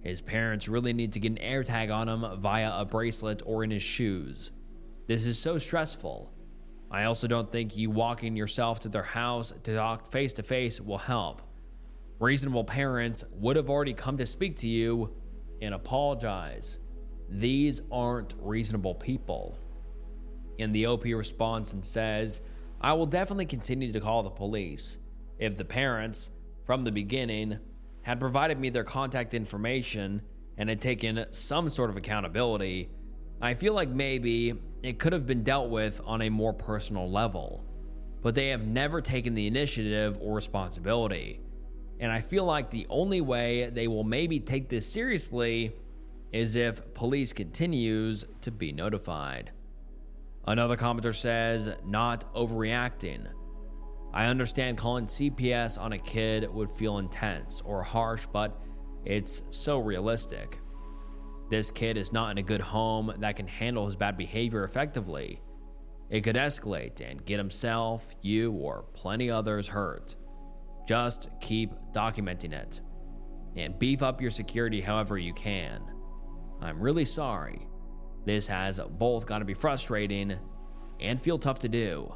His parents really need to get an AirTag on him via a bracelet or in his shoes. This is so stressful. I also don't think you walking yourself to their house to talk face to face will help. Reasonable parents would have already come to speak to you and apologize. These aren't reasonable people. And the OP responds and says, I will definitely continue to call the police. If the parents, from the beginning, had provided me their contact information and had taken some sort of accountability, I feel like maybe it could have been dealt with on a more personal level. But they have never taken the initiative or responsibility. And I feel like the only way they will maybe take this seriously is if police continues to be notified. Another commenter says, not overreacting. I understand calling CPS on a kid would feel intense or harsh, but it's so realistic. This kid is not in a good home that can handle his bad behavior effectively. It could escalate and get himself, you, or plenty others hurt. Just keep documenting it and beef up your security however you can. I'm really sorry. This has both got to be frustrating and feel tough to do.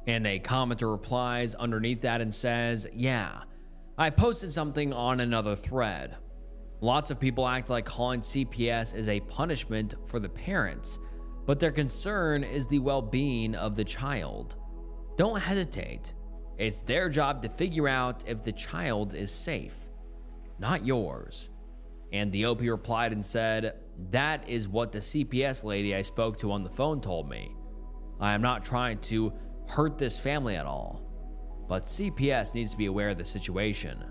And a commenter replies underneath that and says, yeah, I posted something on another thread. Lots of people act like calling CPS is a punishment for the parents, but their concern is the well-being of the child. Don't hesitate. It's their job to figure out if the child is safe, not yours. And the OP replied and said, that is what the CPS lady I spoke to on the phone told me. I am not trying to hurt this family at all, but CPS needs to be aware of the situation.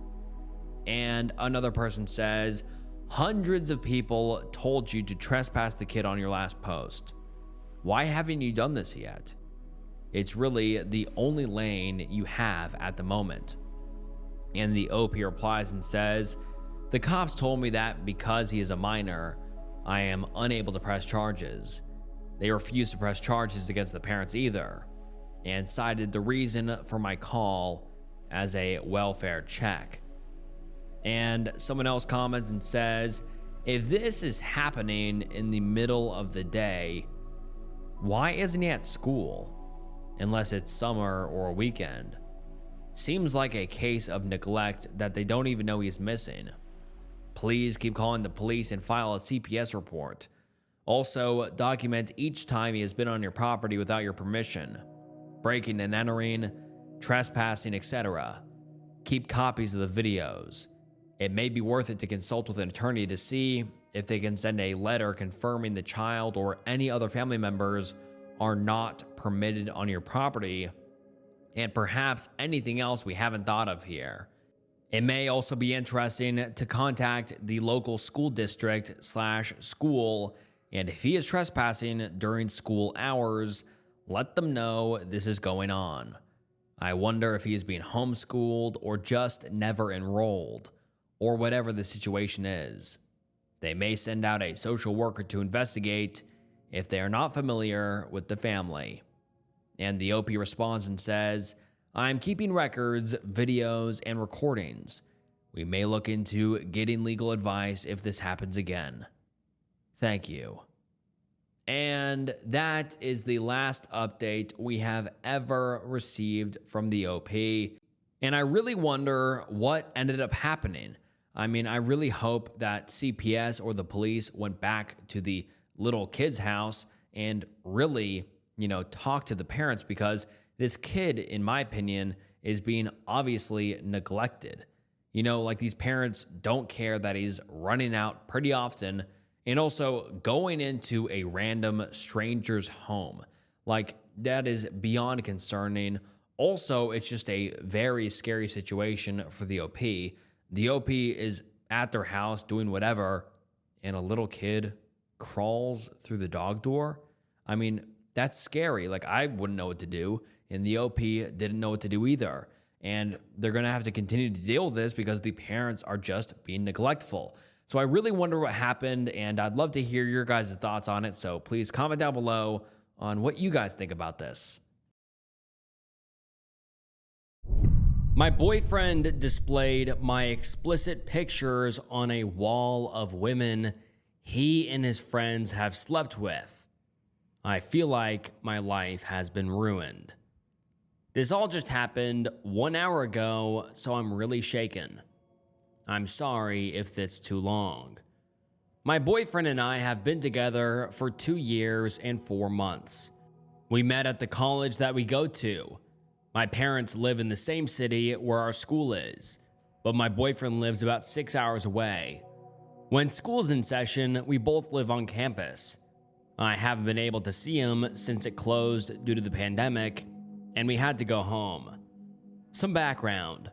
And another person says, hundreds of people told you to trespass the kid on your last post. Why haven't you done this yet? It's really the only lane you have at the moment. And the OP replies and says, the cops told me that because he is a minor, I am unable to press charges. They refused to press charges against the parents either, and cited the reason for my call as a welfare check. And someone else comments and says, if this is happening in the middle of the day, why isn't he at school? Unless it's summer or a weekend. Seems like a case of neglect that they don't even know he's missing. Please keep calling the police and file a CPS report. Also, document each time he has been on your property without your permission, breaking and entering, trespassing, etc. Keep copies of the videos. It may be worth it to consult with an attorney to see if they can send a letter confirming the child or any other family members are not permitted on your property, and perhaps anything else we haven't thought of here. It may also be interesting to contact the local school district/school, and if he is trespassing during school hours, let them know this is going on. I wonder if he is being homeschooled or just never enrolled, or whatever the situation is. They may send out a social worker to investigate if they are not familiar with the family. And the OP responds and says, I'm keeping records, videos, and recordings. We may look into getting legal advice if this happens again. Thank you. And that is the last update we have ever received from the OP. And I really wonder what ended up happening. I mean, I really hope that CPS or the police went back to the little kid's house and really, talked to the parents, because this kid, in my opinion, is being obviously neglected. Like, these parents don't care that he's running out pretty often and also going into a random stranger's home. Like, that is beyond concerning. Also, it's just a very scary situation for the OP. The OP is at their house doing whatever, and a little kid crawls through the dog door. I mean, that's scary. Like, I wouldn't know what to do, and the OP didn't know what to do either. And they're going to have to continue to deal with this because the parents are just being neglectful. So I really wonder what happened, and I'd love to hear your guys' thoughts on it. So please comment down below on what you guys think about this. My boyfriend displayed my explicit pictures on a wall of women he and his friends have slept with. I feel like my life has been ruined. This all just happened 1 hour ago, so I'm really shaken. I'm sorry if it's too long. My boyfriend and I have been together for 2 years and 4 months. We met at the college that we go to. My parents live in the same city where our school is, but my boyfriend lives about 6 hours away. When school's in session, we both live on campus. I haven't been able to see him since it closed due to the pandemic, and we had to go home. Some background.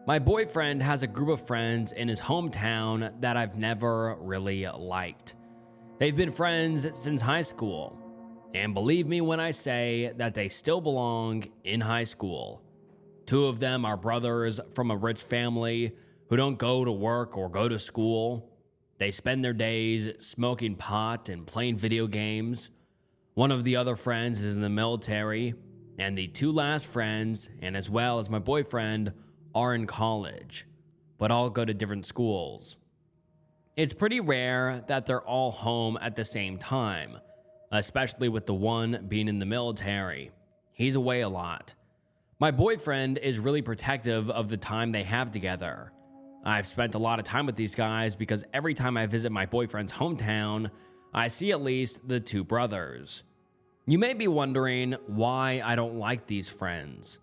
My boyfriend has a group of friends in his hometown that I've never really liked. They've been friends since high school, and believe me when I say that they still belong in high school. 2 of them are brothers from a rich family who don't go to work or go to school. They spend their days smoking pot and playing video games. One of the other friends is in the military, and the 2 last friends, and as well as my boyfriend, are in college, but all go to different schools. It's pretty rare that they're all home at the same time, especially with the one being in the military. He's away a lot. My boyfriend is really protective of the time they have together. I've spent a lot of time with these guys because every time I visit my boyfriend's hometown, I see at least the 2 brothers. You may be wondering why I don't like these friends.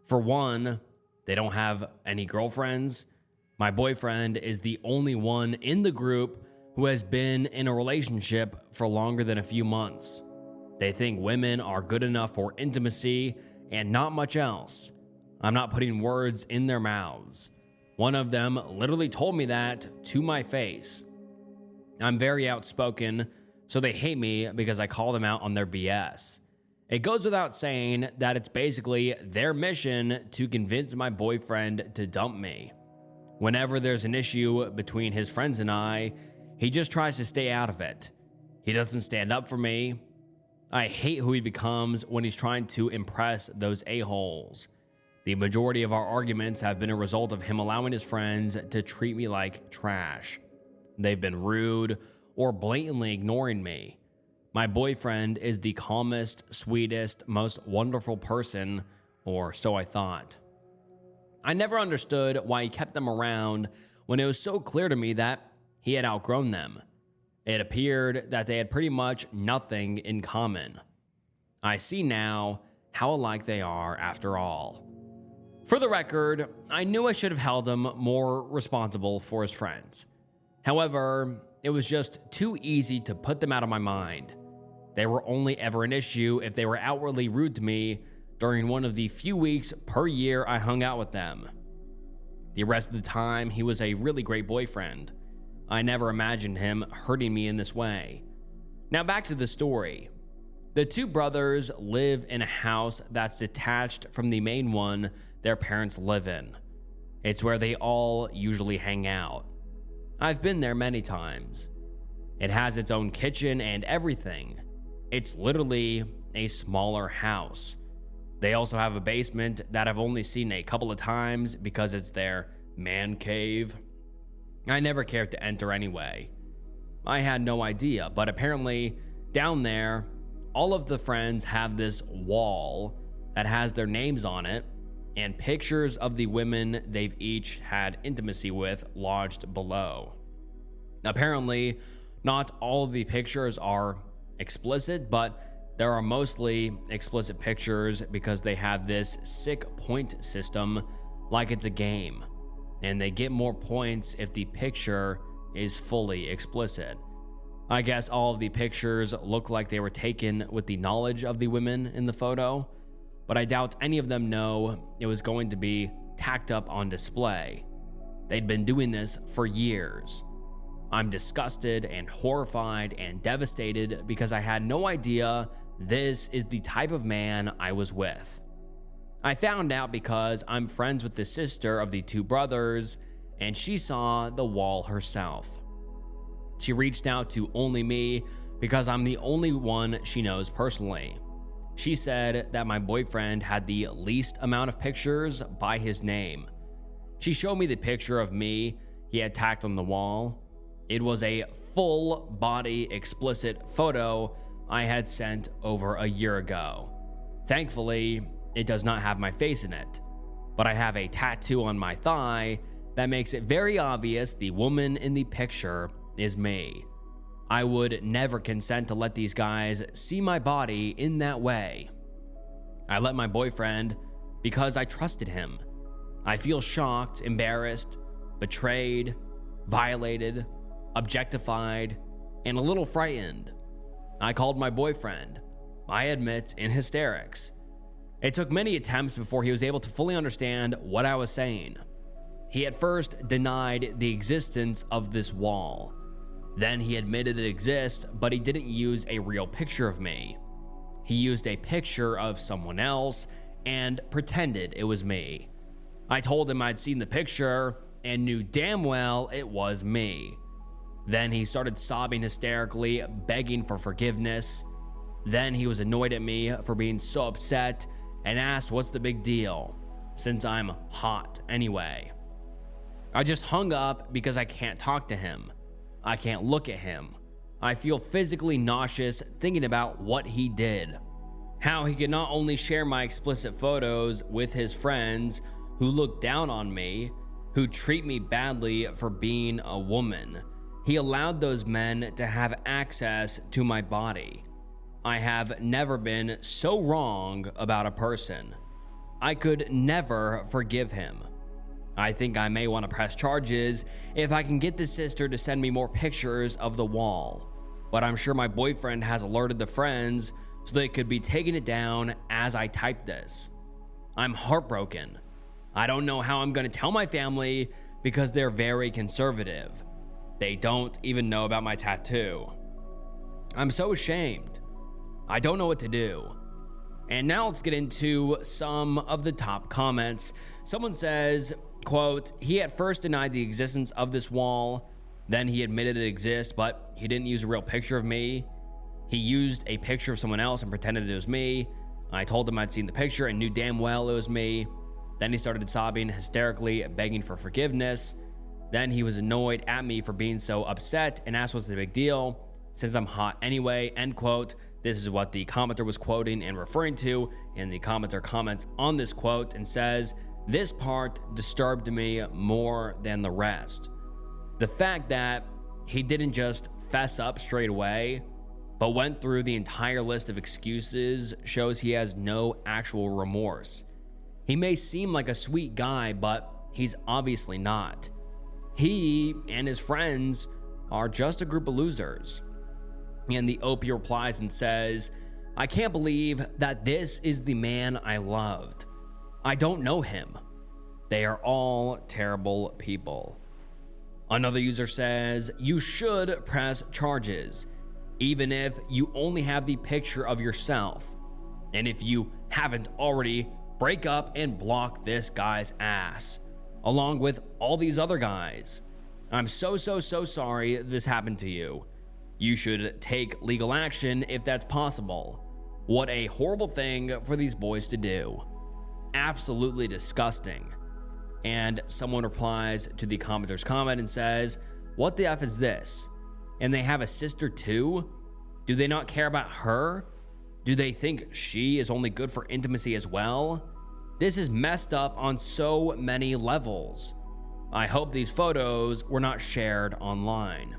For one, they don't have any girlfriends. My boyfriend is the only one in the group who has been in a relationship for longer than a few months. They think women are good enough for intimacy and not much else. I'm not putting words in their mouths. One of them literally told me that to my face. I'm very outspoken, so they hate me because I call them out on their BS. It goes without saying that it's basically their mission to convince my boyfriend to dump me. Whenever there's an issue between his friends and I, he just tries to stay out of it. He doesn't stand up for me. I hate who he becomes when he's trying to impress those a-holes. The majority of our arguments have been a result of him allowing his friends to treat me like trash. They've been rude or blatantly ignoring me. My boyfriend is the calmest, sweetest, most wonderful person, or so I thought. I never understood why he kept them around when it was so clear to me that he had outgrown them. It appeared that they had pretty much nothing in common. I see now how alike they are after all. For the record, I knew I should have held him more responsible for his friends. However, it was just too easy to put them out of my mind. They were only ever an issue if they were outwardly rude to me during one of the few weeks per year I hung out with them. The rest of the time, he was a really great boyfriend. I never imagined him hurting me in this way. Now back to the story. The two brothers live in a house that's detached from the main one their parents live in. It's where they all usually hang out. I've been there many times. It has its own kitchen and everything. It's literally a smaller house. They also have a basement that I've only seen a couple of times because it's their man cave. I never cared to enter anyway. I had no idea, but apparently down there, all of the friends have this wall that has their names on it and pictures of the women they've each had intimacy with lodged below. Apparently, not all of the pictures are explicit, but there are mostly explicit pictures because they have this sick point system like it's a game, and they get more points if the picture is fully explicit. I guess all of the pictures look like they were taken with the knowledge of the women in the photo, but I doubt any of them know it was going to be tacked up on display. They'd been doing this for years. I'm disgusted and horrified and devastated because I had no idea this is the type of man I was with. I found out because I'm friends with the sister of the two brothers, and she saw the wall herself. She reached out to only me because I'm the only one she knows personally. She said that my boyfriend had the least amount of pictures by his name. She showed me the picture of me he had tacked on the wall. It was a full body explicit photo I had sent over a year ago. Thankfully, it does not have my face in it, but I have a tattoo on my thigh that makes it very obvious the woman in the picture is me. I would never consent to let these guys see my body in that way. I let my boyfriend because I trusted him. I feel shocked, embarrassed, betrayed, violated, objectified, and a little frightened. I called my boyfriend, I admit, in hysterics. It took many attempts before he was able to fully understand what I was saying. He at first denied the existence of this wall. Then he admitted it exists, but he didn't use a real picture of me. He used a picture of someone else and pretended it was me. I told him I'd seen the picture and knew damn well it was me. Then he started sobbing hysterically, begging for forgiveness. Then he was annoyed at me for being so upset and asked what's the big deal, since I'm hot anyway. I just hung up because I can't talk to him. I can't look at him. I feel physically nauseous thinking about what he did. How he could not only share my explicit photos with his friends who look down on me, who treat me badly for being a woman. He allowed those men to have access to my body. I have never been so wrong about a person. I could never forgive him. I think I may want to press charges if I can get the sister to send me more pictures of the wall, but I'm sure my boyfriend has alerted the friends so they could be taking it down as I type this. I'm heartbroken. I don't know how I'm going to tell my family because they're very conservative. They don't even know about my tattoo. I'm so ashamed. I don't know what to do. And now let's get into some of the top comments. Someone says, quote, he at first denied the existence of this wall, then he admitted it exists, but he didn't use a real picture of me. He used a picture of someone else and pretended it was me. I told him I'd seen the picture and knew damn well it was me. Then he started sobbing hysterically, begging for forgiveness. Then he was annoyed at me for being so upset and asked what's the big deal, since I'm hot anyway, end quote. This is what the commenter was quoting and referring to, and the commenter comments on this quote and says, this part disturbed me more than the rest. The fact that he didn't just fess up straight away, but went through the entire list of excuses shows he has no actual remorse. He may seem like a sweet guy, but he's obviously not. He and his friends are just a group of losers. And the OP replies and says, I can't believe that this is the man I loved. I don't know him. They are all terrible people. Another user says, you should press charges. even if you only have the picture of yourself. And if you haven't already, break up and block this guy's ass, along with all these other guys. I'm so sorry this happened to you. You should take legal action if that's possible. What a horrible thing for these boys to do. Absolutely disgusting. And someone replies to the commenter's comment and says, "What the F is this? And they have a sister too? Do they not care about her? Do they think she is only good for intimacy as well? This is messed up on so many levels. I hope these photos were not shared online."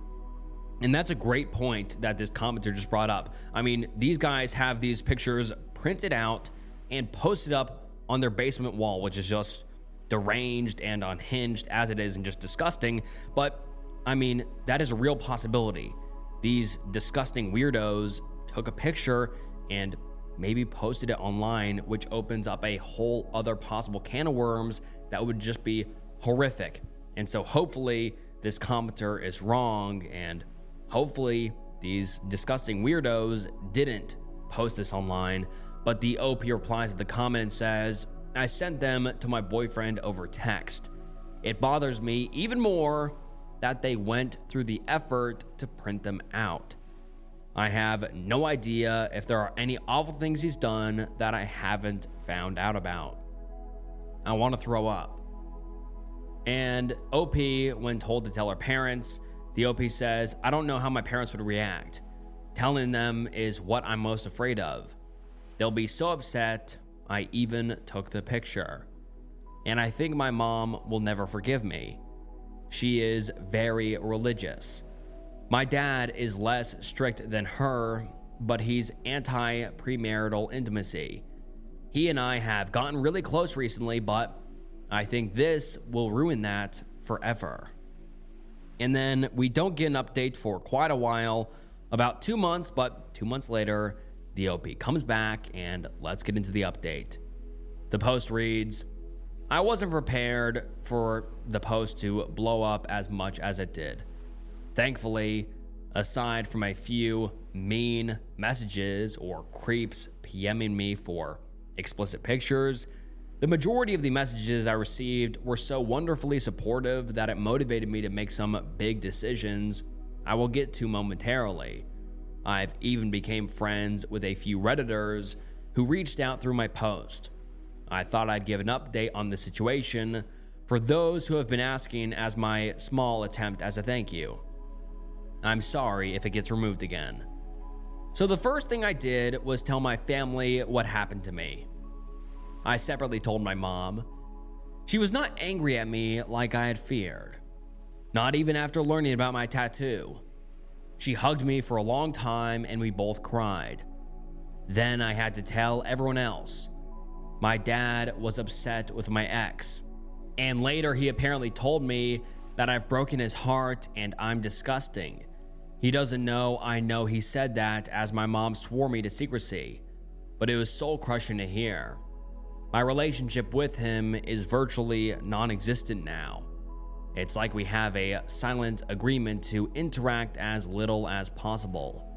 And that's a great point that this commenter just brought up. I mean, these guys have these pictures printed out and posted up on their basement wall, which is just deranged and unhinged as it is and just disgusting. But I mean, that is a real possibility. These disgusting weirdos took a picture and maybe posted it online, which opens up a whole other possible can of worms that would just be horrific. And so hopefully this commenter is wrong, and hopefully these disgusting weirdos didn't post this online. But the OP replies to the comment and says, "I sent them to my boyfriend over text. It bothers me even more that they went through the effort to print them out. I have no idea if there are any awful things he's done that I haven't found out about. I want to throw up." And OP, when told to tell her parents, the OP says, "I don't know how my parents would react. Telling them is what I'm most afraid of. They'll be so upset I even took the picture. And I think my mom will never forgive me. She is very religious. My dad is less strict than her, but he's anti-premarital intimacy. He and I have gotten really close recently, but I think this will ruin that forever." And then we don't get an update for quite a while, about 2 months, but 2 months later, the OP comes back, and let's get into the update. The post reads, "I wasn't prepared for the post to blow up as much as it did. Thankfully, aside from a few mean messages or creeps PMing me for explicit pictures, the majority of the messages I received were so wonderfully supportive that it motivated me to make some big decisions I will get to momentarily. I've even became friends with a few Redditors who reached out through my post. I thought I'd give an update on the situation for those who have been asking as my small attempt as a thank you. I'm sorry if it gets removed again." So the first thing I did was tell my family what happened to me. I separately told my mom. She was not angry at me like I had feared, not even after learning about my tattoo. She hugged me for a long time and we both cried. Then I had to tell everyone else. My dad was upset with my ex, and later he apparently told me that I've broken his heart and I'm disgusting. He doesn't know I know he said that, as my mom swore me to secrecy, but it was soul crushing to hear. My relationship with him is virtually non-existent now. It's like we have a silent agreement to interact as little as possible.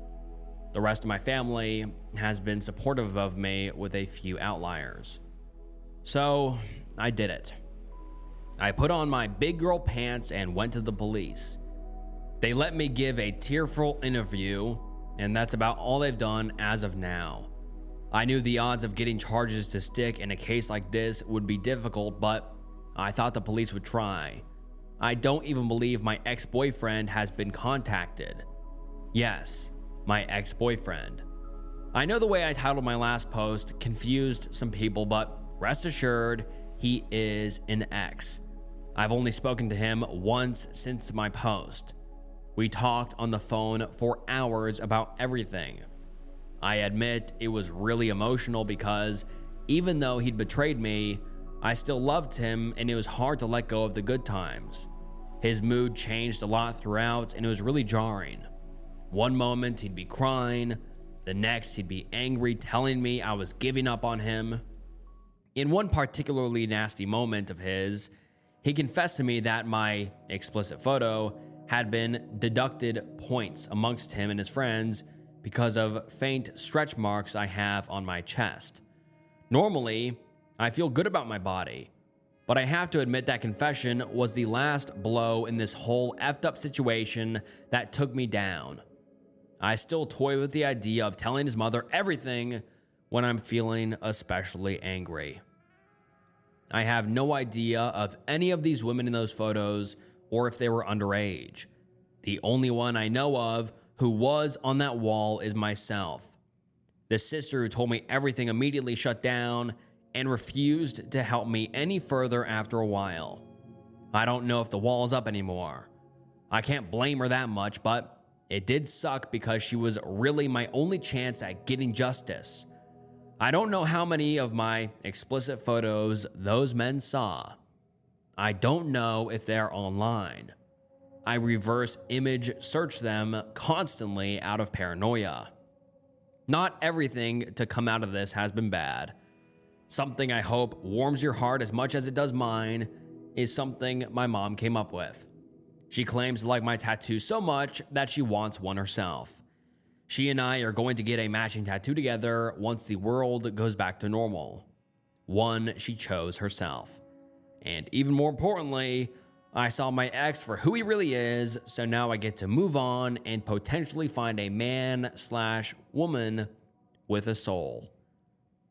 The rest of my family has been supportive of me with a few outliers. So I did it. I put on my big girl pants and went to the police. They let me give a tearful interview, and that's about all they've done as of now. I knew the odds of getting charges to stick in a case like this would be difficult, but I thought the police would try. I don't even believe my ex-boyfriend has been contacted. Yes, my ex-boyfriend. I know the way I titled my last post confused some people, but rest assured, he is an ex. I've only spoken to him once since my post. We talked on the phone for hours about everything. I admit it was really emotional because even though he'd betrayed me, I still loved him and it was hard to let go of the good times. His mood changed a lot throughout and it was really jarring. One moment he'd be crying, the next he'd be angry, telling me I was giving up on him. In one particularly nasty moment of his, he confessed to me that my explicit photo had been deducted points amongst him and his friends because of faint stretch marks I have on my chest. Normally, I feel good about my body, but I have to admit that confession was the last blow in this whole effed up situation that took me down. I still toy with the idea of telling his mother everything when I'm feeling especially angry. I have no idea of any of these women in those photos or if they were underage. The only one I know of who was on that wall is myself. The sister who told me everything immediately shut down and refused to help me any further after a while. I don't know if the wall is up anymore. I can't blame her that much, but it did suck because she was really my only chance at getting justice. I don't know how many of my explicit photos those men saw. I don't know if they're online. I reverse image search them constantly out of paranoia. Not everything to come out of this has been bad. Something I hope warms your heart as much as it does mine is something my mom came up with. She claims to like my tattoo so much that she wants one herself. She and I are going to get a matching tattoo together once the world goes back to normal. One she chose herself. And even more importantly, I saw my ex for who he really is, so now I get to move on and potentially find a man/woman with a soul.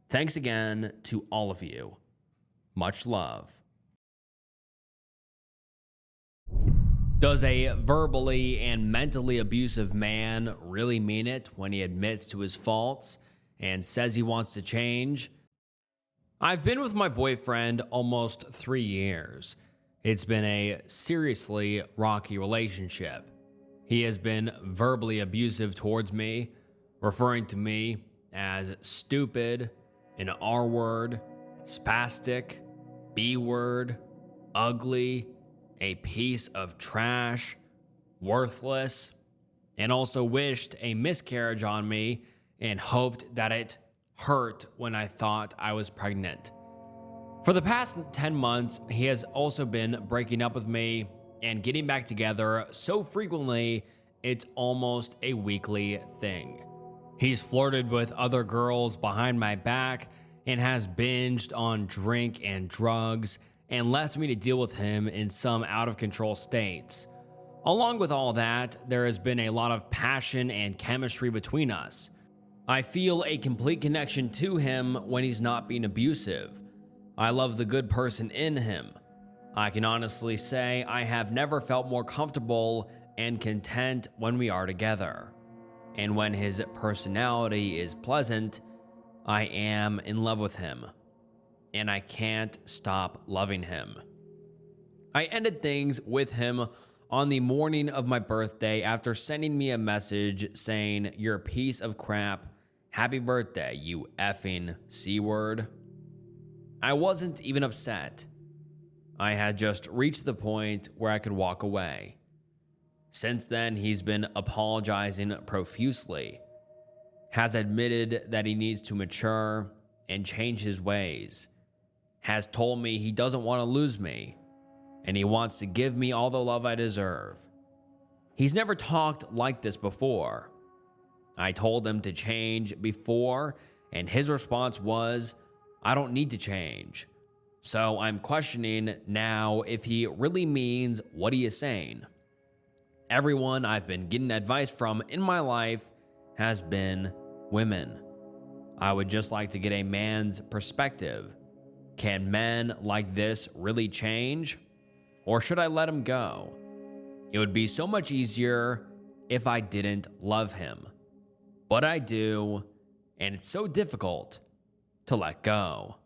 Thanks again to all of you. Much love. Does a verbally and mentally abusive man really mean it when he admits to his faults and says he wants to change? I've been with my boyfriend almost 3 years. It's been a seriously rocky relationship. He has been verbally abusive towards me, referring to me as stupid, an R word, spastic, B word, ugly, a piece of trash, worthless, and also wished a miscarriage on me and hoped that it hurt when I thought I was pregnant. For the past 10 months, he has also been breaking up with me and getting back together so frequently, it's almost a weekly thing. He's flirted with other girls behind my back and has binged on drink and drugs and left me to deal with him in some out-of-control states. Along with all that, there has been a lot of passion and chemistry between us. I feel a complete connection to him when he's not being abusive. I love the good person in him. I can honestly say I have never felt more comfortable and content when we are together. And when his personality is pleasant, I am in love with him. And I can't stop loving him. I ended things with him on the morning of my birthday after sending me a message saying, "You're a piece of crap. Happy birthday, you effing C-word." I wasn't even upset. I had just reached the point where I could walk away. Since then, he's been apologizing profusely, has admitted that he needs to mature and change his ways, has told me he doesn't want to lose me, and he wants to give me all the love I deserve. He's never talked like this before. I told him to change before, and his response was, "I don't need to change." So I'm questioning now if he really means what he is saying. Everyone I've been getting advice from in my life has been women. I would just like to get a man's perspective. Can men like this really change? Or should I let him go? It would be so much easier if I didn't love him. But I do, and it's so difficult to let go.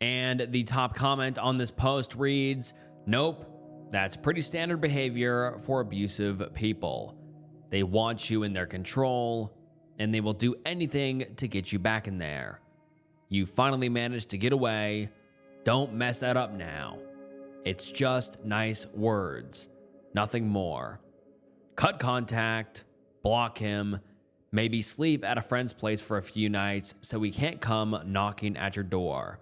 And the top comment on this post reads, "Nope, that's pretty standard behavior for abusive people. They want you in their control, and they will do anything to get you back in there. You finally managed to get away. Don't mess that up now. It's just nice words, nothing more. Cut contact, block him, maybe sleep at a friend's place for a few nights so he can't come knocking at your door."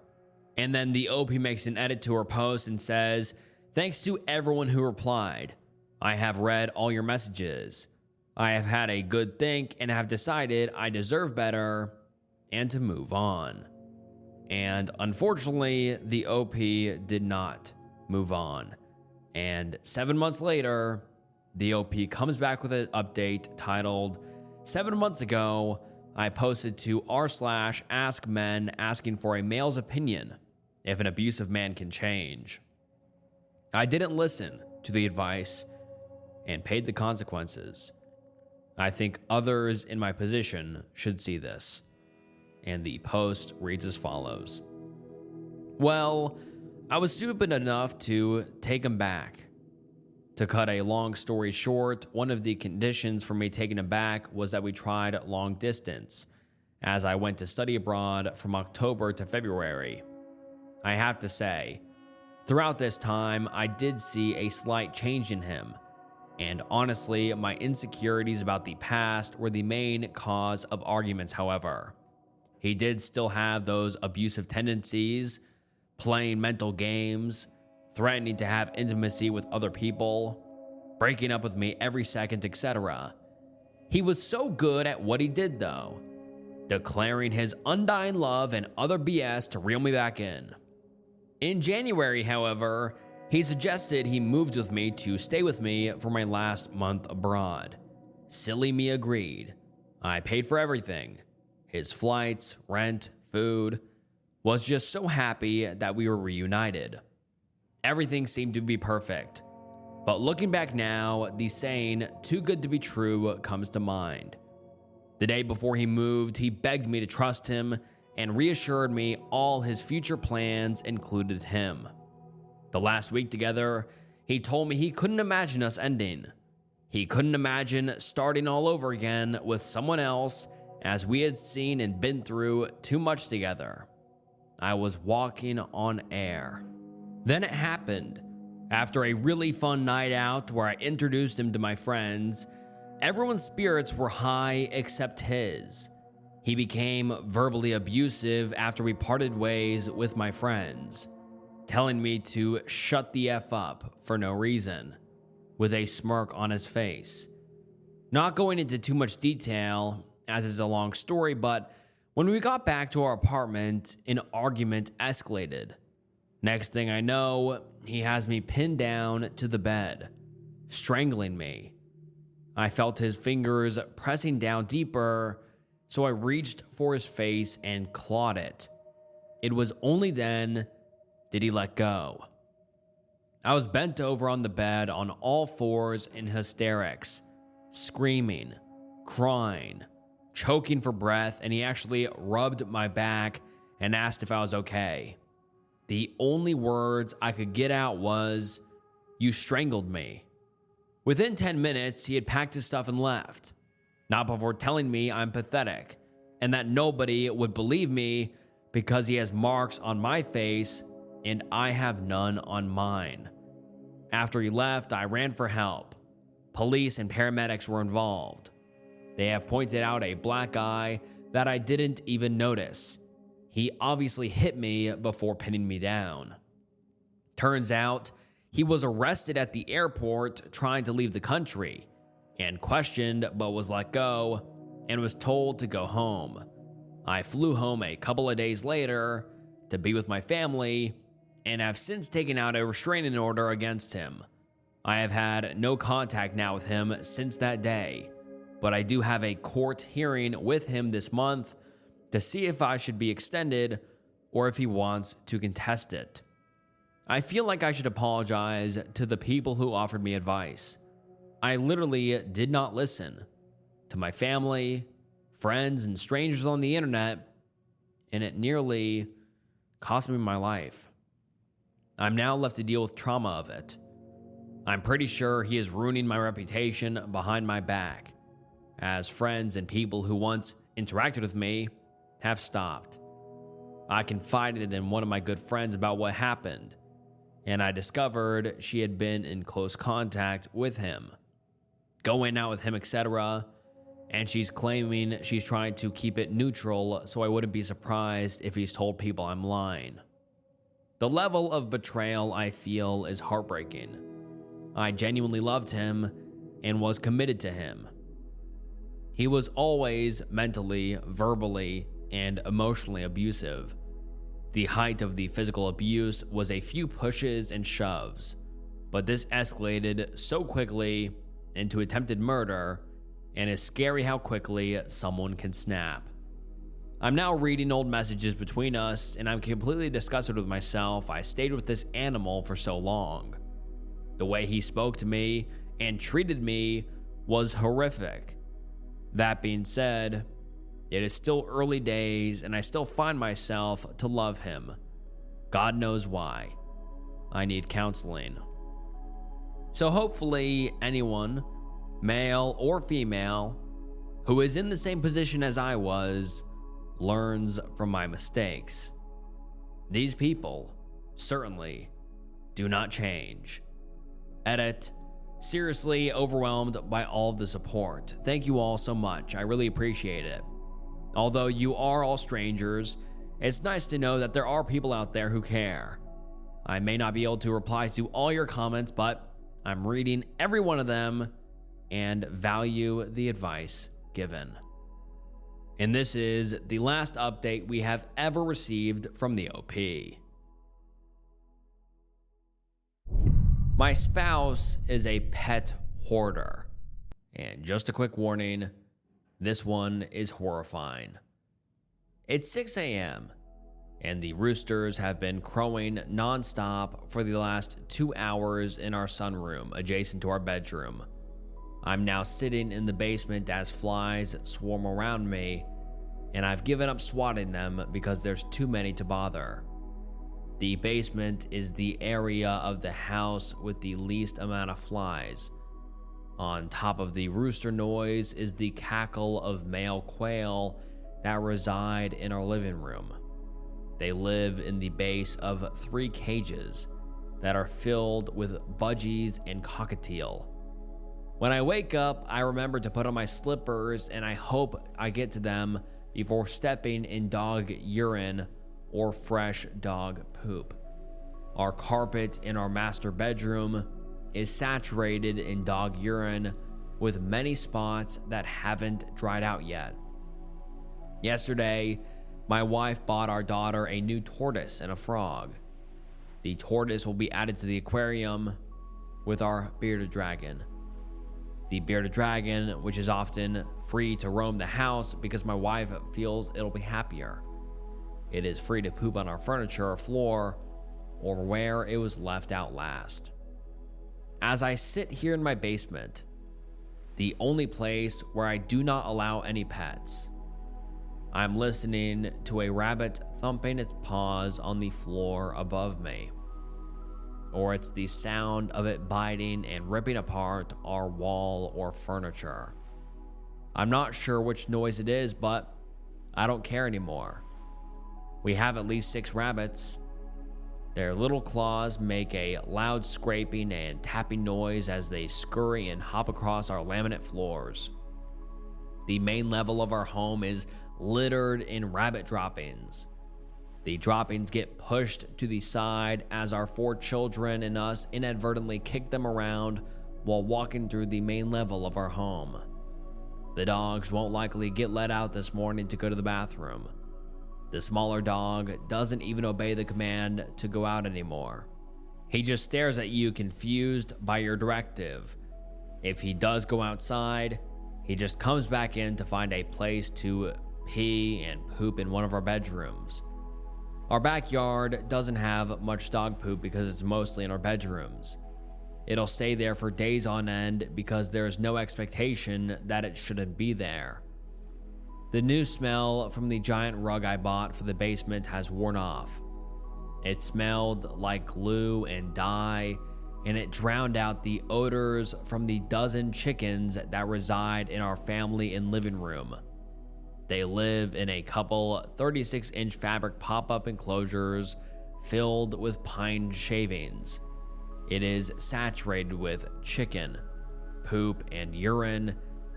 And then the OP makes an edit to her post and says, "Thanks to everyone who replied. I have read all your messages. I have had a good think and have decided I deserve better and to move on. And unfortunately, the OP did not move on. And 7 months later, the OP comes back with an update titled, 7 months ago, I posted to r/askmen asking for a male's opinion if an abusive man can change. I didn't listen to the advice and paid the consequences. I think others in my position should see this. And the post reads as follows. Well, I was stupid enough to take him back. To cut a long story short, one of the conditions for me taking him back was that we tried long distance, as I went to study abroad from October to February. I have to say, throughout this time, I did see a slight change in him, and honestly, my insecurities about the past were the main cause of arguments, however. He did still have those abusive tendencies, playing mental games, threatening to have intimacy with other people, breaking up with me every second, etc. He was so good at what he did, though, declaring his undying love and other BS to reel me back in. In January, however, he suggested he moved with me to stay with me for my last month abroad. Silly me agreed. I paid for everything. His flights, rent, food. Was just so happy that we were reunited. Everything seemed to be perfect. But looking back now, the saying, too good to be true, comes to mind. The day before he moved, he begged me to trust him and reassured me all his future plans included him. The last week together, he told me he couldn't imagine us ending. He couldn't imagine starting all over again with someone else, as we had seen and been through too much together. I was walking on air. Then it happened. After a really fun night out where I introduced him to my friends, everyone's spirits were high except his. He became verbally abusive after we parted ways with my friends, telling me to shut the F up for no reason, with a smirk on his face. Not going into too much detail, as is a long story, but when we got back to our apartment, an argument escalated. Next thing I know, he has me pinned down to the bed, strangling me. I felt his fingers pressing down deeper, so I reached for his face and clawed it. It was only then did he let go. I was bent over on the bed on all fours in hysterics, screaming, crying, choking for breath, and he actually rubbed my back and asked if I was okay. The only words I could get out was, "You strangled me." Within 10 minutes, he had packed his stuff and left, not before telling me I'm pathetic and that nobody would believe me because he has marks on my face and I have none on mine. After he left, I ran for help. Police and paramedics were involved. They have pointed out a black eye that I didn't even notice. He obviously hit me before pinning me down. Turns out, he was arrested at the airport trying to leave the country and questioned but was let go and was told to go home. I flew home a couple of days later to be with my family and have since taken out a restraining order against him. I have had no contact now with him since that day, but I do have a court hearing with him this month to see if I should be extended or if he wants to contest it. I feel like I should apologize to the people who offered me advice. I literally did not listen to my family, friends, and strangers on the internet, and it nearly cost me my life. I'm now left to deal with trauma of it. I'm pretty sure he is ruining my reputation behind my back, as friends and people who once interacted with me have stopped. I confided in one of my good friends about what happened, and I discovered she had been in close contact with him, going out with him, etc., and she's claiming she's trying to keep it neutral, so I wouldn't be surprised if he's told people I'm lying. The level of betrayal I feel is heartbreaking. I genuinely loved him and was committed to him. He was always mentally, verbally, and emotionally abusive. The height of the physical abuse was a few pushes and shoves, but this escalated so quickly into attempted murder, and it's scary how quickly someone can snap. I'm now reading old messages between us, and I'm completely disgusted with myself. I stayed with this animal for so long. The way he spoke to me and treated me was horrific. That being said, it is still early days, and I still find myself to love him. God knows why. I need counseling. So hopefully anyone, male or female, who is in the same position as I was, learns from my mistakes. These people certainly do not change. Edit. Seriously overwhelmed by all of the support. Thank you all so much. I really appreciate it. Although you are all strangers, it's nice to know that there are people out there who care. I may not be able to reply to all your comments, but I'm reading every one of them and value the advice given. And this is the last update we have ever received from the OP. My spouse is a pet hoarder. And just a quick warning, this one is horrifying. It's 6 a.m. and the roosters have been crowing nonstop for the last 2 hours in our sunroom adjacent to our bedroom. I'm now sitting in the basement as flies swarm around me, and I've given up swatting them because there's too many to bother. The basement is the area of the house with the least amount of flies. On top of the rooster noise is the cackle of male quail that reside in our living room. They live in the base of 3 cages that are filled with budgies and cockatiel. When I wake up, I remember to put on my slippers, and I hope I get to them before stepping in dog urine or fresh dog poop. Our carpet in our master bedroom is saturated in dog urine with many spots that haven't dried out yet. Yesterday, my wife bought our daughter a new tortoise and a frog. The tortoise will be added to the aquarium with our bearded dragon. The bearded dragon, which is often free to roam the house because my wife feels it'll be happier. It is free to poop on our furniture or floor or where it was left out last. As I sit here in my basement, the only place where I do not allow any pets, I'm listening to a rabbit thumping its paws on the floor above me. Or it's the sound of it biting and ripping apart our wall or furniture. I'm not sure which noise it is, but I don't care anymore. We have at least 6 rabbits. Their little claws make a loud scraping and tapping noise as they scurry and hop across our laminate floors. The main level of our home is littered in rabbit droppings. The droppings get pushed to the side as our 4 children and us inadvertently kick them around while walking through the main level of our home. The dogs won't likely get let out this morning to go to the bathroom. The smaller dog doesn't even obey the command to go out anymore. He just stares at you, confused by your directive. If he does go outside, he just comes back in to find a place to pee and poop in one of our bedrooms. Our backyard doesn't have much dog poop because it's mostly in our bedrooms. It'll stay there for days on end because there's no expectation that it shouldn't be there. The new smell from the giant rug I bought for the basement has worn off. It smelled like glue and dye, and it drowned out the odors from the dozen chickens that reside in our family and living room. They live in a couple 36-inch fabric pop-up enclosures filled with pine shavings. It is saturated with chicken, poop, and urine,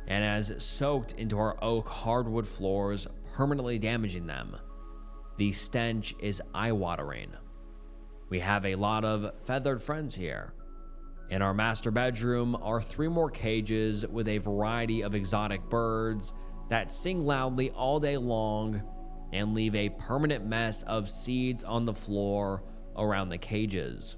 and has soaked into our oak hardwood floors, permanently damaging them. The stench is eye-watering. We have a lot of feathered friends here. In our master bedroom are 3 more cages with a variety of exotic birds that sing loudly all day long and leave a permanent mess of seeds on the floor around the cages.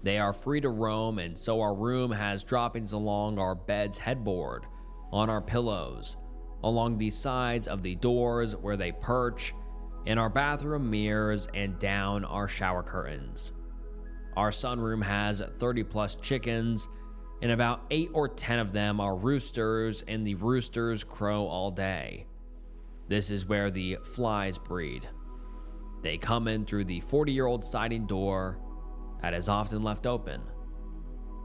They are free to roam, and so our room has droppings along our bed's headboard, on our pillows, along the sides of the doors where they perch, in our bathroom mirrors, and down our shower curtains. Our sunroom has 30 plus chickens, and about 8 or 10 of them are roosters, and the roosters crow all day. This is where the flies breed. They come in through the 40-year-old siding door that is often left open.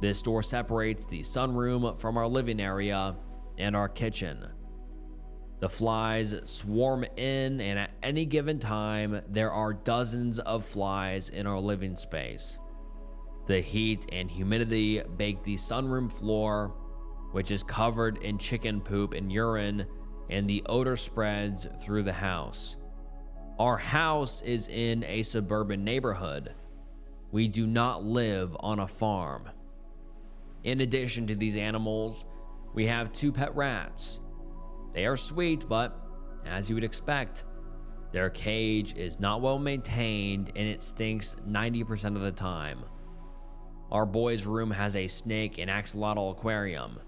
This door separates the sunroom from our living area and our kitchen. The flies swarm in, and at any given time, there are dozens of flies in our living space. The heat and humidity bake the sunroom floor, which is covered in chicken poop and urine, and the odor spreads through the house. Our house is in a suburban neighborhood. We do not live on a farm. In addition to these animals, we have 2 pet rats. They are sweet, but as you would expect, their cage is not well maintained and it stinks 90% of the time. Our boys' room has a snake and axolotl aquarium.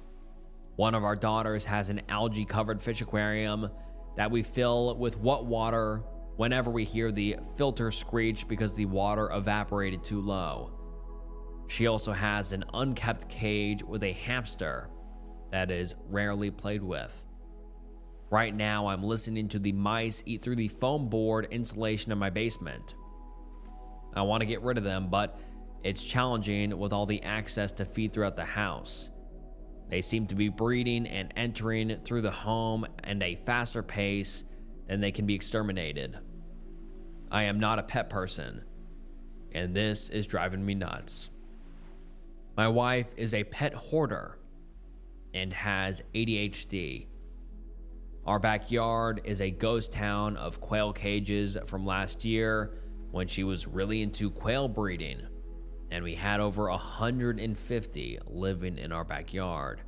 One of our daughters has an algae-covered fish aquarium that we fill with wet water whenever we hear the filter screech because the water evaporated too low. She also has an unkept cage with a hamster that is rarely played with. Right now, I'm listening to the mice eat through the foam board insulation in my basement. I want to get rid of them, but it's challenging with all the access to feed throughout the house. They seem to be breeding and entering through the home at a faster pace than they can be exterminated. I am not a pet person, and this is driving me nuts. My wife is a pet hoarder and has ADHD. Our backyard is a ghost town of quail cages from last year when she was really into quail breeding, and we had over 150 living in our backyard.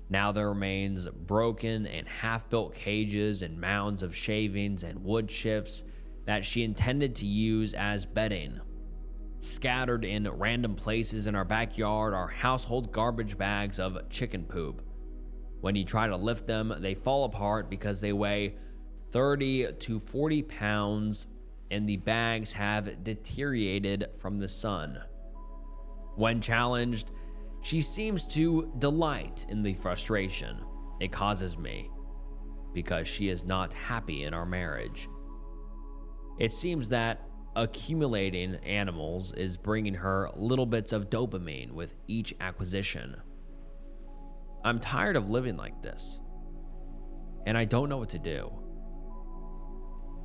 Now there remains broken and half-built cages and mounds of shavings and wood chips that she intended to use as bedding. Scattered in random places in our backyard are household garbage bags of chicken poop. When you try to lift them, they fall apart because they weigh 30 to 40 pounds and the bags have deteriorated from the sun. When challenged, she seems to delight in the frustration it causes me because she is not happy in our marriage. It seems that accumulating animals is bringing her little bits of dopamine with each acquisition. I'm tired of living like this, and I don't know what to do.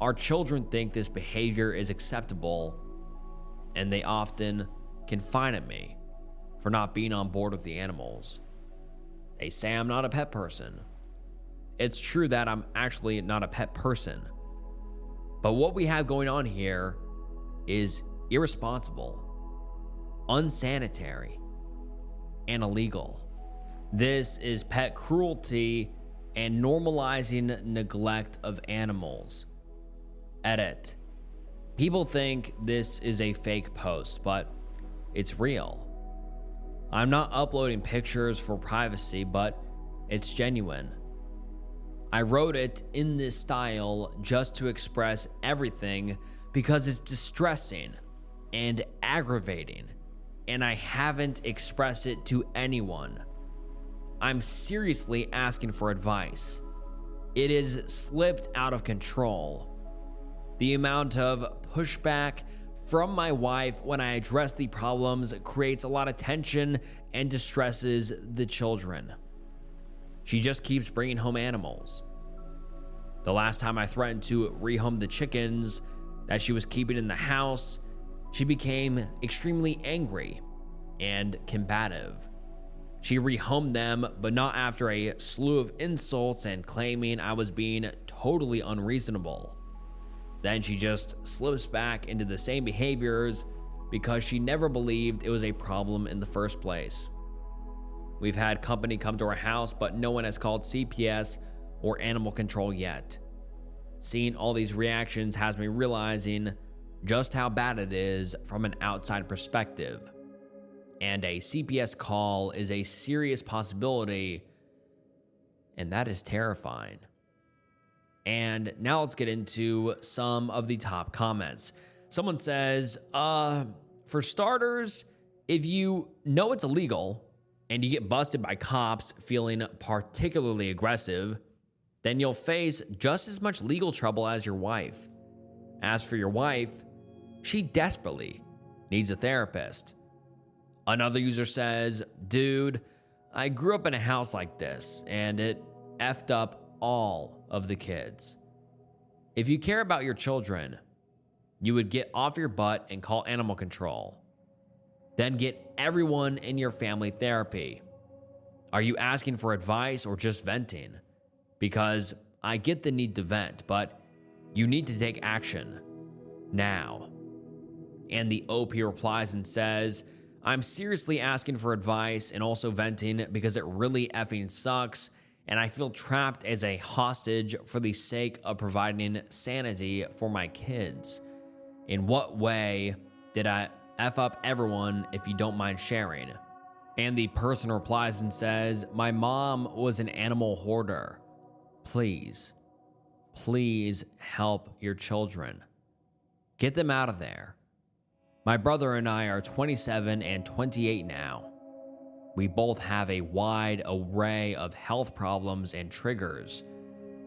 Our children think this behavior is acceptable, and they often confide at me for not being on board with the animals. They say I'm not a pet person. It's true that I'm actually not a pet person. But what we have going on here is irresponsible, unsanitary, and illegal. This is pet cruelty and normalizing neglect of animals. Edit. People think this is a fake post, but it's real. I'm not uploading pictures for privacy, but it's genuine. I wrote it in this style just to express everything because it's distressing and aggravating, and I haven't expressed it to anyone. I'm seriously asking for advice. It is slipped out of control. The amount of pushback from my wife when I address the problems creates a lot of tension and distresses the children. She just keeps bringing home animals. The last time I threatened to rehome the chickens that she was keeping in the house, she became extremely angry and combative. She rehomed them, but not after a slew of insults and claiming I was being totally unreasonable. Then she just slips back into the same behaviors because she never believed it was a problem in the first place. We've had company come to our house, but no one has called CPS or animal control yet. Seeing all these reactions has me realizing just how bad it is from an outside perspective. And a CPS call is a serious possibility, and that is terrifying. And now let's get into some of the top comments. Someone says, for starters, if you know it's illegal and you get busted by cops feeling particularly aggressive, then you'll face just as much legal trouble as your wife. As for your wife, she desperately needs a therapist. Another user says, dude, I grew up in a house like this and it effed up all of the kids. If you care about your children, you would get off your butt and call animal control. Then get everyone in your family therapy. Are you asking for advice or just venting? Because I get the need to vent, but you need to take action now. And the OP replies and says, I'm seriously asking for advice and also venting because it really effing sucks, and I feel trapped as a hostage for the sake of providing sanity for my kids. In what way did I F up everyone, if you don't mind sharing? And the person replies and says, my mom was an animal hoarder. Please help your children. Get them out of there. My brother and I are 27 and 28 now. We both have a wide array of health problems and triggers.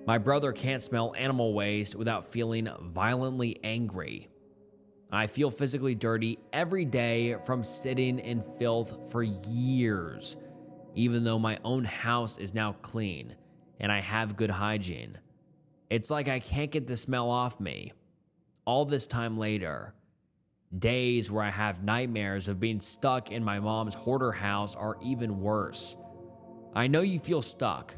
My brother can't smell animal waste without feeling violently angry. I feel physically dirty every day from sitting in filth for years, even though my own house is now clean and I have good hygiene. It's like I can't get the smell off me. All this time later, days where I have nightmares of being stuck in my mom's hoarder house are even worse. I know you feel stuck.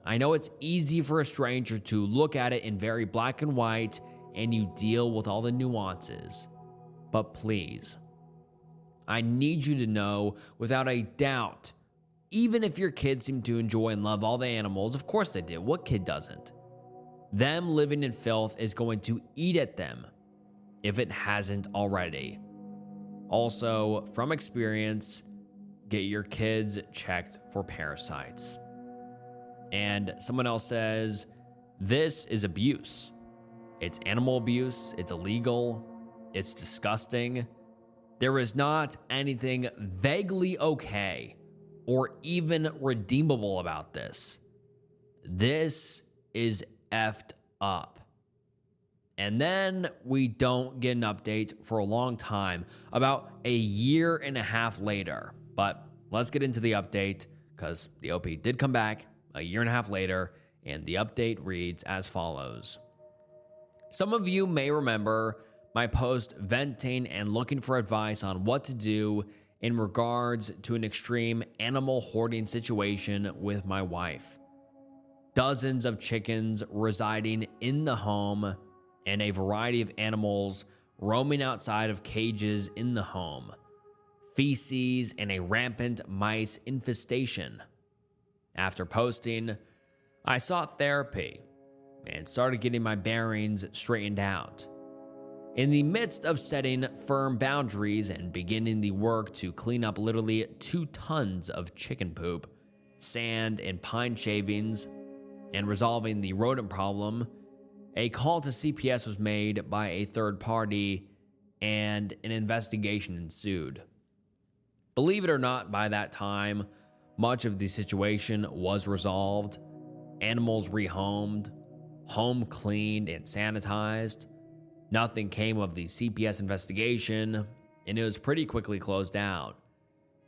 I know it's easy for a stranger to look at it in very black and white and you deal with all the nuances. But please, I need you to know without a doubt, even if your kids seem to enjoy and love all the animals, of course they do, what kid doesn't? Them living in filth is going to eat at them if it hasn't already. Also, from experience, get your kids checked for parasites. And someone else says, this is abuse. It's animal abuse, it's illegal, it's disgusting. There is not anything vaguely okay or even redeemable about this. This is effed up. And then we don't get an update for a long time, about a year and a half later. But let's get into the update because the OP did come back a year and a half later, and the update reads as follows. Some of you may remember my post venting and looking for advice on what to do in regards to an extreme animal hoarding situation with my wife. Dozens of chickens residing in the home and a variety of animals roaming outside of cages in the home, feces, and a rampant mice infestation. After posting, I sought therapy and started getting my bearings straightened out. In the midst of setting firm boundaries and beginning the work to clean up literally 2 tons of chicken poop, sand, and pine shavings, and resolving the rodent problem, a call to CPS was made by a third party and an investigation ensued. Believe it or not, by that time, much of the situation was resolved, animals rehomed, home cleaned and sanitized. Nothing came of the CPS investigation, and it was pretty quickly closed out.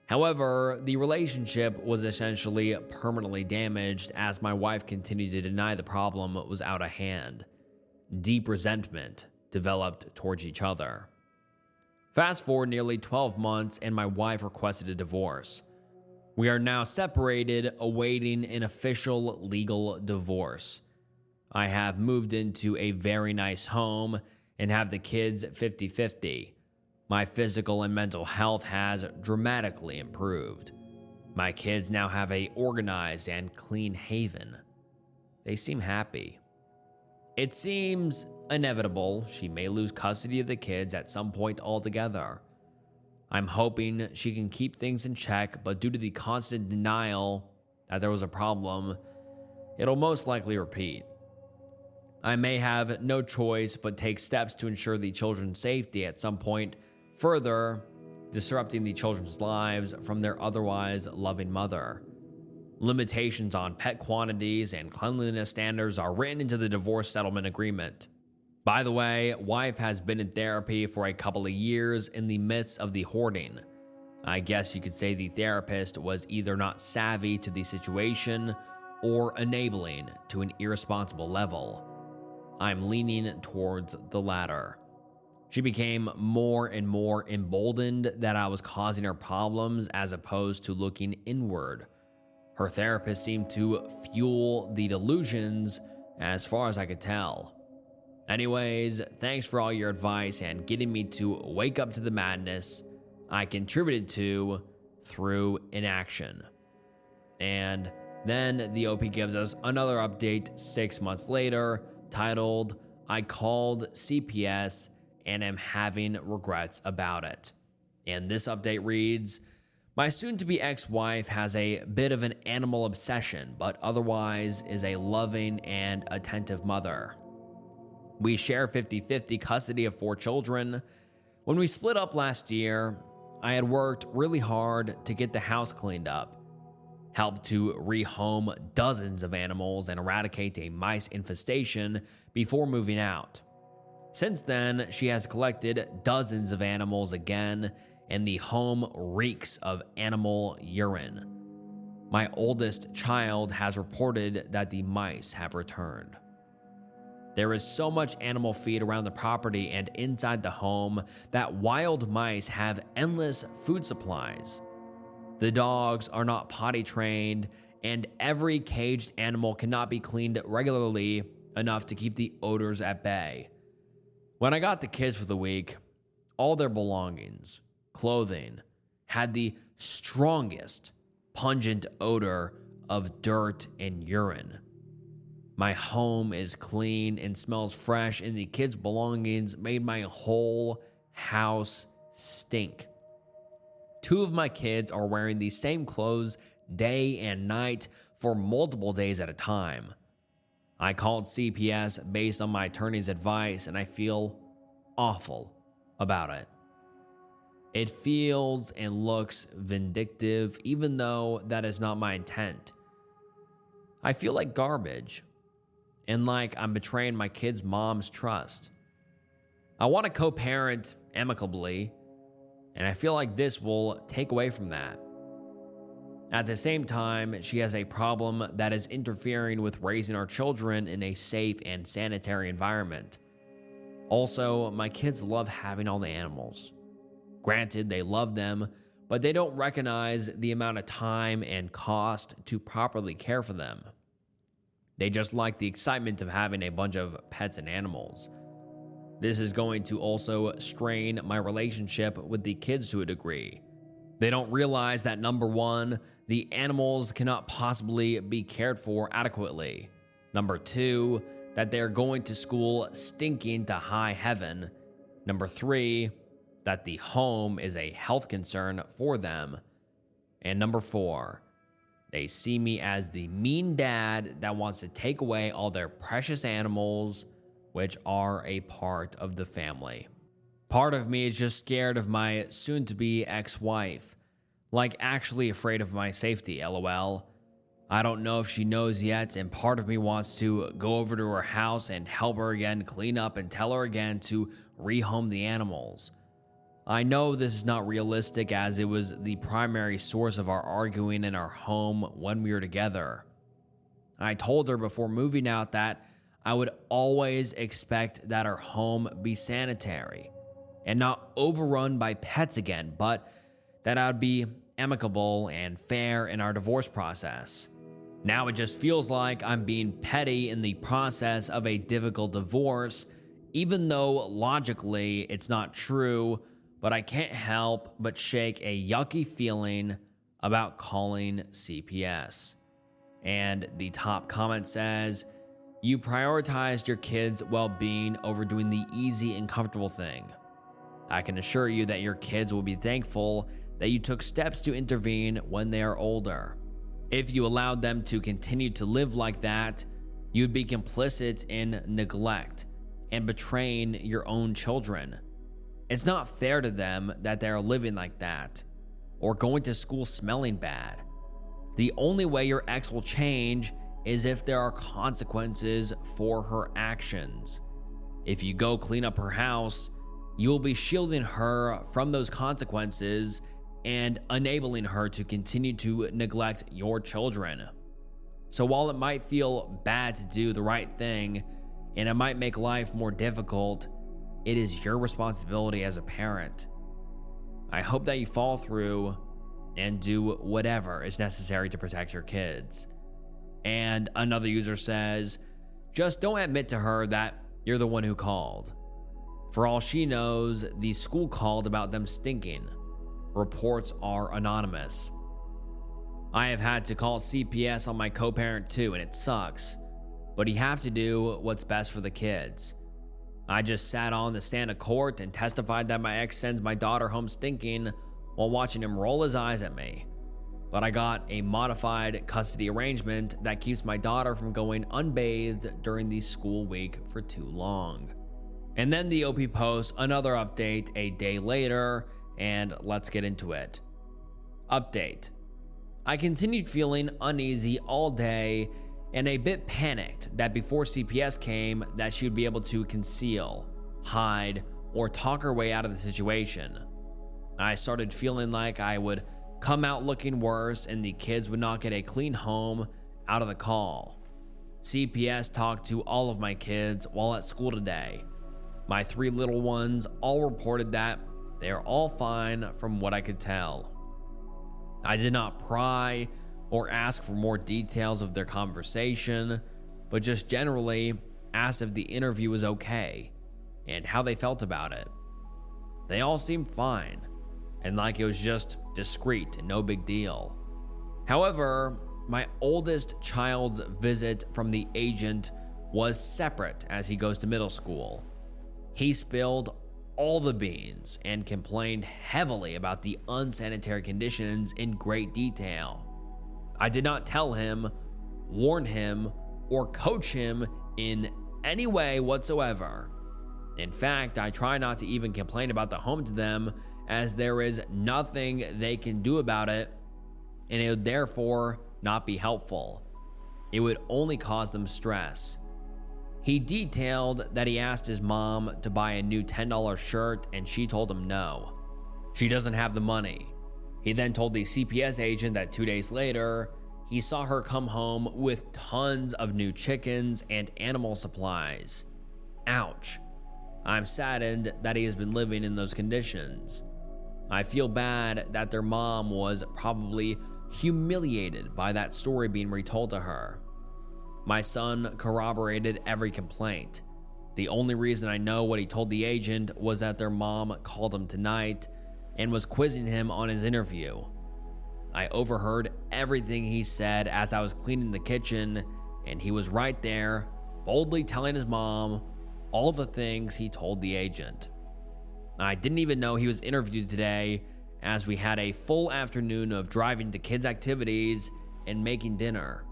However, the relationship was essentially permanently damaged as my wife continued to deny the problem was out of hand. Deep resentment developed towards each other. Fast forward nearly 12 months and my wife requested a divorce. We are now separated, awaiting an official legal divorce. I have moved into a very nice home and have the kids 50-50. My physical and mental health has dramatically improved. My kids now have a organized and clean haven. They seem happy. It seems inevitable she may lose custody of the kids at some point altogether. I'm hoping she can keep things in check, but due to the constant denial that there was a problem, it'll most likely repeat. I may have no choice but take steps to ensure the children's safety at some point, further disrupting the children's lives from their otherwise loving mother. Limitations on pet quantities and cleanliness standards are written into the divorce settlement agreement. By the way, wife has been in therapy for a couple of years in the midst of the hoarding. I guess you could say the therapist was either not savvy to the situation or enabling to an irresponsible level. I'm leaning towards the latter. She became more and more emboldened that I was causing her problems as opposed to looking inward. Her therapist seemed to fuel the delusions as far as I could tell. Anyways, thanks for all your advice and getting me to wake up to the madness I contributed to through inaction. And then the OP gives us another update 6 months later titled, I called CPS and am having regrets about it. And this update reads, my soon-to-be ex-wife has a bit of an animal obsession, but otherwise is a loving and attentive mother. We share 50-50 custody of 4 children. When we split up last year, I had worked really hard to get the house cleaned up, helped to rehome dozens of animals and eradicate a mice infestation before moving out. Since then, she has collected dozens of animals again, and the home reeks of animal urine. My oldest child has reported that the mice have returned. There is so much animal feed around the property and inside the home that wild mice have endless food supplies. The dogs are not potty trained, and every caged animal cannot be cleaned regularly enough to keep the odors at bay. When I got the kids for the week, all their belongings, clothing, had the strongest, pungent odor of dirt and urine. My home is clean and smells fresh, and the kids' belongings made my whole house stink. 2 of my kids are wearing the same clothes day and night for multiple days at a time. I called CPS based on my attorney's advice, and I feel awful about it. It feels and looks vindictive, even though that is not my intent. I feel like garbage, and like I'm betraying my kid's mom's trust. I want to co-parent amicably, and I feel like this will take away from that. At the same time, she has a problem that is interfering with raising our children in a safe and sanitary environment. Also, my kids love having all the animals. Granted, they love them, but they don't recognize the amount of time and cost to properly care for them. They just like the excitement of having a bunch of pets and animals. This is going to also strain my relationship with the kids to a degree. They don't realize that number 1, the animals cannot possibly be cared for adequately. Number 2, that they're going to school stinking to high heaven. Number 3, that the home is a health concern for them. And number 4, they see me as the mean dad that wants to take away all their precious animals, which are a part of the family. Part of me is just scared of my soon-to-be ex-wife, like actually afraid of my safety, lol. I don't know if she knows yet, and part of me wants to go over to her house and help her again clean up and tell her again to rehome the animals. I know this is not realistic, as it was the primary source of our arguing in our home when we were together. I told her before moving out that I would always expect that our home be sanitary and not overrun by pets again, but that I would be amicable and fair in our divorce process. Now it just feels like I'm being petty in the process of a difficult divorce, even though logically it's not true, but I can't help but shake a yucky feeling about calling CPS. And the top comment says, you prioritized your kids' well-being over doing the easy and comfortable thing. I can assure you that your kids will be thankful that you took steps to intervene when they are older. If you allowed them to continue to live like that, you'd be complicit in neglect and betraying your own children. It's not fair to them that they are living like that or going to school smelling bad. The only way your ex will change is if there are consequences for her actions. If you go clean up her house, you'll be shielding her from those consequences and enabling her to continue to neglect your children. So while it might feel bad to do the right thing and it might make life more difficult, it is your responsibility as a parent. I hope that you follow through and do whatever is necessary to protect your kids. And another user says, just don't admit to her that you're the one who called. For all she knows, the school called about them stinking. Reports are anonymous. I have had to call CPS on my co-parent too, and it sucks. But you have to do what's best for the kids. I just sat on the stand of court and testified that my ex sends my daughter home stinking while watching him roll his eyes at me. But I got a modified custody arrangement that keeps my daughter from going unbathed during the school week for too long. And then the OP posts another update a day later, and let's get into it. Update. I continued feeling uneasy all day and a bit panicked that before CPS came that she would be able to conceal, hide, or talk her way out of the situation. I started feeling like I would come out looking worse and the kids would not get a clean home out of the call. CPS talked to all of my kids while at school today. My 3 little ones all reported that they are all fine from what I could tell. I did not pry or ask for more details of their conversation, but just generally asked if the interview was okay and how they felt about it. They all seemed fine and like it was just discreet and no big deal. However, my oldest child's visit from the agent was separate as he goes to middle school. He spilled all the beans and complained heavily about the unsanitary conditions in great detail. I did not tell him, warn him, or coach him in any way whatsoever. In fact, I try not to even complain about the home to them, as there is nothing they can do about it, and it would therefore not be helpful. It would only cause them stress. He detailed that he asked his mom to buy a new $10 shirt and she told him no. She doesn't have the money. He then told the CPS agent that 2 days later, he saw her come home with tons of new chickens and animal supplies. Ouch. I'm saddened that he has been living in those conditions. I feel bad that their mom was probably humiliated by that story being retold to her. My son corroborated every complaint. The only reason I know what he told the agent was that their mom called him tonight and was quizzing him on his interview. I overheard everything he said as I was cleaning the kitchen, and he was right there, boldly telling his mom all the things he told the agent. I didn't even know he was interviewed today, as we had a full afternoon of driving to kids' activities and making dinner,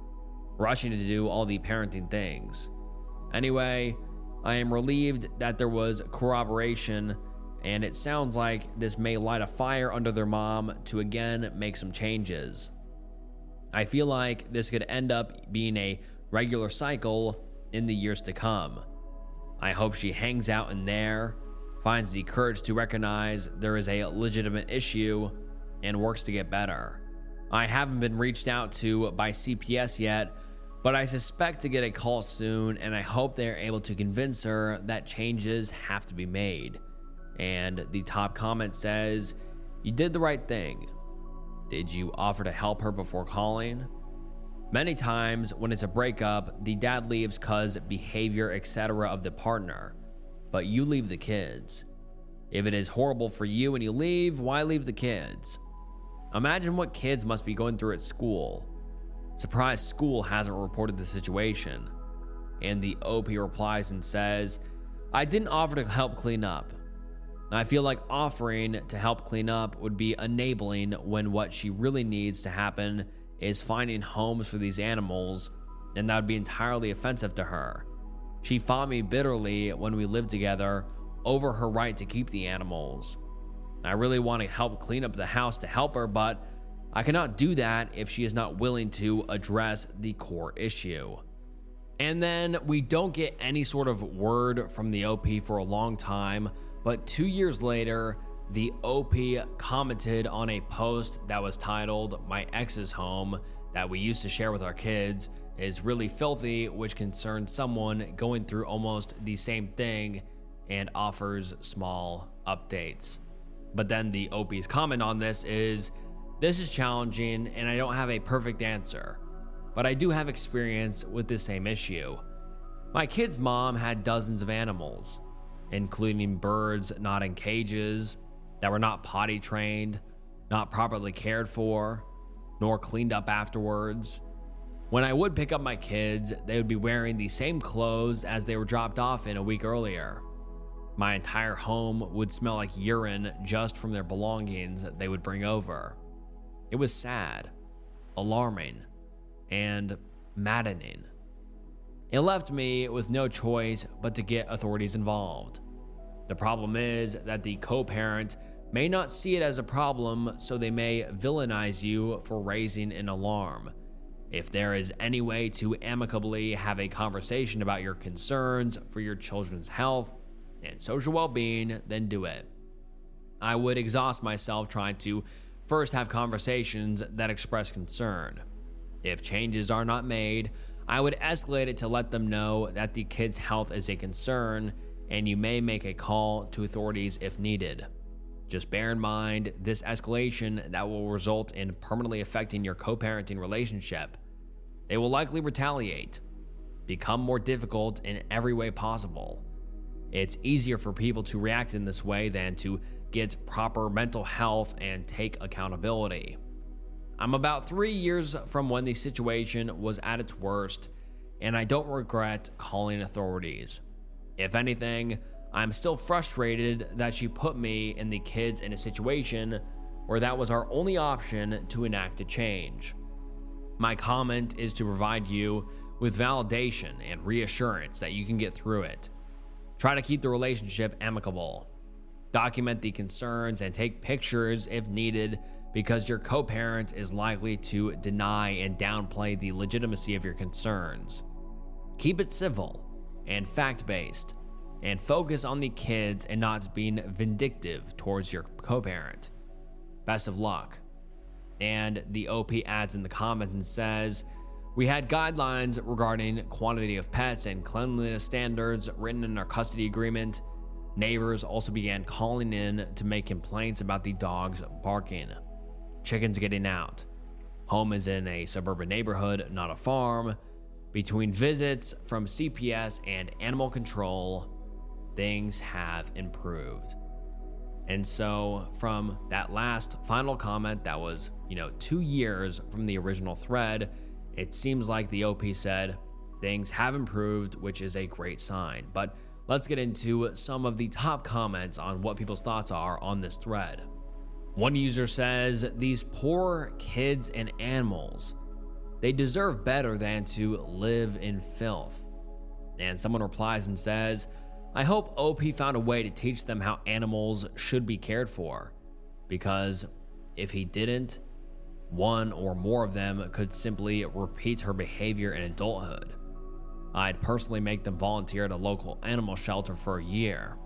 rushing to do all the parenting things. Anyway, I am relieved that there was corroboration, and it sounds like this may light a fire under their mom to again make some changes. I feel like this could end up being a regular cycle in the years to come. I hope she hangs out in there, finds the courage to recognize there is a legitimate issue, and works to get better. I haven't been reached out to by CPS yet, but I suspect to get a call soon, and I hope they are able to convince her that changes have to be made. And the top comment says, "You did the right thing. Did you offer to help her before calling?" Many times when it's a breakup, the dad leaves cause behavior, etc. of the partner, but you leave the kids. If it is horrible for you and you leave, why leave the kids? Imagine what kids must be going through at school. Surprised school hasn't reported the situation. And the OP replies and says, I didn't offer to help clean up. I feel like offering to help clean up would be enabling when what she really needs to happen is finding homes for these animals, and that would be entirely offensive to her. She fought me bitterly when we lived together over her right to keep the animals. I really want to help clean up the house to help her, but I cannot do that if she is not willing to address the core issue. And then we don't get any sort of word from the OP for a long time, but 2 years later, the OP commented on a post that was titled, My ex's home that we used to share with our kids is really filthy, which concerns someone going through almost the same thing and offers small updates. But then the OP's comment on this is challenging and I don't have a perfect answer, but I do have experience with the same issue. My kid's mom had dozens of animals, including birds not in cages, that were not potty trained, not properly cared for, nor cleaned up afterwards. When I would pick up my kids, they would be wearing the same clothes as they were dropped off in a week earlier. My entire home would smell like urine just from their belongings they would bring over. It was sad, alarming, and maddening. It left me with no choice but to get authorities involved. The problem is that the co-parent may not see it as a problem, so they may villainize you for raising an alarm. If there is any way to amicably have a conversation about your concerns for your children's health and social well-being, then do it. I would exhaust myself trying to first have conversations that express concern. If changes are not made, I would escalate it to let them know that the kid's health is a concern and you may make a call to authorities if needed. Just bear in mind this escalation that will result in permanently affecting your co-parenting relationship. They will likely retaliate, become more difficult in every way possible. It's easier for people to react in this way than to get proper mental health and take accountability. I'm about 3 years from when the situation was at its worst, and I don't regret calling authorities. If anything, I'm still frustrated that she put me and the kids in a situation where that was our only option to enact a change. My comment is to provide you with validation and reassurance that you can get through it. Try to keep the relationship amicable. Document the concerns and take pictures if needed, because your co-parent is likely to deny and downplay the legitimacy of your concerns. Keep it civil and fact-based, and focus on the kids and not being vindictive towards your co-parent. Best of luck. And the OP adds in the comment and says, we had guidelines regarding quantity of pets and cleanliness standards written in our custody agreement. Neighbors also began calling in to make complaints about the dogs barking. Chickens getting out. Home is in a suburban neighborhood, not a farm. Between visits from CPS and animal control, things have improved. And so from that last final comment that was, 2 years from the original thread, it seems like the OP said things have improved, which is a great sign. But let's get into some of the top comments on what people's thoughts are on this thread. One user says, these poor kids and animals, they deserve better than to live in filth. And someone replies and says, I hope OP found a way to teach them how animals should be cared for, because if he didn't, one or more of them could simply repeat her behavior in adulthood. I'd personally make them volunteer at a local animal shelter for a year,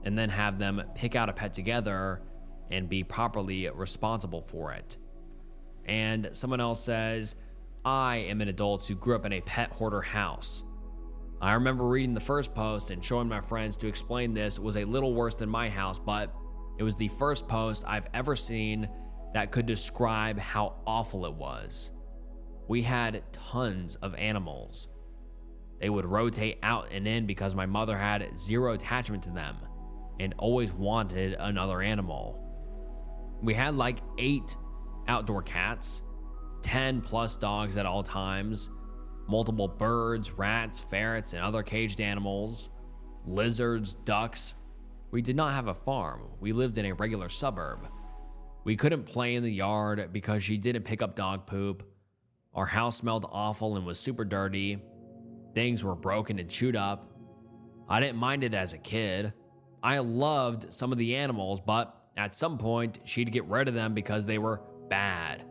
and then have them pick out a pet together and be properly responsible for it. And someone else says, I am an adult who grew up in a pet hoarder house. I remember reading the first post and showing my friends to explain this was a little worse than my house, but it was the first post I've ever seen that could describe how awful it was. We had tons of animals. They would rotate out and in because my mother had zero attachment to them, and always wanted another animal. We had like 8 outdoor cats, 10 plus dogs at all times, multiple birds, rats, ferrets, and other caged animals, lizards, ducks. We did not have a farm. We lived in a regular suburb. We couldn't play in the yard because she didn't pick up dog poop. Our house smelled awful and was super dirty. Things were broken and chewed up. I didn't mind it as a kid. I loved some of the animals, but at some point she'd get rid of them because they were bad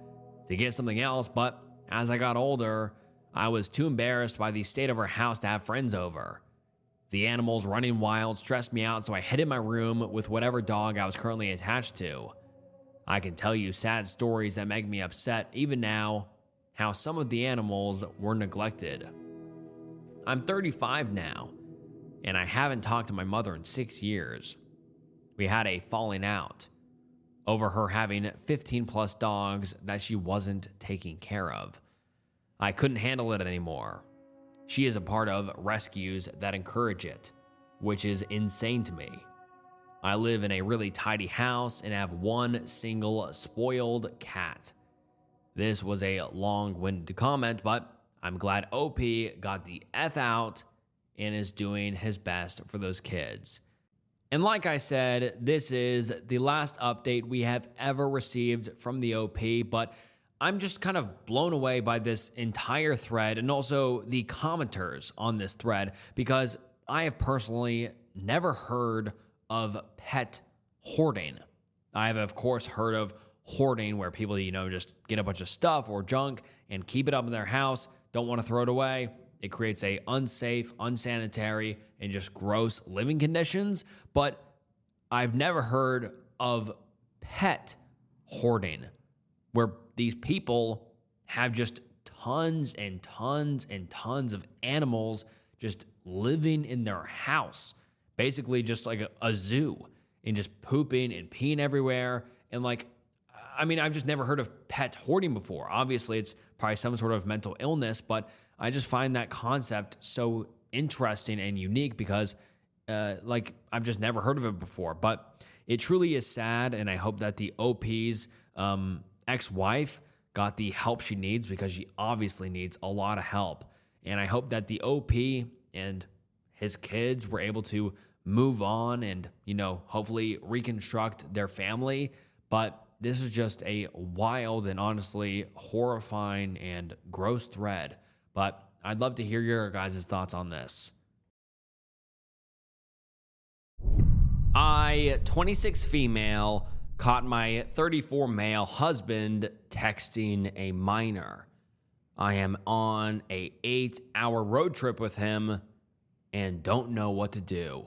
to get something else. But as I got older, I was too embarrassed by the state of our house to have friends over. The animals running wild stressed me out, so I hid in my room with whatever dog I was currently attached to. I can tell you sad stories that make me upset even now, how some of the animals were neglected. I'm 35 now, and I haven't talked to my mother in 6 years. We had a falling out over her having 15 plus dogs that she wasn't taking care of. I couldn't handle it anymore. She is a part of rescues that encourage it, which is insane to me. I live in a really tidy house and have one single spoiled cat. This was a long-winded comment, but I'm glad OP got the F out and is doing his best for those kids. And like I said, this is the last update we have ever received from the OP, but I'm just kind of blown away by this entire thread and also the commenters on this thread, because I have personally never heard of pet hoarding. I have, of course, heard of hoarding where people, just get a bunch of stuff or junk and keep it up in their house, don't want to throw it away. It creates a unsafe, unsanitary, and just gross living conditions. But I've never heard of pet hoarding, where these people have just tons and tons and tons of animals just living in their house, basically just like a zoo, and just pooping and peeing everywhere. And I've just never heard of pet hoarding before. Obviously, it's probably some sort of mental illness, but I just find that concept so interesting and unique because I've just never heard of it before. But it truly is sad, and I hope that the OP's ex-wife got the help she needs, because she obviously needs a lot of help. And I hope that the OP and his kids were able to move on and, hopefully reconstruct their family. But this is just a wild and honestly horrifying and gross thread. But I'd love to hear your guys' thoughts on this. 26 female, caught my 34 male husband texting a minor. I am on a 8-hour road trip with him and don't know what to do.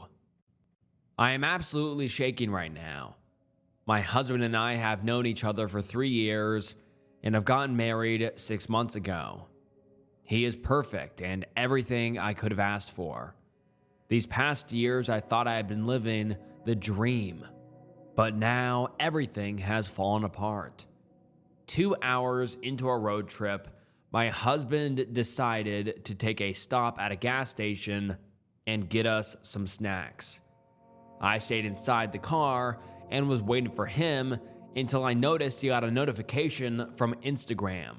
I am absolutely shaking right now. My husband and I have known each other for 3 years and have gotten married 6 months ago. He is perfect and everything I could have asked for. These past years, I thought I had been living the dream, but now everything has fallen apart. 2 hours into our road trip, my husband decided to take a stop at a gas station and get us some snacks. I stayed inside the car and was waiting for him until I noticed he got a notification from Instagram.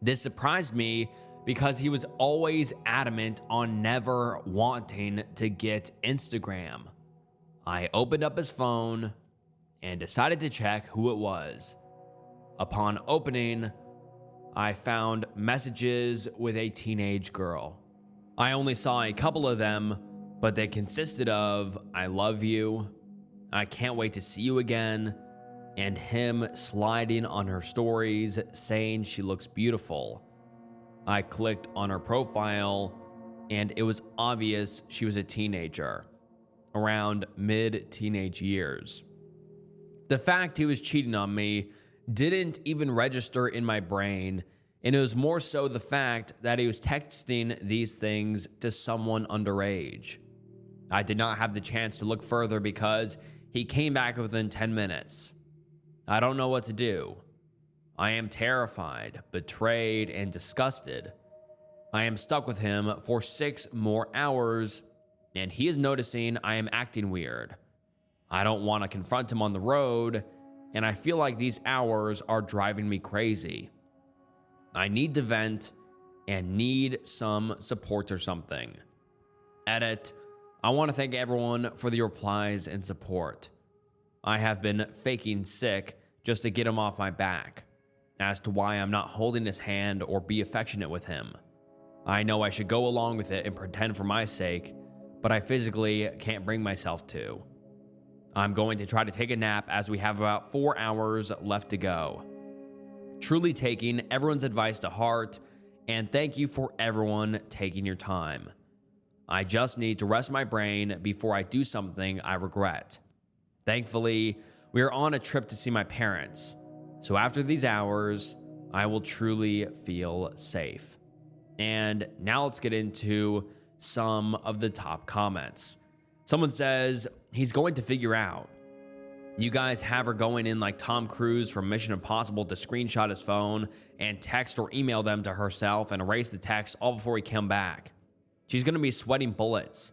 This surprised me because he was always adamant on never wanting to get Instagram. I opened up his phone and decided to check who it was. Upon opening, I found messages with a teenage girl. I only saw a couple of them, but they consisted of "I love you," "I can't wait to see you again," and him sliding on her stories saying she looks beautiful. I clicked on her profile, and it was obvious she was a teenager, around mid-teenage years. The fact he was cheating on me didn't even register in my brain, and it was more so the fact that he was texting these things to someone underage. I did not have the chance to look further because he came back within 10 minutes. I don't know what to do. I am terrified, betrayed, and disgusted. I am stuck with him for 6 more hours, and he is noticing I am acting weird. I don't want to confront him on the road, and I feel like these hours are driving me crazy. I need to vent and need some support or something. Edit. I want to thank everyone for the replies and support. I have been faking sick just to get him off my back. As to why I'm not holding his hand or be affectionate with him. I know I should go along with it and pretend for my sake, but I physically can't bring myself to. I'm going to try to take a nap as we have about 4 hours left to go. Truly taking everyone's advice to heart, and thank you for everyone taking your time. I just need to rest my brain before I do something I regret. Thankfully, we are on a trip to see my parents, so after these hours, I will truly feel safe. And now let's get into some of the top comments. Someone says, he's going to figure out. You guys have her going in like Tom Cruise from Mission Impossible to screenshot his phone and text or email them to herself and erase the text all before he come back. She's going to be sweating bullets,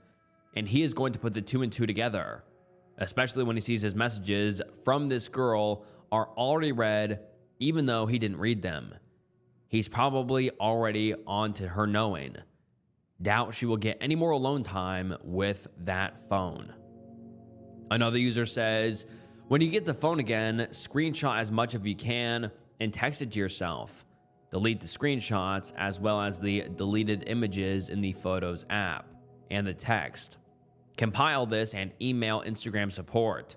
and he is going to put the 2 and 2 together, especially when he sees his messages from this girl are already read, even though he didn't read them. He's probably already on to her knowing. Doubt she will get any more alone time with that phone. Another user says, when you get the phone again, screenshot as much as you can and text it to yourself. Delete the screenshots as well as the deleted images in the Photos app and the text. Compile this and email Instagram support.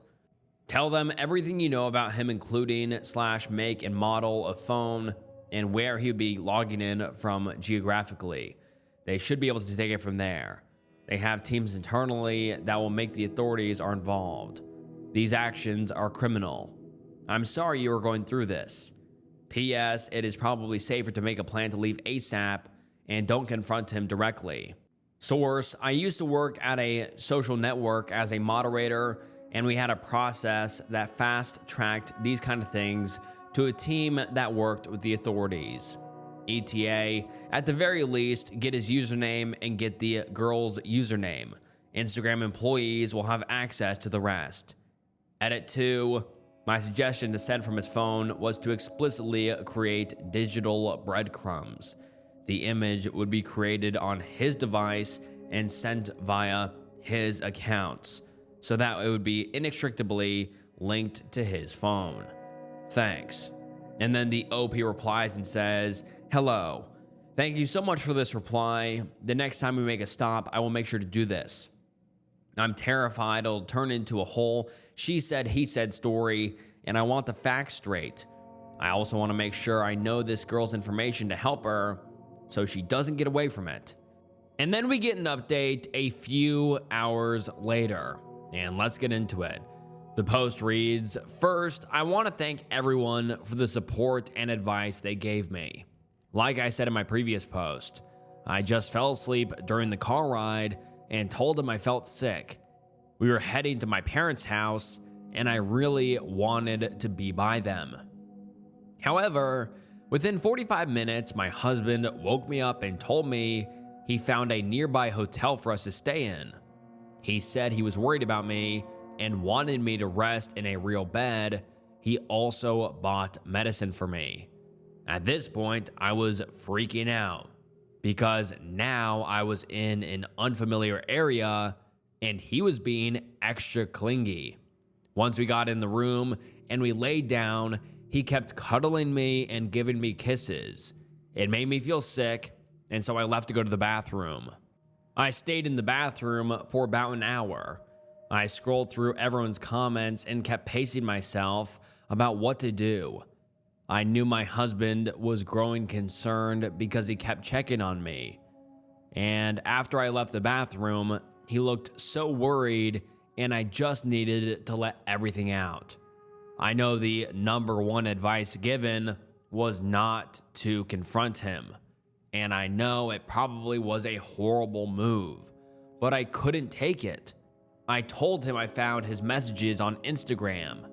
Tell them everything you know about him, including / make and model of phone and where he would be logging in from geographically. They should be able to take it from there. They have teams internally that will make the authorities are involved. These actions are criminal. I'm sorry you are going through this. P.S. It is probably safer to make a plan to leave ASAP and don't confront him directly. Source, I used to work at a social network as a moderator, and we had a process that fast-tracked these kind of things to a team that worked with the authorities. AITAH, at the very least, get his username and get the girl's username. Instagram employees will have access to the rest. Edit 2. My suggestion to send from his phone was to explicitly create digital breadcrumbs. The image would be created on his device and sent via his accounts, so that it would be inextricably linked to his phone. Thanks. And then the OP replies and says, hello. Thank you so much for this reply. The next time we make a stop, I will make sure to do this. I'm terrified it'll turn into a whole she said, he said story, and I want the facts straight. I also want to make sure I know this girl's information to help her so she doesn't get away from it. And then we get an update a few hours later, and let's get into it. The post reads, first, I want to thank everyone for the support and advice they gave me. Like I said in my previous post, I just fell asleep during the car ride and told them I felt sick. We were heading to my parents' house, and I really wanted to be by them. However, within 45 minutes, my husband woke me up and told me he found a nearby hotel for us to stay in. He said he was worried about me and wanted me to rest in a real bed. He also bought medicine for me. At this point, I was freaking out because now I was in an unfamiliar area and he was being extra clingy. Once we got in the room and we laid down, he kept cuddling me and giving me kisses. It made me feel sick, and so I left to go to the bathroom. I stayed in the bathroom for about an hour. I scrolled through everyone's comments and kept pacing myself about what to do. I knew my husband was growing concerned because he kept checking on me. And after I left the bathroom, he looked so worried, and I just needed to let everything out. I know the number one advice given was not to confront him, and I know it probably was a horrible move, but I couldn't take it. I told him I found his messages on Instagram.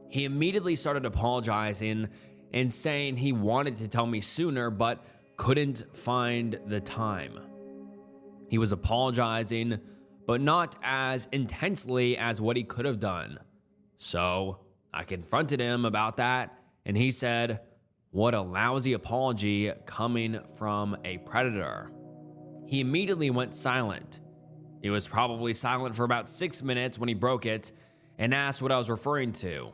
He immediately started apologizing and saying he wanted to tell me sooner, but couldn't find the time. He was apologizing, but not as intensely as what he could have done. So I confronted him about that, and he said, "What a lousy apology coming from a predator." He immediately went silent. He was probably silent for about 6 minutes when he broke it and asked what I was referring to.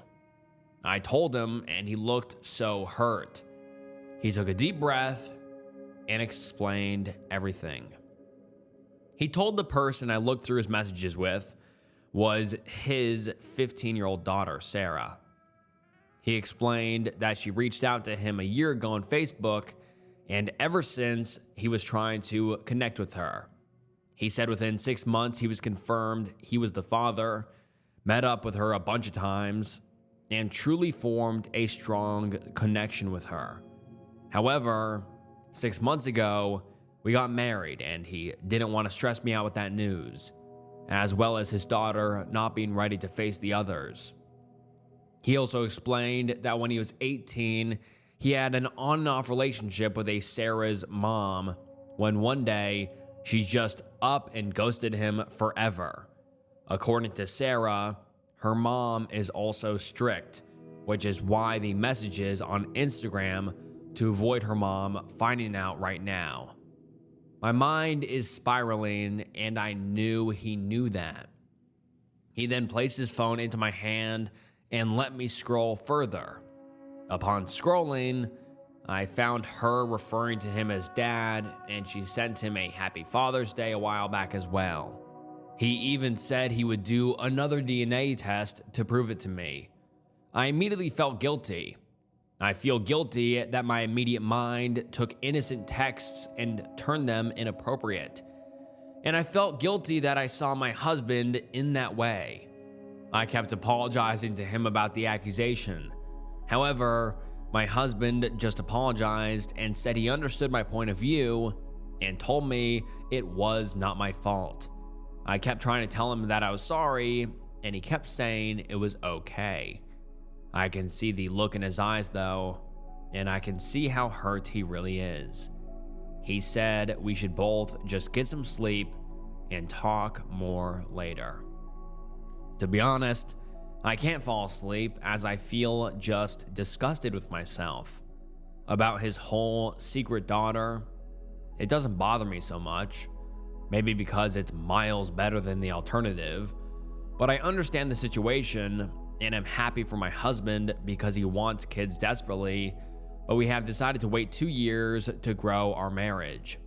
I told him, and he looked so hurt. He took a deep breath and explained everything. He told the person I looked through his messages with was his 15-year-old daughter, Sarah. He explained that she reached out to him a year ago on Facebook, and ever since, he was trying to connect with her. He said within 6 months, he was confirmed he was the father, met up with her a bunch of times, and truly formed a strong connection with her. However, 6 months ago, we got married, and he didn't want to stress me out with that news, as well as his daughter not being ready to face the others. He also explained that when he was 18, he had an on and off relationship with a Sarah's mom, when one day she just up and ghosted him forever. According to Sarah, her mom is also strict, which is why the messages on Instagram to avoid her mom finding out right now. My mind is spiraling, and I knew he knew that. He then placed his phone into my hand and let me scroll further. Upon scrolling, I found her referring to him as dad, and she sent him a happy Father's Day a while back as well. He even said he would do another DNA test to prove it to me. I immediately felt guilty. I feel guilty that my immediate mind took innocent texts and turned them inappropriate. And I felt guilty that I saw my husband in that way. I kept apologizing to him about the accusation. However, my husband just apologized and said he understood my point of view and told me it was not my fault. I kept trying to tell him that I was sorry, and he kept saying it was okay. I can see the look in his eyes though, and I can see how hurt he really is. He said we should both just get some sleep and talk more later. To be honest, I can't fall asleep as I feel just disgusted with myself. About his whole secret daughter, it doesn't bother me so much, maybe because it's miles better than the alternative, but I understand the situation and I'm happy for my husband because he wants kids desperately, but we have decided to wait 2 years to grow our marriage.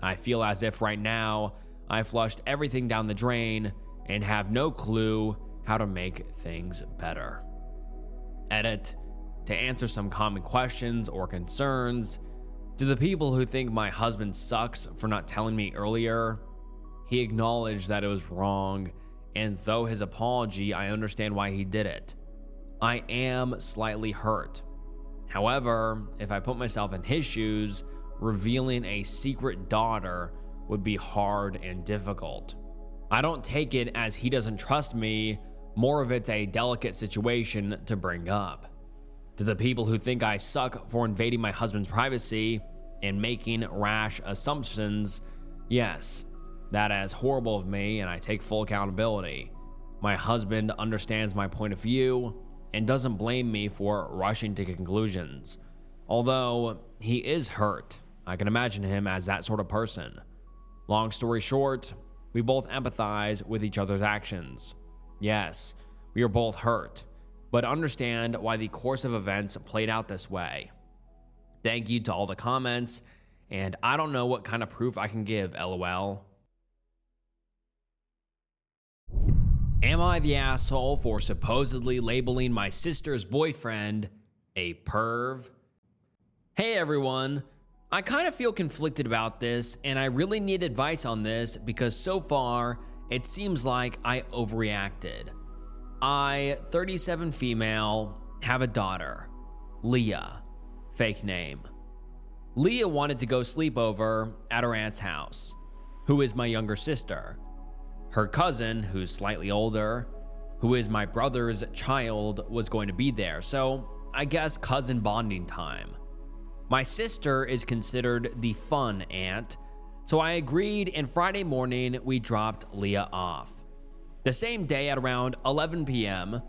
I feel as if right now I flushed everything down the drain and have no clue how to make things better. Edit, to answer some common questions or concerns, to the people who think my husband sucks for not telling me earlier, he acknowledged that it was wrong, and though his apology, I understand why he did it. I am slightly hurt. However, if I put myself in his shoes, revealing a secret daughter would be hard and difficult. I don't take it as he doesn't trust me, more of it's a delicate situation to bring up. To the people who think I suck for invading my husband's privacy and making rash assumptions, yes, that is horrible of me and I take full accountability. My husband understands my point of view and doesn't blame me for rushing to conclusions. Although he is hurt, I can imagine him as that sort of person. Long story short, we both empathize with each other's actions. Yes, we are both hurt, but understand why the course of events played out this way. Thank you to all the comments, and I don't know what kind of proof I can give, LOL. Am I the asshole for supposedly labeling my sister's boyfriend a perv? Hey everyone, I kind of feel conflicted about this, and I really need advice on this because so far, it seems like I overreacted. I, 37 female, have a daughter, Leah, fake name. Leah wanted to go sleep over at her aunt's house, who is my younger sister. Her cousin, who's slightly older, who is my brother's child, was going to be there, so I guess cousin bonding time. My sister is considered the fun aunt, So I agreed, and Friday morning we dropped Leah off. The same day at around 11 p.m.,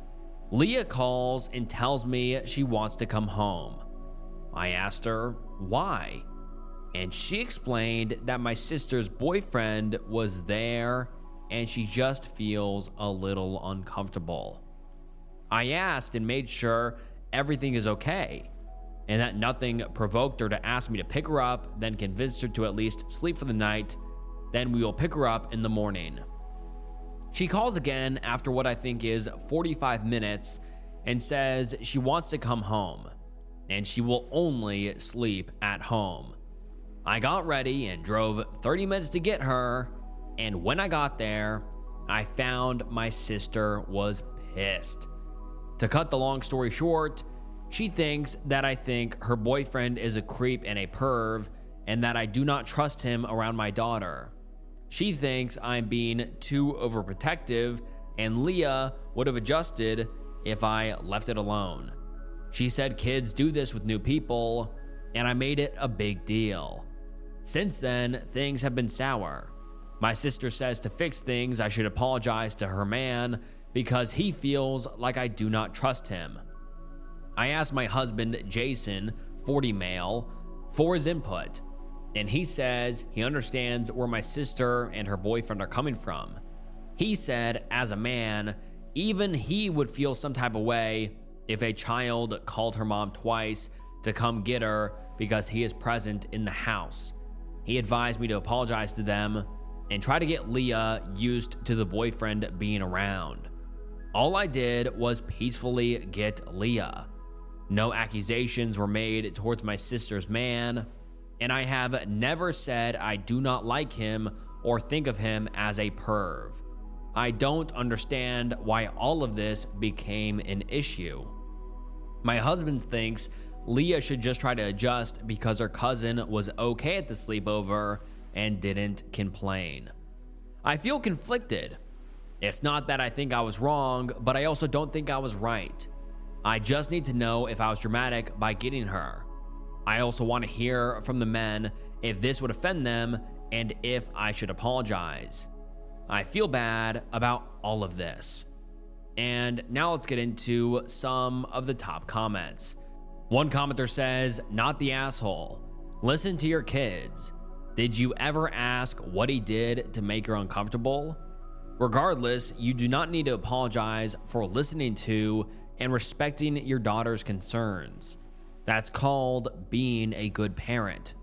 Leah calls and tells me she wants to come home. I asked her why, and she explained that my sister's boyfriend was there and she just feels a little uncomfortable. I asked and made sure everything is okay and that nothing provoked her to ask me to pick her up, then convinced her to at least sleep for the night. Then we will pick her up in the morning. She calls again after what I think is 45 minutes and says she wants to come home and she will only sleep at home. I got ready and drove 30 minutes to get her, and when I got there, I found my sister was pissed. To cut the long story short, she thinks that I think her boyfriend is a creep and a perv, and that I do not trust him around my daughter. She thinks I'm being too overprotective, and Leah would have adjusted if I left it alone. She said kids do this with new people, and I made it a big deal. Since then, things have been sour. My sister says to fix things, I should apologize to her man because he feels like I do not trust him. I asked my husband, Jason, 40 male, for his input, and he says he understands where my sister and her boyfriend are coming from. He said, as a man, even he would feel some type of way if a child called her mom twice to come get her because he is present in the house. He advised me to apologize to them and try to get Leah used to the boyfriend being around. All I did was peacefully get Leah. No accusations were made towards my sister's man, and I have never said I do not like him or think of him as a perv. I don't understand why all of this became an issue. My husband thinks Leah should just try to adjust because her cousin was okay at the sleepover and didn't complain. I feel conflicted. It's not that I think I was wrong, but I also don't think I was right. I just need to know if I was dramatic by getting her. I also want to hear from the men if this would offend them and if I should apologize. I feel bad about all of this. And now let's get into some of the top comments. One commenter says, not the asshole. Listen to your kids. Did you ever ask what he did to make her uncomfortable? Regardless, you do not need to apologize for listening to and respecting your daughter's concerns. That's called being a good parent.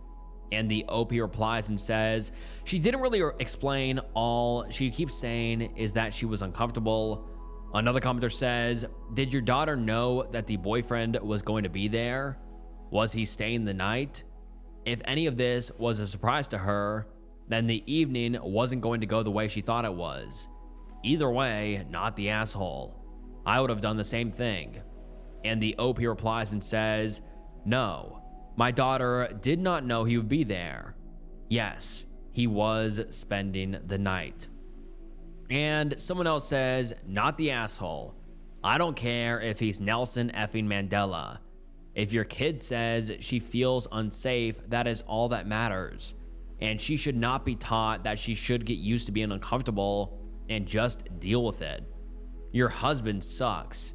And the OP replies and says, she didn't really explain. All she keeps saying is that she was uncomfortable. Another commenter says, did your daughter know that the boyfriend was going to be there? Was he staying the night? If any of this was a surprise to her, then the evening wasn't going to go the way she thought it was. Either way, not the asshole. I would have done the same thing. And the OP replies and says, no, my daughter did not know he would be there. Yes, he was spending the night. And someone else says, not the asshole. I don't care if he's Nelson effing Mandela. If your kid says she feels unsafe, that is all that matters. And she should not be taught that she should get used to being uncomfortable and just deal with it. Your husband sucks.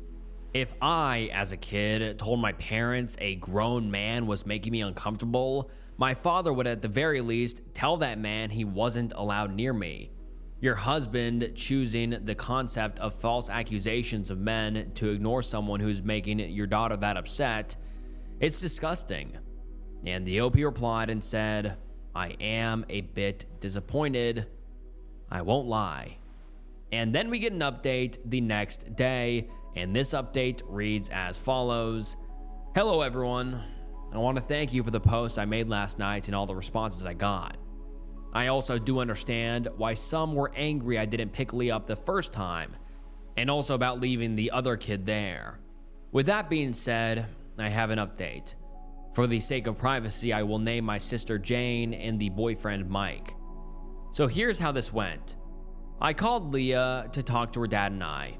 If I, as a kid, told my parents a grown man was making me uncomfortable, my father would at the very least tell that man he wasn't allowed near me. Your husband choosing the concept of false accusations of men to ignore someone who's making your daughter that upset, it's disgusting. And the OP replied and said, I am a bit disappointed. I won't lie. And then we get an update the next day, and this update reads as follows. Hello everyone. I want to thank you for the post I made last night and all the responses I got. I also do understand why some were angry I didn't pick Lee up the first time, and also about leaving the other kid there. With that being said, I have an update. For the sake of privacy, I will name my sister Jane and the boyfriend Mike. So here's how this went. I called Leah to talk to her dad and I.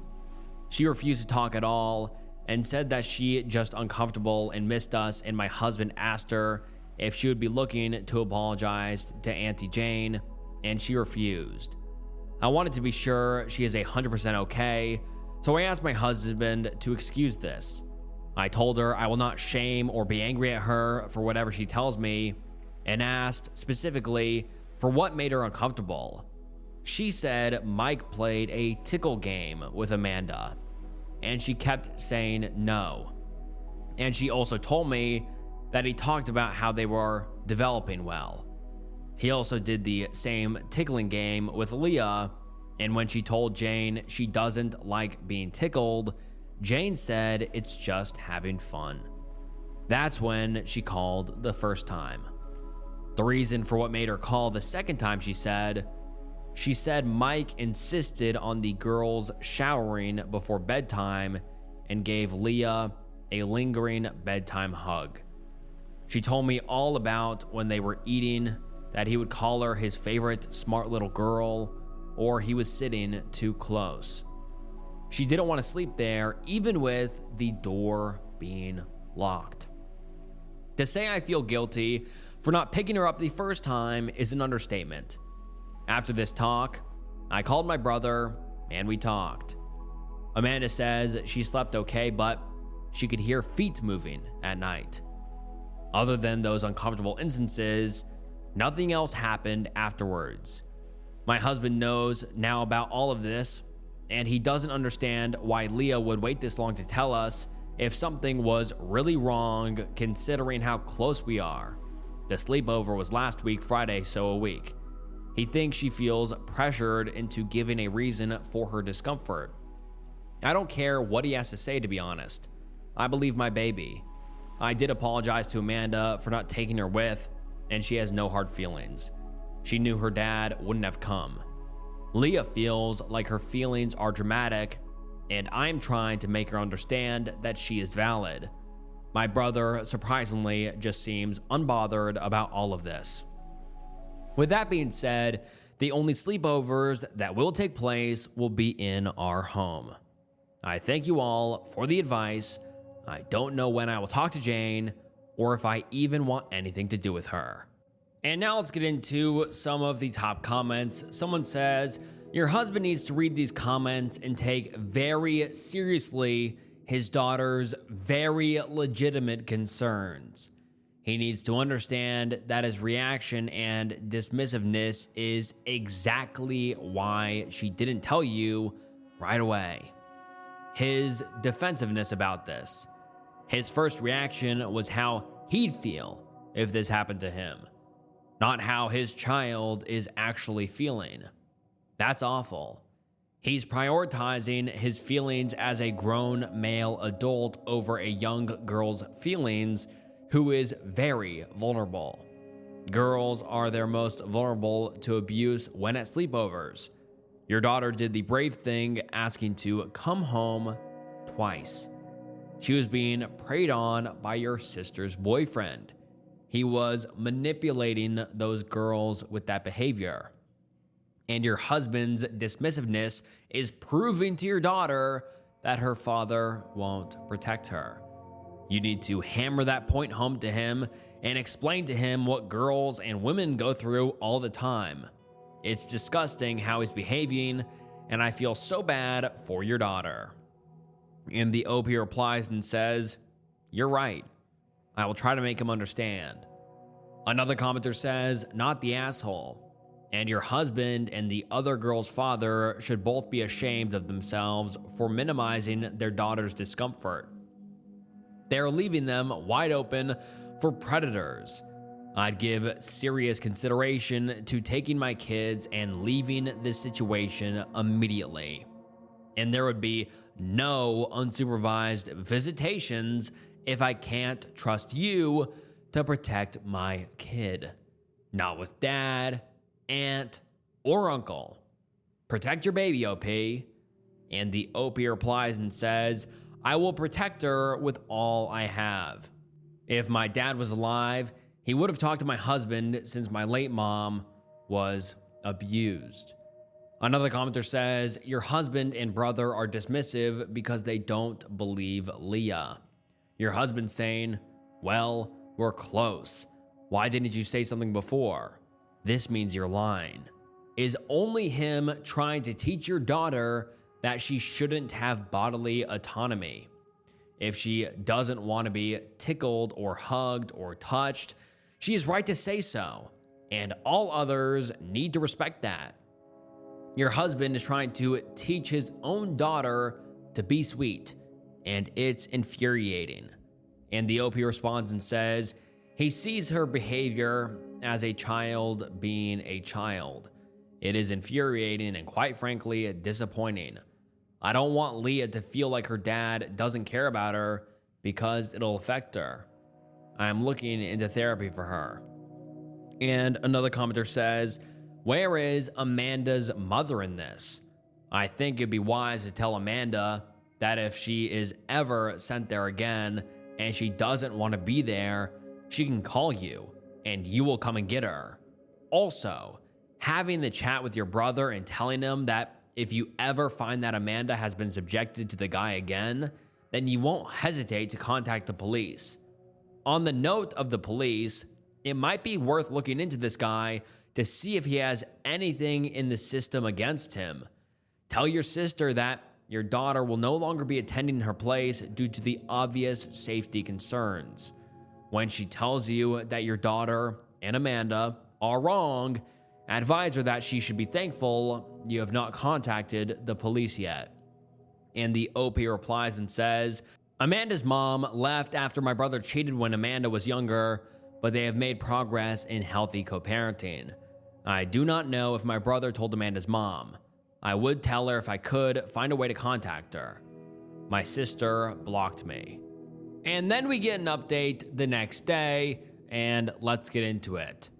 She refused to talk at all and said that she just uncomfortable and missed us, and my husband asked her if she would be looking to apologize to Auntie Jane, and she refused. I wanted to be sure she is 100% okay, so I asked my husband to excuse this. I told her I will not shame or be angry at her for whatever she tells me, and asked specifically for what made her uncomfortable. She said Mike played a tickle game with Amanda, and she kept saying no. And she also told me that he talked about how they were developing well. He also did the same tickling game with Leah, and when she told Jane she doesn't like being tickled, Jane said it's just having fun. That's when she called the first time. The reason for what made her call the second time, she said Mike insisted on the girls showering before bedtime and gave Leah a lingering bedtime hug. She told me all about when they were eating, that he would call her his favorite smart little girl, or he was sitting too close. She didn't want to sleep there, even with the door being locked. To say I feel guilty for not picking her up the first time is an understatement. After this talk, I called my brother and we talked. Amanda says she slept okay, but she could hear feet moving at night. Other than those uncomfortable instances, nothing else happened afterwards. My husband knows now about all of this, and he doesn't understand why Leah would wait this long to tell us if something was really wrong, considering how close we are. The sleepover was last week, Friday, so a week. He thinks she feels pressured into giving a reason for her discomfort. I don't care what he has to say, to be honest. I believe my baby. I did apologize to Amanda for not taking her with, and she has no hard feelings. She knew her dad wouldn't have come. Leah feels like her feelings are dramatic, and I'm trying to make her understand that she is valid. My brother, surprisingly, just seems unbothered about all of this. With that being said, the only sleepovers that will take place will be in our home. I thank you all for the advice. I don't know when I will talk to Jane, or if I even want anything to do with her. And now let's get into some of the top comments. Someone says, your husband needs to read these comments and take very seriously his daughter's very legitimate concerns. He needs to understand that his reaction and dismissiveness is exactly why she didn't tell you right away. His defensiveness about this. His first reaction was how he'd feel if this happened to him, not how his child is actually feeling. That's awful. He's prioritizing his feelings as a grown male adult over a young girl's feelings who is very vulnerable. Girls are their most vulnerable to abuse when at sleepovers. Your daughter did the brave thing, asking to come home twice. She was being preyed on by your sister's boyfriend. He was manipulating those girls with that behavior. And your husband's dismissiveness is proving to your daughter that her father won't protect her. You need to hammer that point home to him and explain to him what girls and women go through all the time. It's disgusting how he's behaving, and I feel so bad for your daughter. And the OP replies and says, you're right. I will try to make him understand. Another commenter says, not the asshole. And your husband and the other girl's father should both be ashamed of themselves for minimizing their daughter's discomfort. They're leaving them wide open for predators. I'd give serious consideration to taking my kids and leaving this situation immediately. And there would be no unsupervised visitations if I can't trust you to protect my kid. Not with dad, aunt, or uncle. Protect your baby, OP. And the OP replies and says, I will protect her with all I have. If my dad was alive, he would have talked to my husband since my late mom was abused. Another commenter says, your husband and brother are dismissive because they don't believe Leah. Your husband saying, well, we're close. Why didn't you say something before? This means you're lying. Is only him trying to teach your daughter that she shouldn't have bodily autonomy. If she doesn't want to be tickled or hugged or touched, she is right to say so, and all others need to respect that. Your husband is trying to teach his own daughter to be sweet, and it's infuriating. And the OP responds and says he sees her behavior as a child being a child. It is infuriating and, quite frankly, disappointing. I don't want Leah to feel like her dad doesn't care about her because it'll affect her. I am looking into therapy for her. And another commenter says, where is Amanda's mother in this? I think it'd be wise to tell Amanda that if she is ever sent there again and she doesn't want to be there, she can call you and you will come and get her. Also, having the chat with your brother and telling him that if you ever find that Amanda has been subjected to the guy again, then you won't hesitate to contact the police. On the note of the police, it might be worth looking into this guy to see if he has anything in the system against him. Tell your sister that your daughter will no longer be attending her place due to the obvious safety concerns. When she tells you that your daughter and Amanda are wrong, advise her that she should be thankful you have not contacted the police yet. And the OP replies and says, Amanda's mom left after my brother cheated when Amanda was younger, but they have made progress in healthy co-parenting. I do not know if my brother told Amanda's mom. I would tell her if I could find a way to contact her. My sister blocked me. And then we get an update the next day, and let's get into it.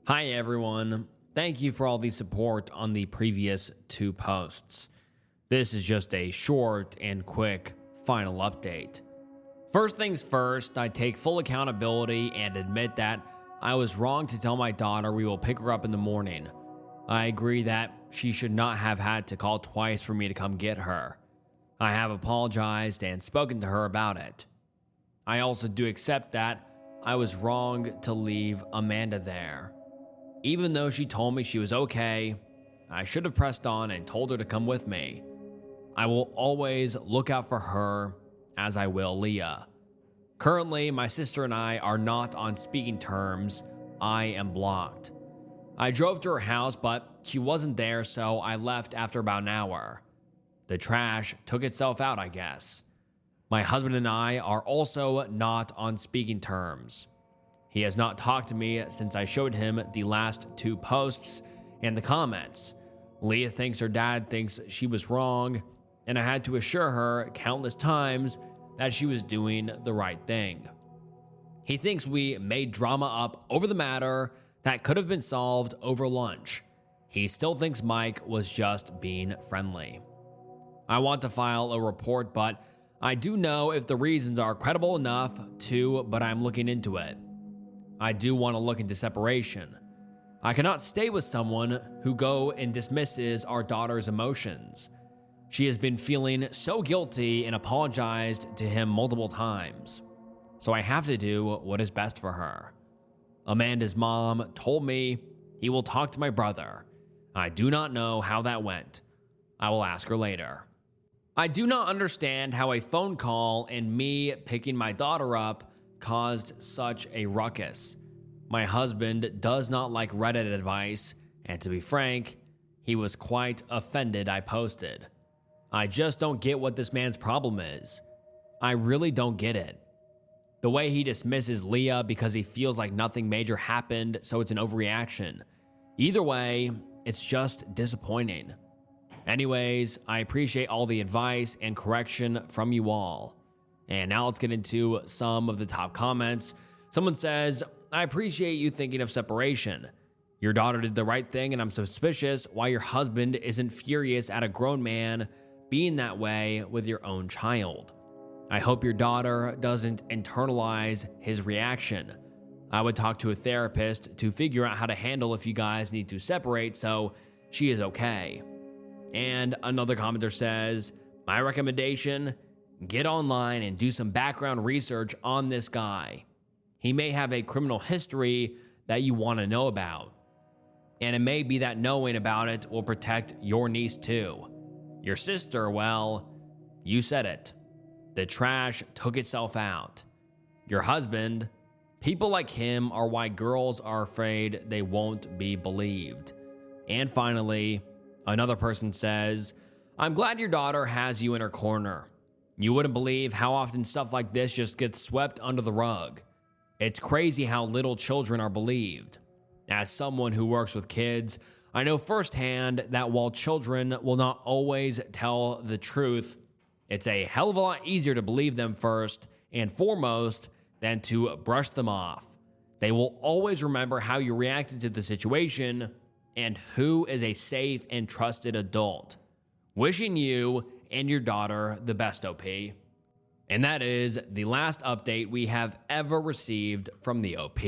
Hi everyone. Thank you for all the support on the previous 2 posts. This is just a short and quick final update. First things first, I take full accountability and admit that I was wrong to tell my daughter we will pick her up in the morning. I agree that she should not have had to call twice for me to come get her. I have apologized and spoken to her about it. I also do accept that I was wrong to leave Amanda there. Even though she told me she was okay, I should have pressed on and told her to come with me. I will always look out for her as I will Leah. Currently, my sister and I are not on speaking terms. I am blocked. I drove to her house, but she wasn't there, so I left after about an hour. The trash took itself out, I guess. My husband and I are also not on speaking terms. He has not talked to me since I showed him the last 2 posts and the comments. Leah thinks her dad thinks she was wrong, and I had to assure her countless times that she was doing the right thing. He thinks we made drama up over the matter that could have been solved over lunch. He still thinks Mike was just being friendly. I want to file a report, but I do know if the reasons are credible enough to, but I'm looking into it. I do want to look into separation. I cannot stay with someone who goes and dismisses our daughter's emotions. She has been feeling so guilty and apologized to him multiple times. So I have to do what is best for her. Amanda's mom told me he will talk to my brother. I do not know how that went. I will ask her later. I do not understand how a phone call and me picking my daughter up caused such a ruckus. My husband does not like Reddit advice, and to be frank, he was quite offended I posted. I just don't get what this man's problem is. I really don't get it. The way he dismisses Leah because he feels like nothing major happened, so it's an overreaction. Either way, it's just disappointing. Anyways, I appreciate all the advice and correction from you all. And now let's get into some of the top comments. Someone says, I appreciate you thinking of separation. Your daughter did the right thing, and I'm suspicious why your husband isn't furious at a grown man being that way with your own child. I hope your daughter doesn't internalize his reaction. I would talk to a therapist to figure out how to handle if you guys need to separate so she is okay. And another commenter says, my recommendation, get online and do some background research on this guy. He may have a criminal history that you want to know about. And it may be that knowing about it will protect your niece too. Your sister, well, you said it. The trash took itself out. Your husband, people like him are why girls are afraid they won't be believed. And finally, another person says, I'm glad your daughter has you in her corner. You wouldn't believe how often stuff like this just gets swept under the rug. It's crazy how little children are believed. As someone who works with kids, I know firsthand that while children will not always tell the truth, it's a hell of a lot easier to believe them first and foremost than to brush them off. They will always remember how you reacted to the situation and who is a safe and trusted adult. Wishing you and your daughter the best, OP. And that is the last update we have ever received from the OP.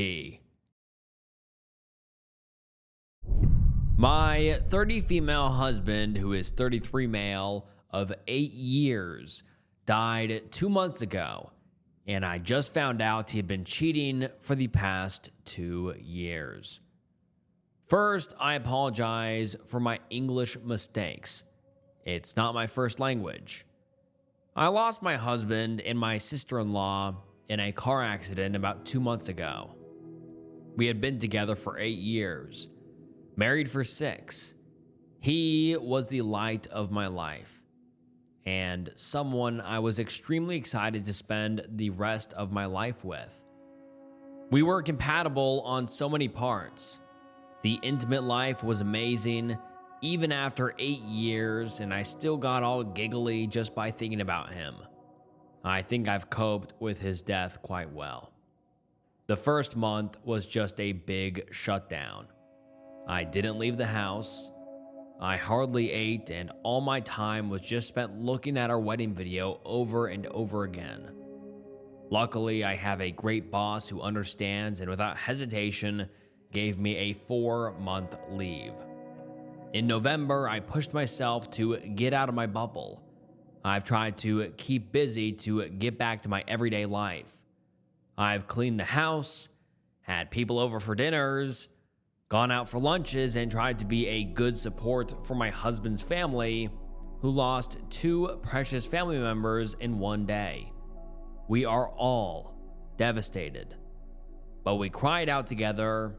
My 30 female husband, who is 33 male, of 8 years, died 2 months ago, and I just found out he had been cheating for the past 2 years. First, I apologize for my English mistakes. It's not my first language. I lost my husband and my sister-in-law in a car accident about 2 months ago. We had been together for 8 years, married for 6. He was the light of my life and someone I was extremely excited to spend the rest of my life with. We were compatible on so many parts. The intimate life was amazing, even after 8 years, and I still got all giggly just by thinking about him. I think I've coped with his death quite well. The first month was just a big shutdown. I didn't leave the house. I hardly ate, and all my time was just spent looking at our wedding video over and over again. Luckily, I have a great boss who understands and without hesitation gave me a 4-month leave. In November, I pushed myself to get out of my bubble. I've tried to keep busy to get back to my everyday life. I've cleaned the house, had people over for dinners, gone out for lunches, and tried to be a good support for my husband's family, who lost 2 precious family members in one day. We are all devastated, but we cried out together,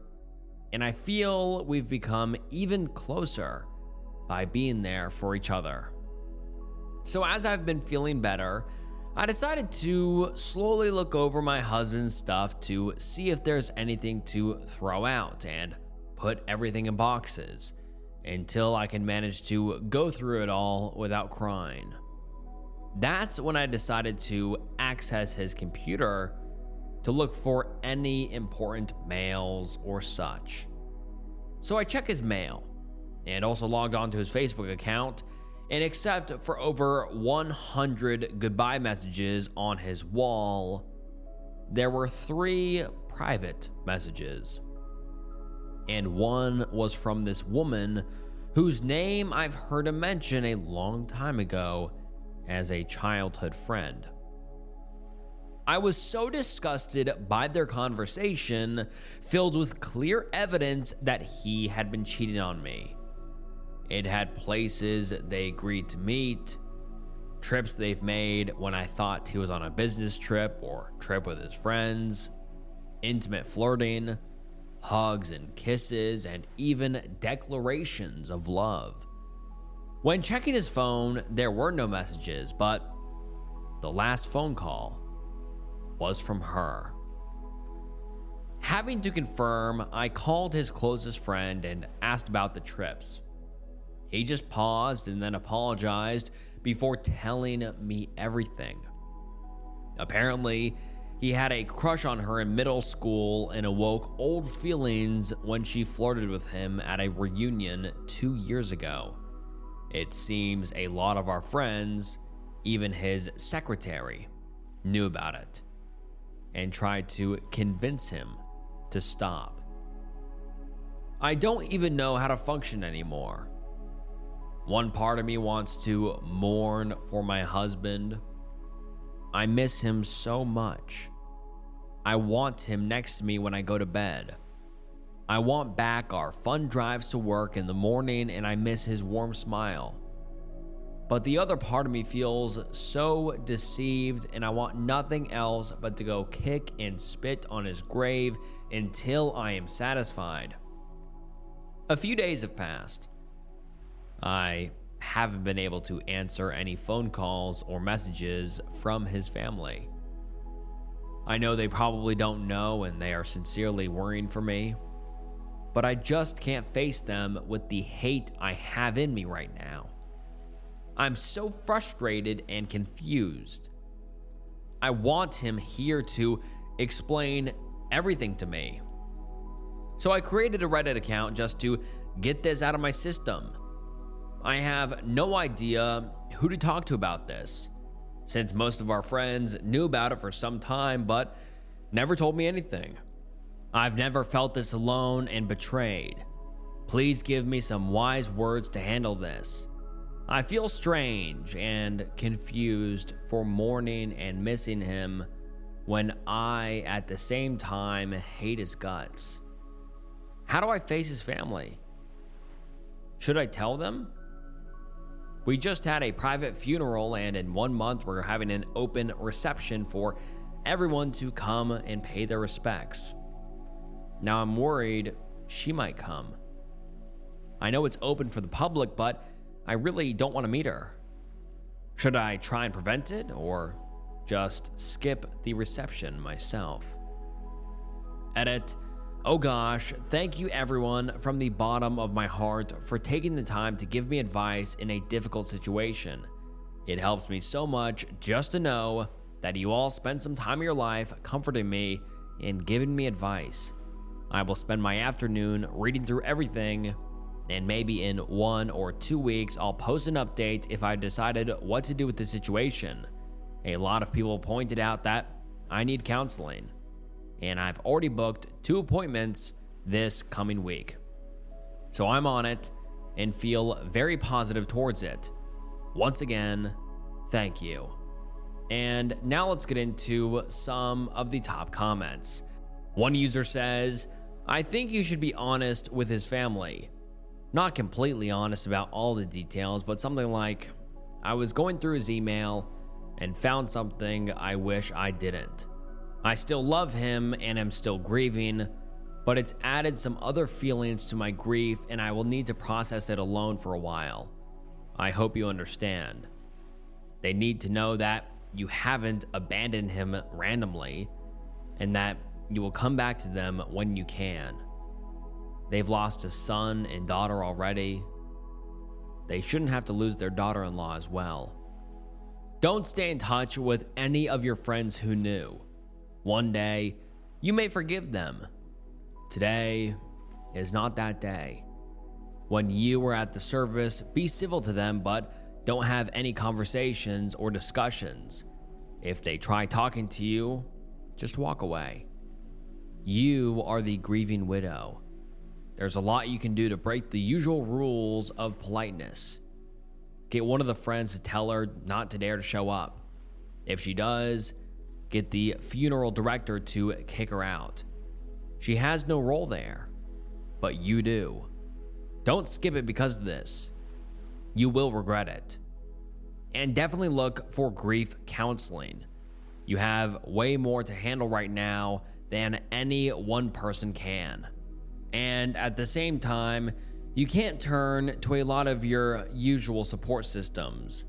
and I feel we've become even closer by being there for each other. So as I've been feeling better, I decided to slowly look over my husband's stuff to see if there's anything to throw out and put everything in boxes until I can manage to go through it all without crying. That's when I decided to access his computer to look for any important mails or such. So I checked his mail and also logged onto his Facebook account, and except for over 100 goodbye messages on his wall, there were 3 private messages. And one was from this woman whose name I've heard him mention a long time ago as a childhood friend. I was so disgusted by their conversation, filled with clear evidence that he had been cheating on me. It had places they agreed to meet, trips they've made when I thought he was on a business trip or trip with his friends, intimate flirting, hugs and kisses, and even declarations of love. When checking his phone, there were no messages, but the last phone call was from her. Having to confirm, I called his closest friend and asked about the trips. He just paused and then apologized before telling me everything. Apparently, he had a crush on her in middle school and awoke old feelings when she flirted with him at a reunion 2 years ago. It seems a lot of our friends, even his secretary, knew about it and tried to convince him to stop. I don't even know how to function anymore. One part of me wants to mourn for my husband. I miss him so much. I want him next to me when I go to bed. I want back our fun drives to work in the morning, and I miss his warm smile. But the other part of me feels so deceived, and I want nothing else but to go kick and spit on his grave until I am satisfied. A few days have passed. I haven't been able to answer any phone calls or messages from his family. I know they probably don't know, and they are sincerely worrying for me, but I just can't face them with the hate I have in me right now. I'm so frustrated and confused. I want him here to explain everything to me. So I created a Reddit account just to get this out of my system. I have no idea who to talk to about this, since most of our friends knew about it for some time but never told me anything. I've never felt this alone and betrayed. Please give me some wise words to handle this. I feel strange and confused for mourning and missing him when I, at the same time, hate his guts. How do I face his family? Should I tell them? We just had a private funeral, and in 1 month, we're having an open reception for everyone to come and pay their respects. Now I'm worried she might come. I know it's open for the public, but I really don't want to meet her. Should I try and prevent it, or just skip the reception myself? Edit. Oh gosh, thank you everyone from the bottom of my heart for taking the time to give me advice in a difficult situation. It helps me so much just to know that you all spend some time of your life comforting me and giving me advice. I will spend my afternoon reading through everything, and maybe in 1 or 2 weeks, I'll post an update if I've decided what to do with the situation. A lot of people pointed out that I need counseling, and I've already booked 2 appointments this coming week. So I'm on it and feel very positive towards it. Once again, thank you. And now let's get into some of the top comments. One user says, I think you should be honest with his family. Not completely honest about all the details, but something like, I was going through his email and found something I wish I didn't. I still love him and am still grieving, but it's added some other feelings to my grief, and I will need to process it alone for a while. I hope you understand. They need to know that you haven't abandoned him randomly, and that you will come back to them when you can. They've lost a son and daughter already. They shouldn't have to lose their daughter-in-law as well. Don't stay in touch with any of your friends who knew. One day, you may forgive them. Today is not that day. When you are at the service, be civil to them, but don't have any conversations or discussions. If they try talking to you, just walk away. You are the grieving widow. There's a lot you can do to break the usual rules of politeness. Get one of the friends to tell her not to dare to show up. If she does, get the funeral director to kick her out. She has no role there, but you do. Don't skip it because of this. You will regret it. And definitely look for grief counseling. You have way more to handle right now than any one person can. And at the same time, you can't turn to a lot of your usual support systems.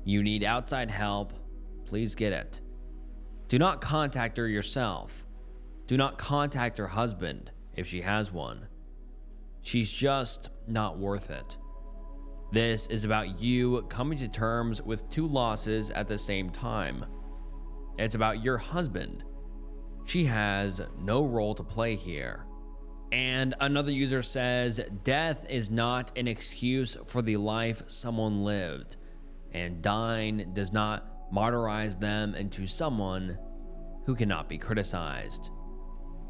You need outside help. Please get it. Do not contact her yourself. Do not contact her husband if she has one. She's just not worth it. This is about you coming to terms with 2 losses at the same time. It's about your husband. She has no role to play here. And another user says, death is not an excuse for the life someone lived, and dying does not martyrize them into someone who cannot be criticized.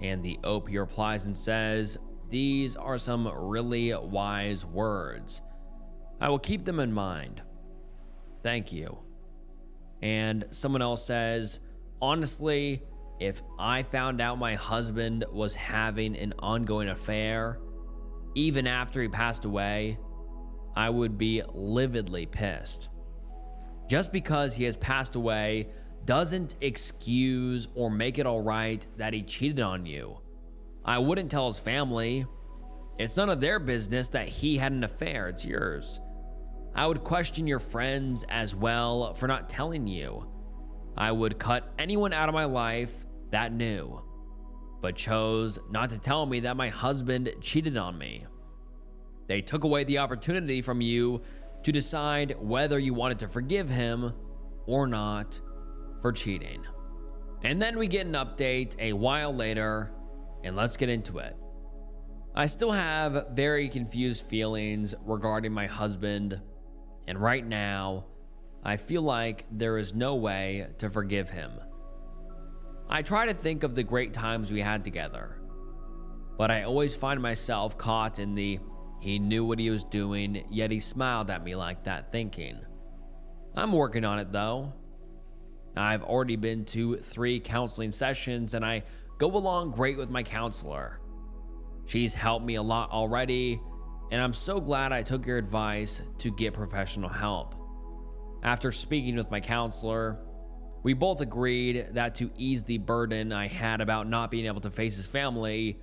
And the OP replies and says, these are some really wise words. I will keep them in mind. Thank you. And someone else says, honestly, if I found out my husband was having an ongoing affair, even after he passed away, I would be lividly pissed. Just because he has passed away doesn't excuse or make it all right that he cheated on you. I wouldn't tell his family. It's none of their business that he had an affair, it's yours. I would question your friends as well for not telling you. I would cut anyone out of my life that knew, but chose not to tell me that my husband cheated on me. They took away the opportunity from you to decide whether you wanted to forgive him or not for cheating. And then we get an update a while later, and let's get into it. I still have very confused feelings regarding my husband, and right now, I feel like there is no way to forgive him. I try to think of the great times we had together, but I always find myself caught in the he knew what he was doing, yet he smiled at me like that thinking. I'm working on it though. I've already been to 3 counseling sessions and I go along great with my counselor. She's helped me a lot already, and I'm so glad I took your advice to get professional help. After speaking with my counselor, we both agreed that to ease the burden I had about not being able to face his family,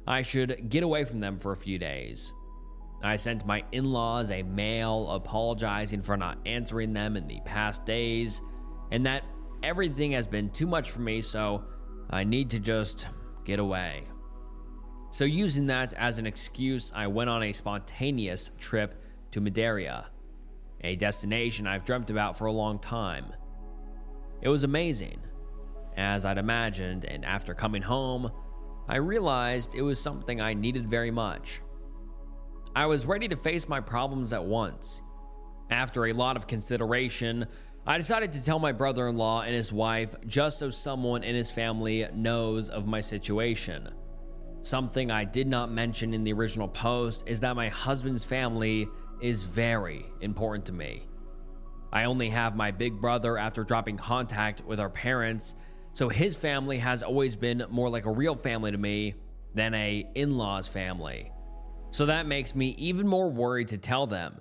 I should get away from them for a few days. I sent my in-laws a mail apologizing for not answering them in the past days, and that everything has been too much for me, so I need to just get away. So using that as an excuse, I went on a spontaneous trip to Madeira, a destination I've dreamt about for a long time. It was amazing, as I'd imagined, and after coming home, I realized it was something I needed very much. I was ready to face my problems at once. After a lot of consideration, I decided to tell my brother-in-law and his wife just so someone in his family knows of my situation. Something I did not mention in the original post is that my husband's family is very important to me. I only have my big brother after dropping contact with our parents, so his family has always been more like a real family to me than a in-laws family. So that makes me even more worried to tell them,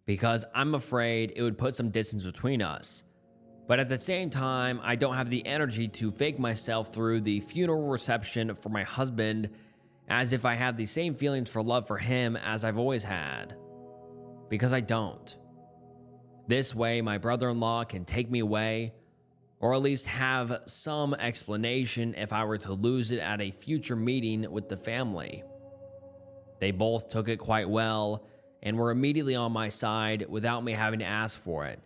because I'm afraid it would put some distance between us. But at the same time, I don't have the energy to fake myself through the funeral reception for my husband as if I have the same feelings for love for him as I've always had. Because I don't. This way, my brother-in-law can take me away, or at least have some explanation if I were to lose it at a future meeting with the family. They both took it quite well and were immediately on my side without me having to ask for it.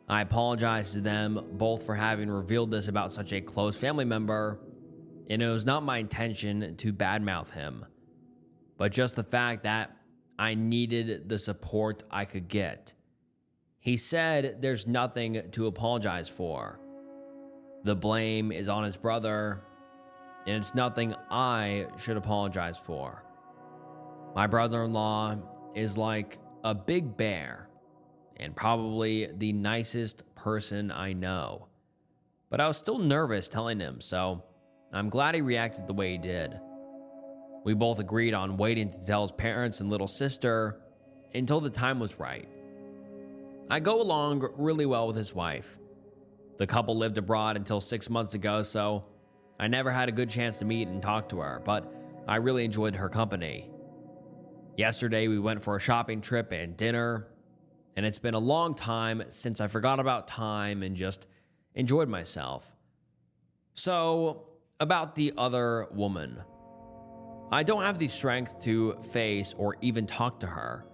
I apologize to them both for having revealed this about such a close family member, and it was not my intention to badmouth him, but just the fact that I needed the support I could get. He said there's nothing to apologize for. The blame is on his brother, and it's nothing I should apologize for. My brother-in-law is like a big bear and probably the nicest person I know. But I was still nervous telling him, so I'm glad he reacted the way he did. We both agreed on waiting to tell his parents and little sister until the time was right. I go along really well with his wife. The couple lived abroad until 6 months ago, so I never had a good chance to meet and talk to her, but I really enjoyed her company. Yesterday, we went for a shopping trip and dinner, and it's been a long time since I forgot about time and just enjoyed myself. So, about the other woman. I don't have the strength to face or even talk to her,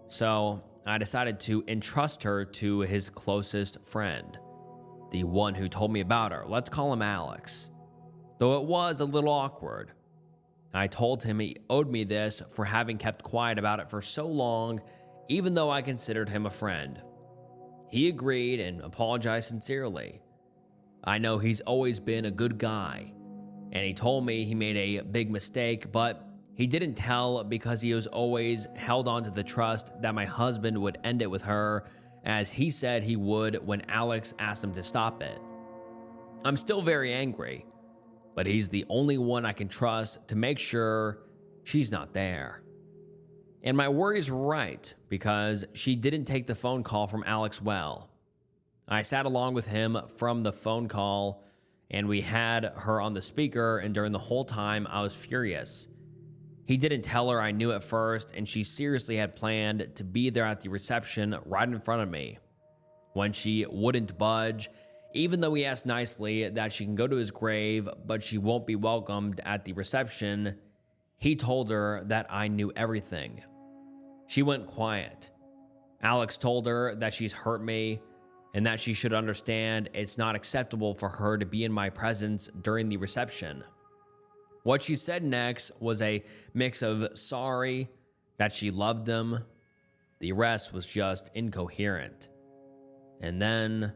so I decided to entrust her to his closest friend, the one who told me about her. Let's call him Alex. Though it was a little awkward. I told him he owed me this for having kept quiet about it for so long, even though I considered him a friend. He agreed and apologized sincerely. I know he's always been a good guy, and he told me he made a big mistake, but he didn't tell because he was always held on to the trust that my husband would end it with her, as he said he would when Alex asked him to stop it. I'm still very angry, but he's the only one I can trust to make sure she's not there. And my worries were right, because she didn't take the phone call from Alex well. I sat along with him from the phone call, and we had her on the speaker, and during the whole time, I was furious. He didn't tell her I knew at first, and she seriously had planned to be there at the reception right in front of me. When she wouldn't budge, even though he asked nicely that she can go to his grave, but she won't be welcomed at the reception, he told her that I knew everything. She went quiet. Alex told her that she's hurt me and that she should understand it's not acceptable for her to be in my presence during the reception. What she said next was a mix of sorry, that she loved him. The rest was just incoherent. And then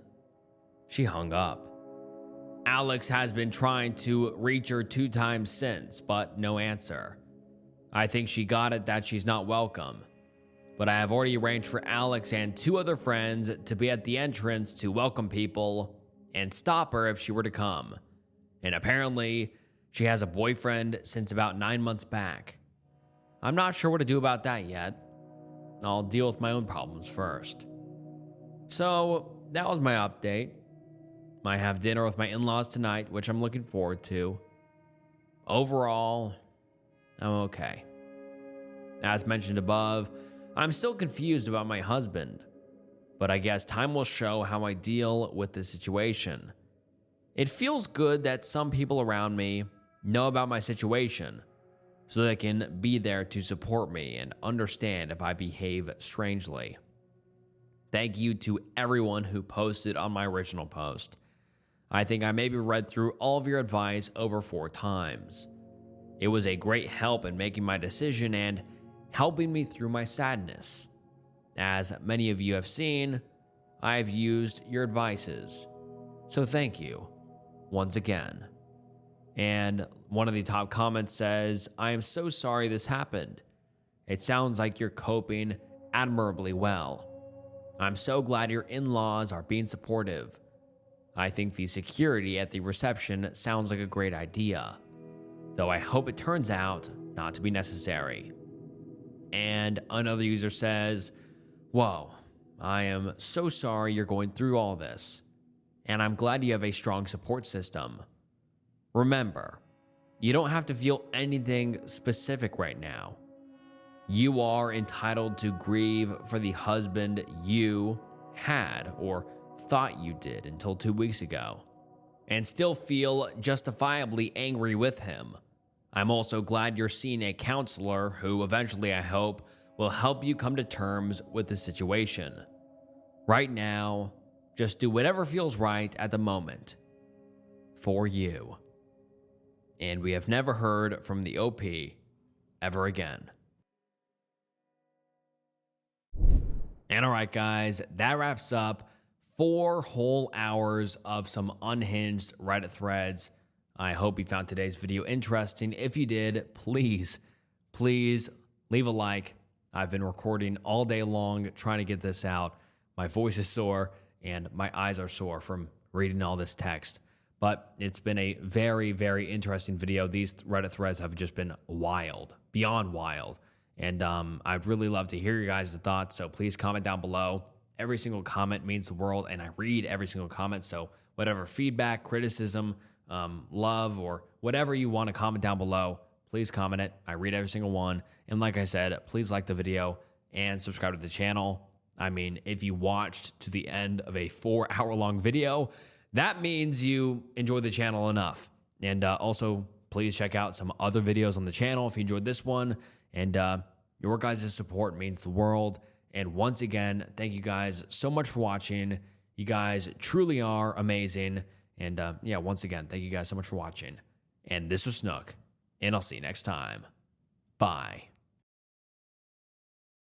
she hung up. Alex has been trying to reach her 2 times since, but no answer. I think she got it that she's not welcome. But I have already arranged for Alex and 2 other friends to be at the entrance to welcome people and stop her if she were to come. And apparently, she has a boyfriend since about 9 months back. I'm not sure what to do about that yet. I'll deal with my own problems first. So, that was my update. I have dinner with my in-laws tonight, which I'm looking forward to. Overall, I'm okay. As mentioned above, I'm still confused about my husband, but I guess time will show how I deal with the situation. It feels good that some people around me know about my situation, so they can be there to support me and understand if I behave strangely. Thank you to everyone who posted on my original post. I think I maybe read through all of your advice over 4 times. It was a great help in making my decision and helping me through my sadness. As many of you have seen, I have used your advices. So thank you once again. And one of the top comments says, I am so sorry this happened. It sounds like you're coping admirably well. I'm so glad your in-laws are being supportive. I think the security at the reception sounds like a great idea, though I hope it turns out not to be necessary. And another user says, whoa, I am so sorry you're going through all this, and I'm glad you have a strong support system. Remember, you don't have to feel anything specific right now. You are entitled to grieve for the husband you had or thought you did until 2 weeks ago, and still feel justifiably angry with him. I'm also glad you're seeing a counselor who eventually, I hope, will help you come to terms with the situation. Right now, just do whatever feels right at the moment. For you. And we have never heard from the OP ever again. And alright guys, that wraps up 4 whole hours of some unhinged Reddit threads. I hope you found today's video interesting. If you did, please leave a like. I've been recording all day long trying to get this out. My voice is sore and my eyes are sore from reading all this text. But it's been a very, very interesting video. These Reddit threads have just been wild, beyond wild. And I'd really love to hear your guys' thoughts, so please comment down below. Every single comment means the world, and I read every single comment, so whatever feedback, criticism, love, or whatever you want to comment down below, please comment it. I read every single one. And like I said, please like the video and subscribe to the channel. I mean, if you watched to the end of a 4-hour-long video, that means you enjoy the channel enough. And also, please check out some other videos on the channel if you enjoyed this one. And your guys' support means the world. And once again, thank you guys so much for watching. You guys truly are amazing. And yeah, once again, thank you guys so much for watching. And this was Snook, and I'll see you next time. Bye.